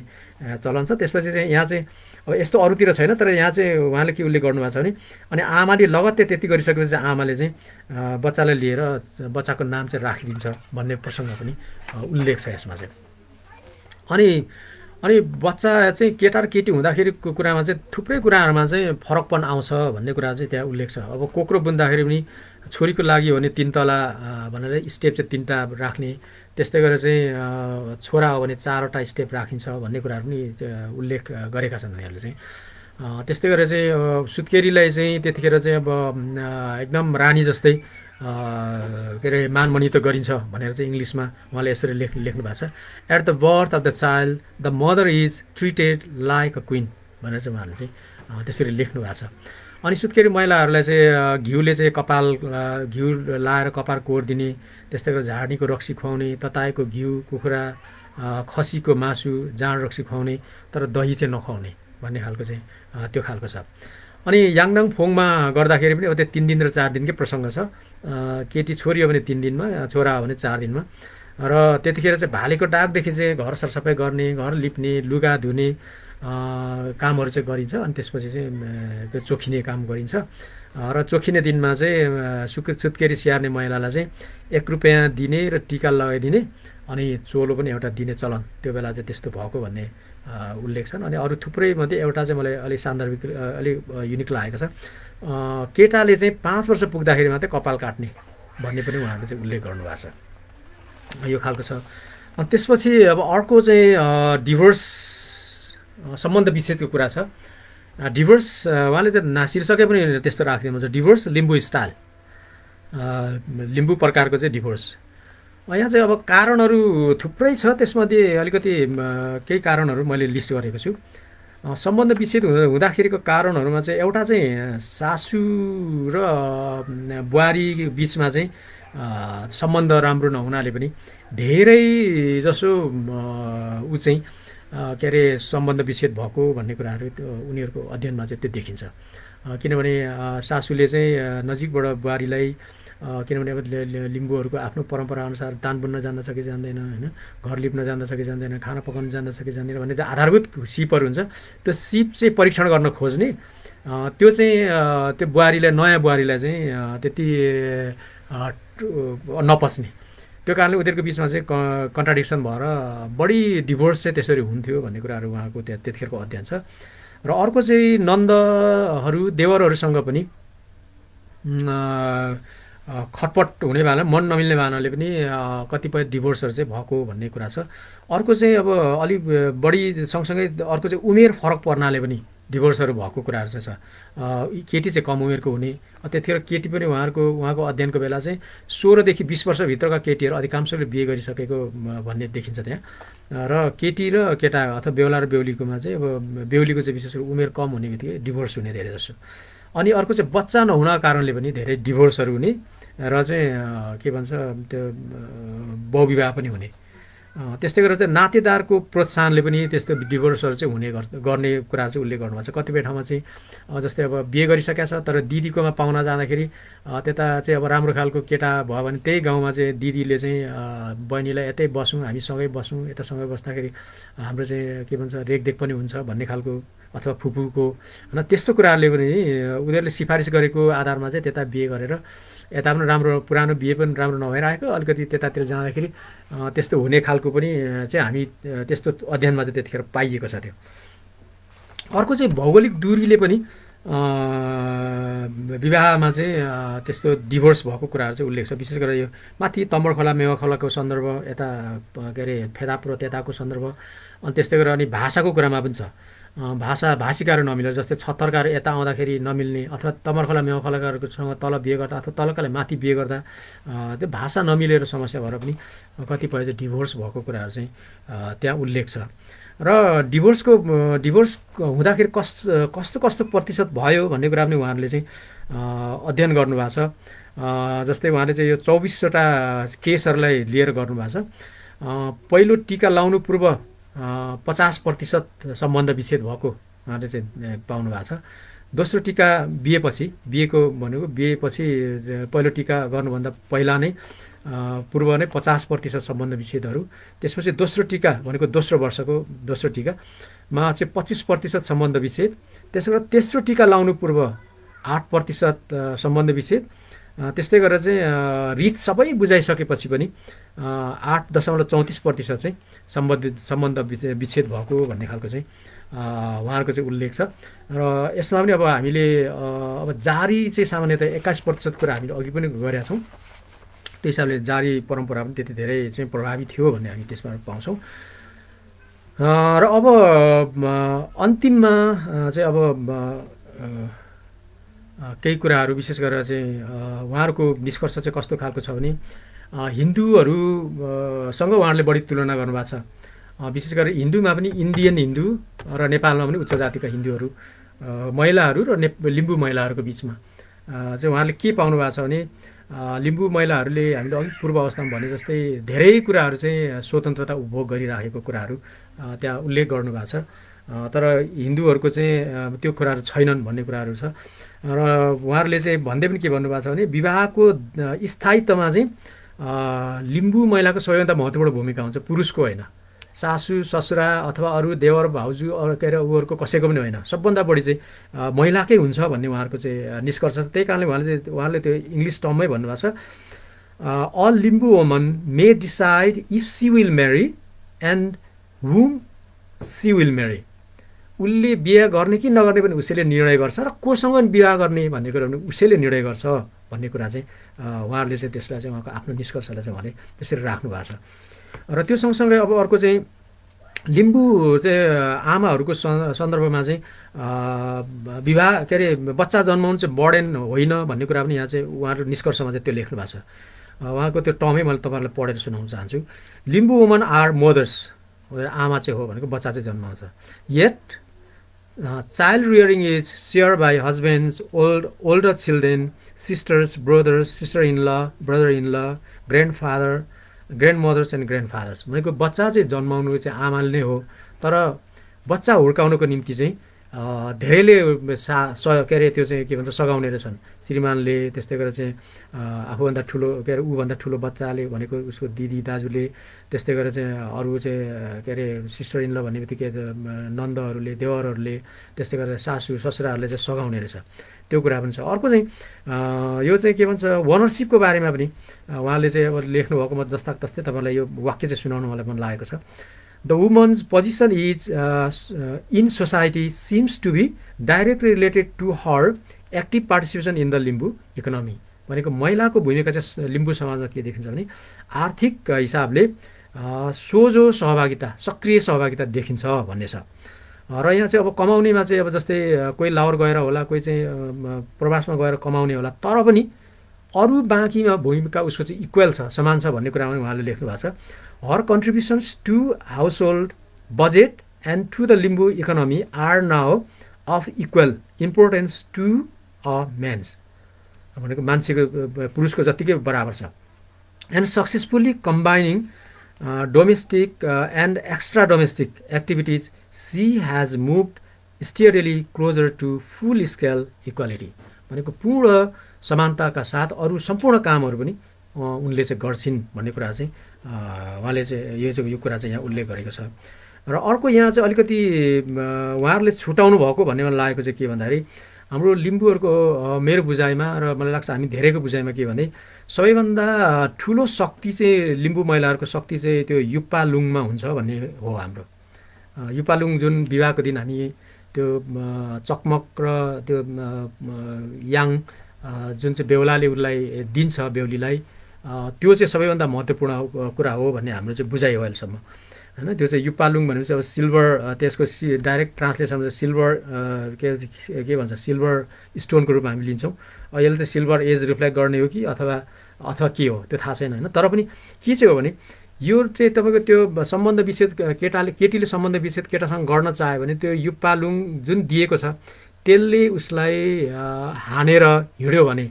[SPEAKER 1] चलन छ। त्यसपछि चाहिँ यहाँ चाहिँ अब यस्तो अरूतिर छैन, तर यहाँ चाहिँ उहाँले के उल्लेख गर्नुभएको छ भने अनि आमाले लगत्तै त्यति गरिसकेपछि चाहिँ आमाले चाहिँ बच्चालाई लिएर बच्चाको नाम चाहिँ राखिदिन्छ भन्ने प्रसङ्ग पनि उल्लेख छ यसमा चाहिँ। अनि बच्चा चाहिँ केटा र केटी हुँदाखेरिको कुरामा चाहिँ थुप्रै कुराहरूमा चाहिँ फरकपन आउँछ भन्ने कुरा चाहिँ त्यहाँ उल्लेख छ। अब कोक्रो बुन्दाखेरि पनि छोरीको लागि हो भने 3 तला भनेर स्टेप चाहिँ 3टा राख्ने, त्यस्तै गरेर चाहिँ छोरा हो भने 4वटा स्टेप राखिन्छ भन्ने कुराहरू पनि उल्लेख गरेका छन् उनीहरूले चाहिँ। त्यस्तै गरेर चाहिँ सुत्केरीलाई चाहिँ त्यतिखेर चाहिँ अब एकदम रानी जस्तै के अरे मानमनित गरिन्छ भनेर चाहिँ इङ्ग्लिसमा उहाँले यसरी लेख्नु भएको छ। At the birth of the child the mother is treated like a queen भनेर चाहिँ उहाँले चाहिँ त्यसरी लेख्नु भएको छ। अनि सुत्केरी महिलाहरूलाई चाहिँ घिउले चाहिँ घिउ लाएर कपाल कोरिदिने, त्यस्तै गरेर झाडीको रक्सी खुवाउने, तताएको घिउ, कुखुरा, खसीको मासु, जाँड रक्सी खुवाउने, तर दही चाहिँ नखुवाउने भन्ने खालको चाहिँ त्यो खालको छ। अनि याङदाङ फोङमा गर्दाखेरि पनि अब त्यो 3 दिन र 4 दिनकै प्रसङ्ग छ। केटी छोरी हो भने 3 दिनमा, छोरा हो भने 4 दिनमा। र त्यतिखेर चाहिँ भालेको डाकदेखि चाहिँ घर सरसफाइ गर्ने, घर लिप्ने, लुगा धुने कामहरू चाहिँ गरिन्छ। अनि त्यसपछि चाहिँ त्यो चोखिने काम गरिन्छ। र चोखिने दिनमा चाहिँ सुत्केरी स्याहार्ने महिलालाई चाहिँ 1 रुपियाँ दिने र टिका लगाइदिने, अनि चोलो पनि एउटा दिने चलन त्यो बेला चाहिँ त्यस्तो भएको भन्ने उल्लेख छन्। अनि अरू थुप्रै मध्ये एउटा चाहिँ मलाई अलिक सान्दर्भिक अलिक युनिक लागेको छ। केटाले चाहिँ 5 वर्ष पुग्दाखेरि मात्रै कपाल काट्ने भन्ने पनि उहाँहरूले चाहिँ उल्लेख गर्नुभएको छ, यो खालको छ। त्यसपछि अब अर्को चाहिँ डिभोर्स सम्बन्ध विच्छेदको कुरा छ। डिभोर्स उहाँले चाहिँ शीर्षकै पनि त्यस्तो राखिदिनुहुन्छ, डिभोर्स लिम्बू स्टाइल, लिम्बू प्रकारको चाहिँ डिभोर्स। यहाँ चाहिँ अब कारणहरू थुप्रै छ, त्यसमध्ये अलिकति केही कारणहरू मैले लिस्ट गरेको छु। सम्बन्ध विच्छेद हुँदाखेरिको कारणहरूमा चाहिँ एउटा चाहिँ सासू र बुहारी बिचमा चाहिँ सम्बन्ध राम्रो नहुनाले पनि धेरै जसो ऊ चाहिँ के अरे सम्बन्ध विच्छेद भएको भन्ने कुराहरू उनीहरूको अध्ययनमा चाहिँ त्यो देखिन्छ। किनभने सासूले चाहिँ नजिकबाट बुहारीलाई, किनभने अब लिम्बूहरूको आफ्नो परम्पराअनुसार दान बुन्न जान्दछ कि जान्दैन, होइन, घर लिप्न जान्दछ कि जान्दैन, खाना पकाउन जान्दछ कि जान्दैन भन्ने त्यो आधारभूत सिपहरू हुन्छ। त्यो सिप चाहिँ परीक्षण गर्न खोज्ने, त्यो चाहिँ त्यो बुहारीलाई, नयाँ बुहारीलाई चाहिँ त्यति नपच्ने, त्यो कारणले उनीहरूको बिचमा चाहिँ कन्ट्राडिक्सन भएर बढी डिभोर्स चाहिँ त्यसरी हुन्थ्यो भन्ने कुराहरू उहाँको त्यतिखेरको अध्ययन छ। र अर्को चाहिँ नन्दहरू देवरहरूसँग पनि खटपट हुने भावना, मन नमिल्ने भावनाले पनि कतिपय डिभोर्सहरू चाहिँ भएको भन्ने कुरा छ। अर्को चाहिँ अब अलिक बढी सँगसँगै अर्को चाहिँ उमेर फरक पर्नाले पनि डिभोर्सहरू भएको कुराहरू चाहिँ छ। केटी चाहिँ कम उमेरको हुने, त्यतिखेर केटी पनि उहाँको अध्ययनको बेला चाहिँ 16 देखि 20 वर्षभित्रका केटीहरू अधिकांशले बिहे गरिसकेको भन्ने देखिन्छ त्यहाँ। र केटी र केटा अथवा बेहुला र बेहुलीकोमा चाहिँ अब बेहुलीको चाहिँ विशेष गरी उमेर कम हुने बित्तिकै डिभोर्स हुने धेरै जसो। अनि अर्को चाहिँ बच्चा नहुनाको कारणले पनि धेरै डिभोर्सहरू हुने र चाहिँ के भन्छ त्यो बहुविवाह पनि हुने। त्यस्तै गरेर चाहिँ नातेदारको प्रोत्साहनले पनि त्यस्तो डिभोर्सहरू चाहिँ गर्ने कुरा चाहिँ उल्लेख गर्नुभएको छ। कतिपय ठाउँमा चाहिँ जस्तै अब बिहे गरिसकेको छ तर दिदीकोमा पाहुना जाँदाखेरि त्यता चाहिँ अब राम्रो खालको केटा भयो भने त्यही गाउँमा चाहिँ दिदीले चाहिँ बहिनीलाई यतै बसौँ, हामी सँगै बसौँ, यता सँगै बस्दाखेरि हाम्रो चाहिँ के भन्छ रेखदेख पनि हुन्छ भन्ने खालको, अथवा फुपूको होइन त्यस्तो कुराहरूले पनि उनीहरूले सिफारिस गरेको आधारमा चाहिँ त्यता बिहे गरेर यता पनि राम्रो पुरानो बिहे पनि राम्रो नभइरहेको अलिकति त्यतातिर जाँदाखेरि त्यस्तो हुने खालको पनि चाहिँ हामी त्यस्तो अध्ययनमा चाहिँ त्यतिखेर पाइएको छ। त्यो अर्को चाहिँ भौगोलिक दूरीले पनि विवाहमा चाहिँ त्यस्तो डिभोर्स भएको कुराहरू चाहिँ उल्लेख छ। विशेष गरेर यो माथि तम्बरखोला मेवाखोलाको सन्दर्भ, यता के अरे फेदापुर त्यताको सन्दर्भ, अनि त्यस्तै गरेर अनि भाषाको कुरामा पनि छ। भाषिकाहरू नमिलेर जस्तै छत्तरकाहरू यता आउँदाखेरि नमिल्ने, अथवा तमरखोला मेवाखोलाहरूसँग तल बिहे गर्दा अथवा तलकाले माथि बिहे गर्दा त्यो भाषा नमिलेर समस्या भएर पनि कतिपय चाहिँ डिभोर्स भएको कुराहरू चाहिँ त्यहाँ उल्लेख छ। र डिभोर्स हुँदाखेरि कस्तो कस्तो प्रतिशत भयो भन्ने कुरा पनि उहाँहरूले चाहिँ अध्ययन गर्नुभएको छ। जस्तै उहाँले चाहिँ यो 24वटा केसहरूलाई लिएर गर्नुभएको छ। पहिलो टीका लाउनु पूर्व 50% सम्बन्ध विच्छेद भएको उहाँले चाहिँ पाउनु भएको छ। दोस्रो टीका बिहेको भनेको बिहेपछि पहिलो टीका गर्नुभन्दा पहिला नै पूर्व नै 50% सम्बन्ध विच्छेदहरू। त्यसपछि दोस्रो टीका भनेको दोस्रो वर्षको दोस्रो टीकामा चाहिँ 25% सम्बन्ध विच्छेद। त्यसो गरेर तेस्रो टीका लाउनु पूर्व 8% सम्बन्ध विच्छेद। त्यस्तै गरेर चाहिँ रीत सबै बुझाइसकेपछि पनि 8.34% चाहिँ सम्बन्ध विच्छेद भएको भन्ने खालको चाहिँ उहाँहरूको चाहिँ उल्लेख छ। र यसमा पनि अब हामीले अब जारी चाहिँ सामान्यतया 21% कुरा हामीले अघि पनि गरेका छौँ। त्यही हिसाबले जारी परम्परा पनि त्यति धेरै चाहिँ प्रभावी थियो भन्ने हामी त्यसमा पाउँछौँ। र अब अन्तिममा चाहिँ अब केही कुराहरू विशेष गरेर चाहिँ उहाँहरूको निष्कर्ष चाहिँ कस्तो खालको छ भने हिन्दूहरूसँग उहाँहरूले बढी तुलना गर्नुभएको छ। विशेष गरेर हिन्दूमा पनि इन्डियन हिन्दू र नेपालमा पनि उच्च जातिका हिन्दूहरू महिलाहरू र लिम्बू महिलाहरूको बिचमा चाहिँ उहाँहरूले के पाउनु भएको छ भने लिम्बू महिलाहरूले हामीले अघि पूर्व अवस्थामा भने जस्तै धेरै कुराहरू चाहिँ स्वतन्त्रता उपभोग गरिराखेको कुराहरू त्यहाँ उल्लेख गर्नुभएको छ। तर हिन्दूहरूको चाहिँ त्यो कुराहरू छैनन् भन्ने कुराहरू छ। र उहाँहरूले चाहिँ भन्दै पनि के भन्नुभएको छ भने विवाहको स्थायित्वमा चाहिँ लिम्बू महिलाको सबैभन्दा महत्त्वपूर्ण भूमिका हुन्छ, पुरुषको होइन। सासू ससुरा अथवा अरू देवर भाउजू के अरे उहाँहरूको कसैको पनि होइन, सबभन्दा बढी चाहिँ महिलाकै हुन्छ भन्ने उहाँहरूको चाहिँ निष्कर्ष छ। त्यही कारणले उहाँले त्यो इङ्ग्लिस टर्ममै भन्नुभएको छ, all Limbu woman may decide if she will marry and whom she will marry. उसले बिहा गर्ने कि नगर्ने पनि उसैले निर्णय गर्छ र कोसँग विवाह गर्ने भन्ने कुरा पनि उसैले निर्णय गर्छ भन्ने कुरा चाहिँ उहाँहरूले चाहिँ त्यसलाई चाहिँ उहाँको आफ्नो निष्कर्षलाई चाहिँ उहाँले त्यसरी राख्नु भएको छ। र त्यो सँगसँगै अब अर्को चाहिँ लिम्बू चाहिँ आमाहरूको सन्दर्भमा चाहिँ विवाह के अरे बच्चा जन्माउनु चाहिँ बर्डन होइन भन्ने कुरा पनि यहाँ चाहिँ उहाँहरूको निष्कर्षमा चाहिँ त्यो लेख्नु भएको छ। उहाँको त्यो टर्मै मैले तपाईँहरूलाई पढेर सुनाउन चाहन्छु। लिम्बू वुमन आर मदर्स, आमा चाहिँ हो भनेको बच्चा चाहिँ जन्माउँछ। Yet child rearing is share by husbands, older children, sisters, brothers, sister in law, brother in law, grandmothers and grandfathers. भनेको बच्चा चाहिँ जन्माउनु चाहिँ आमाले नै हो, तर बच्चा हुर्काउनुको निम्ति चाहिँ धेरैले के अरे त्यो चाहिँ के भन्छ सघाउने रहेछन्। श्रीमानले, त्यस्तै गरेर चाहिँ आफूभन्दा ठुलो के अरे ऊभन्दा ठुलो बच्चाले भनेको उसको दिदी दाजुले, त्यस्तै गरेर चाहिँ अरू चाहिँ के अरे सिस्टर इन ल भन्ने बित्तिकै नन्दहरूले, देवरहरूले, त्यस्तै गरेर सासू ससुराहरूले चाहिँ सघाउने रहेछ। त्यो कुरा पनि छ। अर्को चाहिँ यो चाहिँ के भन्छ ओनरसिपको बारेमा पनि उहाँले चाहिँ अब लेख्नुभएको म जस्ता तस्तै तपाईँलाई यो वाक्य चाहिँ सुनाउनु मलाई मन लागेको छ। The woman's position is in society seems to be directly related to her active participation in the Limbu economy. भनेको महिलाको भूमिका चाहिँ लिम्बू समाजमा के देखिन्छ भने आर्थिक हिसाबले सोझो सहभागिता, सक्रिय सहभागिता देखिन्छ भन्ने छ। र यहाँ चाहिँ अब कमाउनेमा चाहिँ अब जस्तै कोही लाहोर गएर होला, कोही चाहिँ प्रवासमा गएर कमाउने होला, तर पनि अरू बाँकीमा भूमिका उसको चाहिँ इक्वल छ, समान छ भन्ने कुरामा उहाँले लेख्नु भएको छ। Her contributions to household budget and to the Limbu economy are now of equal importance to a man's, भनेको मान्छेको पुरुषको जत्तिकै बराबर छ। And successfully combining domestic and extra domestic activities she has moved steadily closer to full scale equality, भनेको पूर्ण समानताका साथ अरू सम्पूर्ण कामहरू पनि उनले चाहिँ गर्छिन् भन्ने कुरा चाहिँ उहाँले चाहिँ यो कुरा चाहिँ यहाँ उल्लेख गरेको छ। र अर्को यहाँ चाहिँ अलिकति उहाँहरूले छुटाउनु भएको भन्ने मलाई लागेको चाहिँ के भन्दाखेरि हाम्रो लिम्बूहरूको मेरो बुझाइमा र मलाई लाग्छ हामी धेरैको बुझाइमा के भने सबैभन्दा ठुलो शक्ति चाहिँ लिम्बू महिलाहरूको शक्ति चाहिँ त्यो युपालुङमा हुन्छ भन्ने हो। हाम्रो युपालुङ जुन विवाहको दिन हामी त्यो चकमक र त्यो याङ जुन चाहिँ बेहुलाले उसलाई दिन्छ बेहुलीलाई, त्यो चाहिँ सबैभन्दा महत्त्वपूर्ण कुरा हो भन्ने हाम्रो चाहिँ बुझाइ हो अहिलेसम्म होइन। त्यो चाहिँ युपालुङ भनेपछि अब सिल्भर, त्यसको डाइरेक्ट ट्रान्सलेसनमा चाहिँ सिल्भर के भन्छ सिल्भर स्टोनको रूपमा हामी लिन्छौँ। यसले त सिल्भर एज रिफ्लेक्ट गर्ने हो कि अथवा के हो त्यो थाहा छैन होइन। तर पनि के चाहिँ हो भने यो चाहिँ तपाईँको त्यो सम्बन्ध विच्छेद केटीले सम्बन्ध विच्छेद केटासँग गर्न चाह्यो भने त्यो युपालुङ जुन दिएको छ त्यसले उसलाई हानेर हिँड्यो भने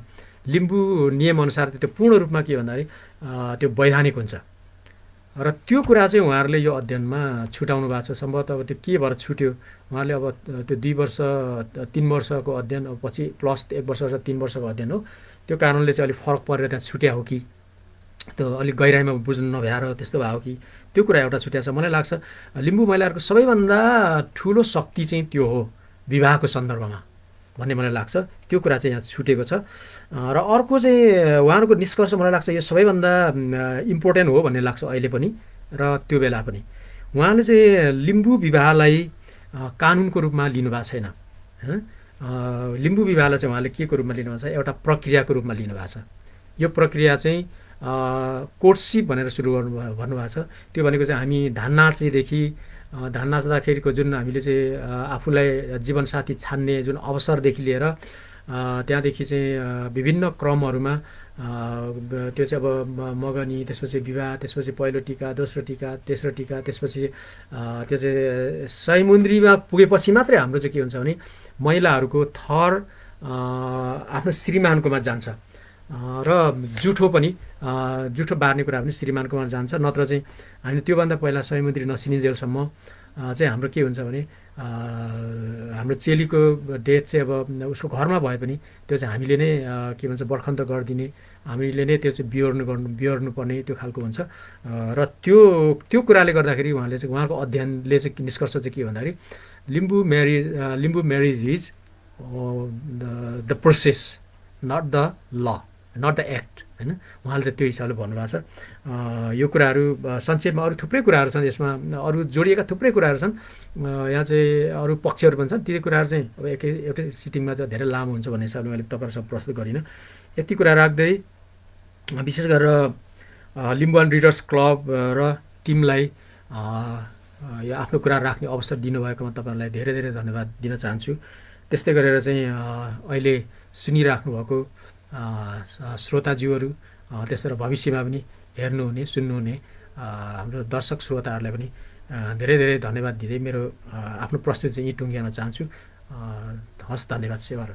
[SPEAKER 1] लिम्बू नियमअनुसार त्यो पूर्ण रूपमा के भन्दाखेरि त्यो वैधानिक हुन्छ। र त्यो कुरा चाहिँ उहाँहरूले यो अध्ययनमा छुटाउनु भएको छ। सम्भवतः अब त्यो के भएर छुट्यो उहाँहरूले, अब त्यो 2 वर्ष 3 वर्षको अध्ययन अब पछि प्लस 1 वर्ष 3 वर्षको अध्ययन हो, त्यो कारणले चाहिँ अलिक फरक परेर त्यहाँ छुट्या हो कि त्यो अलिक गहिराइमा बुझ्नु नभ्याएर त्यस्तो भयो कि त्यो कुरा एउटा छुट्या छ। मलाई लाग्छ लिम्बू महिलाहरूको सबैभन्दा ठुलो शक्ति चाहिँ त्यो हो विवाहको सन्दर्भमा भन्ने मलाई लाग्छ। त्यो कुरा चाहिँ यहाँ छुटेको छ। र अर्को चाहिँ उहाँहरूको निष्कर्ष मलाई लाग्छ यो सबैभन्दा इम्पोर्टेन्ट हो भन्ने लाग्छ अहिले पनि र त्यो बेला पनि। उहाँले चाहिँ लिम्बू विवाहलाई कानुनको रूपमा लिनुभएको छैन। लिम्बू विवाहलाई चाहिँ उहाँले के को रूपमा लिनुभएको छ, एउटा प्रक्रियाको रूपमा लिनुभएको छ। यो प्रक्रिया चाहिँ कोर्टसिप भनेर सुरु भन्नुभएको छ। त्यो भनेको चाहिँ हामी धान नाच्दाखेरिको जुन हामीले चाहिँ आफूलाई जीवनसाथी छान्ने जुन अवसरदेखि लिएर त्यहाँदेखि चाहिँ विभिन्न क्रमहरूमा त्यो चाहिँ अब मगनी, त्यसपछि विवाह, त्यसपछि पहिलो टिका, दोस्रो टिका, तेस्रो टिका, त्यसपछि त्यो चाहिँ सयमुन्द्रीमा पुगेपछि मात्रै हाम्रो चाहिँ के हुन्छ भने महिलाहरूको थर आफ्नो श्रीमानकोमा जान्छ र जुठो बार्ने कुरा पनि श्रीमानकोमा जान्छ। नत्र चाहिँ हामी त्योभन्दा पहिला सयमुन्द्री नसिनिन्जेलसम्म चाहिँ हाम्रो के हुन्छ भने हाम्रो चेलीको डेथ चाहिँ अब उसको घरमा भए पनि त्यो चाहिँ हामीले नै के भन्छ बर्खन्त गरिदिने, हामीले नै त्यो चाहिँ बिहोर्नु पर्ने त्यो खालको हुन्छ। र त्यो कुराले गर्दाखेरि उहाँले चाहिँ उहाँको अध्ययनले चाहिँ निष्कर्ष चाहिँ के भन्दाखेरि Limbu marriage is the process not the law, not the act होइन। उहाँले चाहिँ त्यो हिसाबले भन्नुभएको छ। यो कुराहरू संक्षेपमा अरू थुप्रै कुराहरू छन्, यसमा अरू जोडिएका थुप्रै कुराहरू छन्, यहाँ चाहिँ अरू पक्षहरू पनि छन्। ती कुराहरू चाहिँ अब एउटै सिटिङमा चाहिँ धेरै लामो हुन्छ भन्ने हिसाबले मैले तपाईँहरूसँग प्रस्तुत गरिनँ। यति कुरा राख्दै विशेष गरेर लिम्बू एन्ड रिडर्स क्लब र टिमलाई यो आफ्नो कुरा राख्ने अवसर दिनुभएकोमा तपाईँहरूलाई धेरै धेरै धन्यवाद दिन चाहन्छु। त्यस्तै गरेर चाहिँ अहिले सुनिराख्नु भएको श्रोताज्यूहरू, त्यसो भविष्यमा पनि हेर्नुहुने सुन्नुहुने हाम्रो दर्शक श्रोताहरूलाई पनि धेरै धेरै धन्यवाद दिँदै मेरो आफ्नो प्रस्तुति चाहिँ यहीँ टुङ्ग्याउन चाहन्छु। हस्, धन्यवाद सेवाहरू।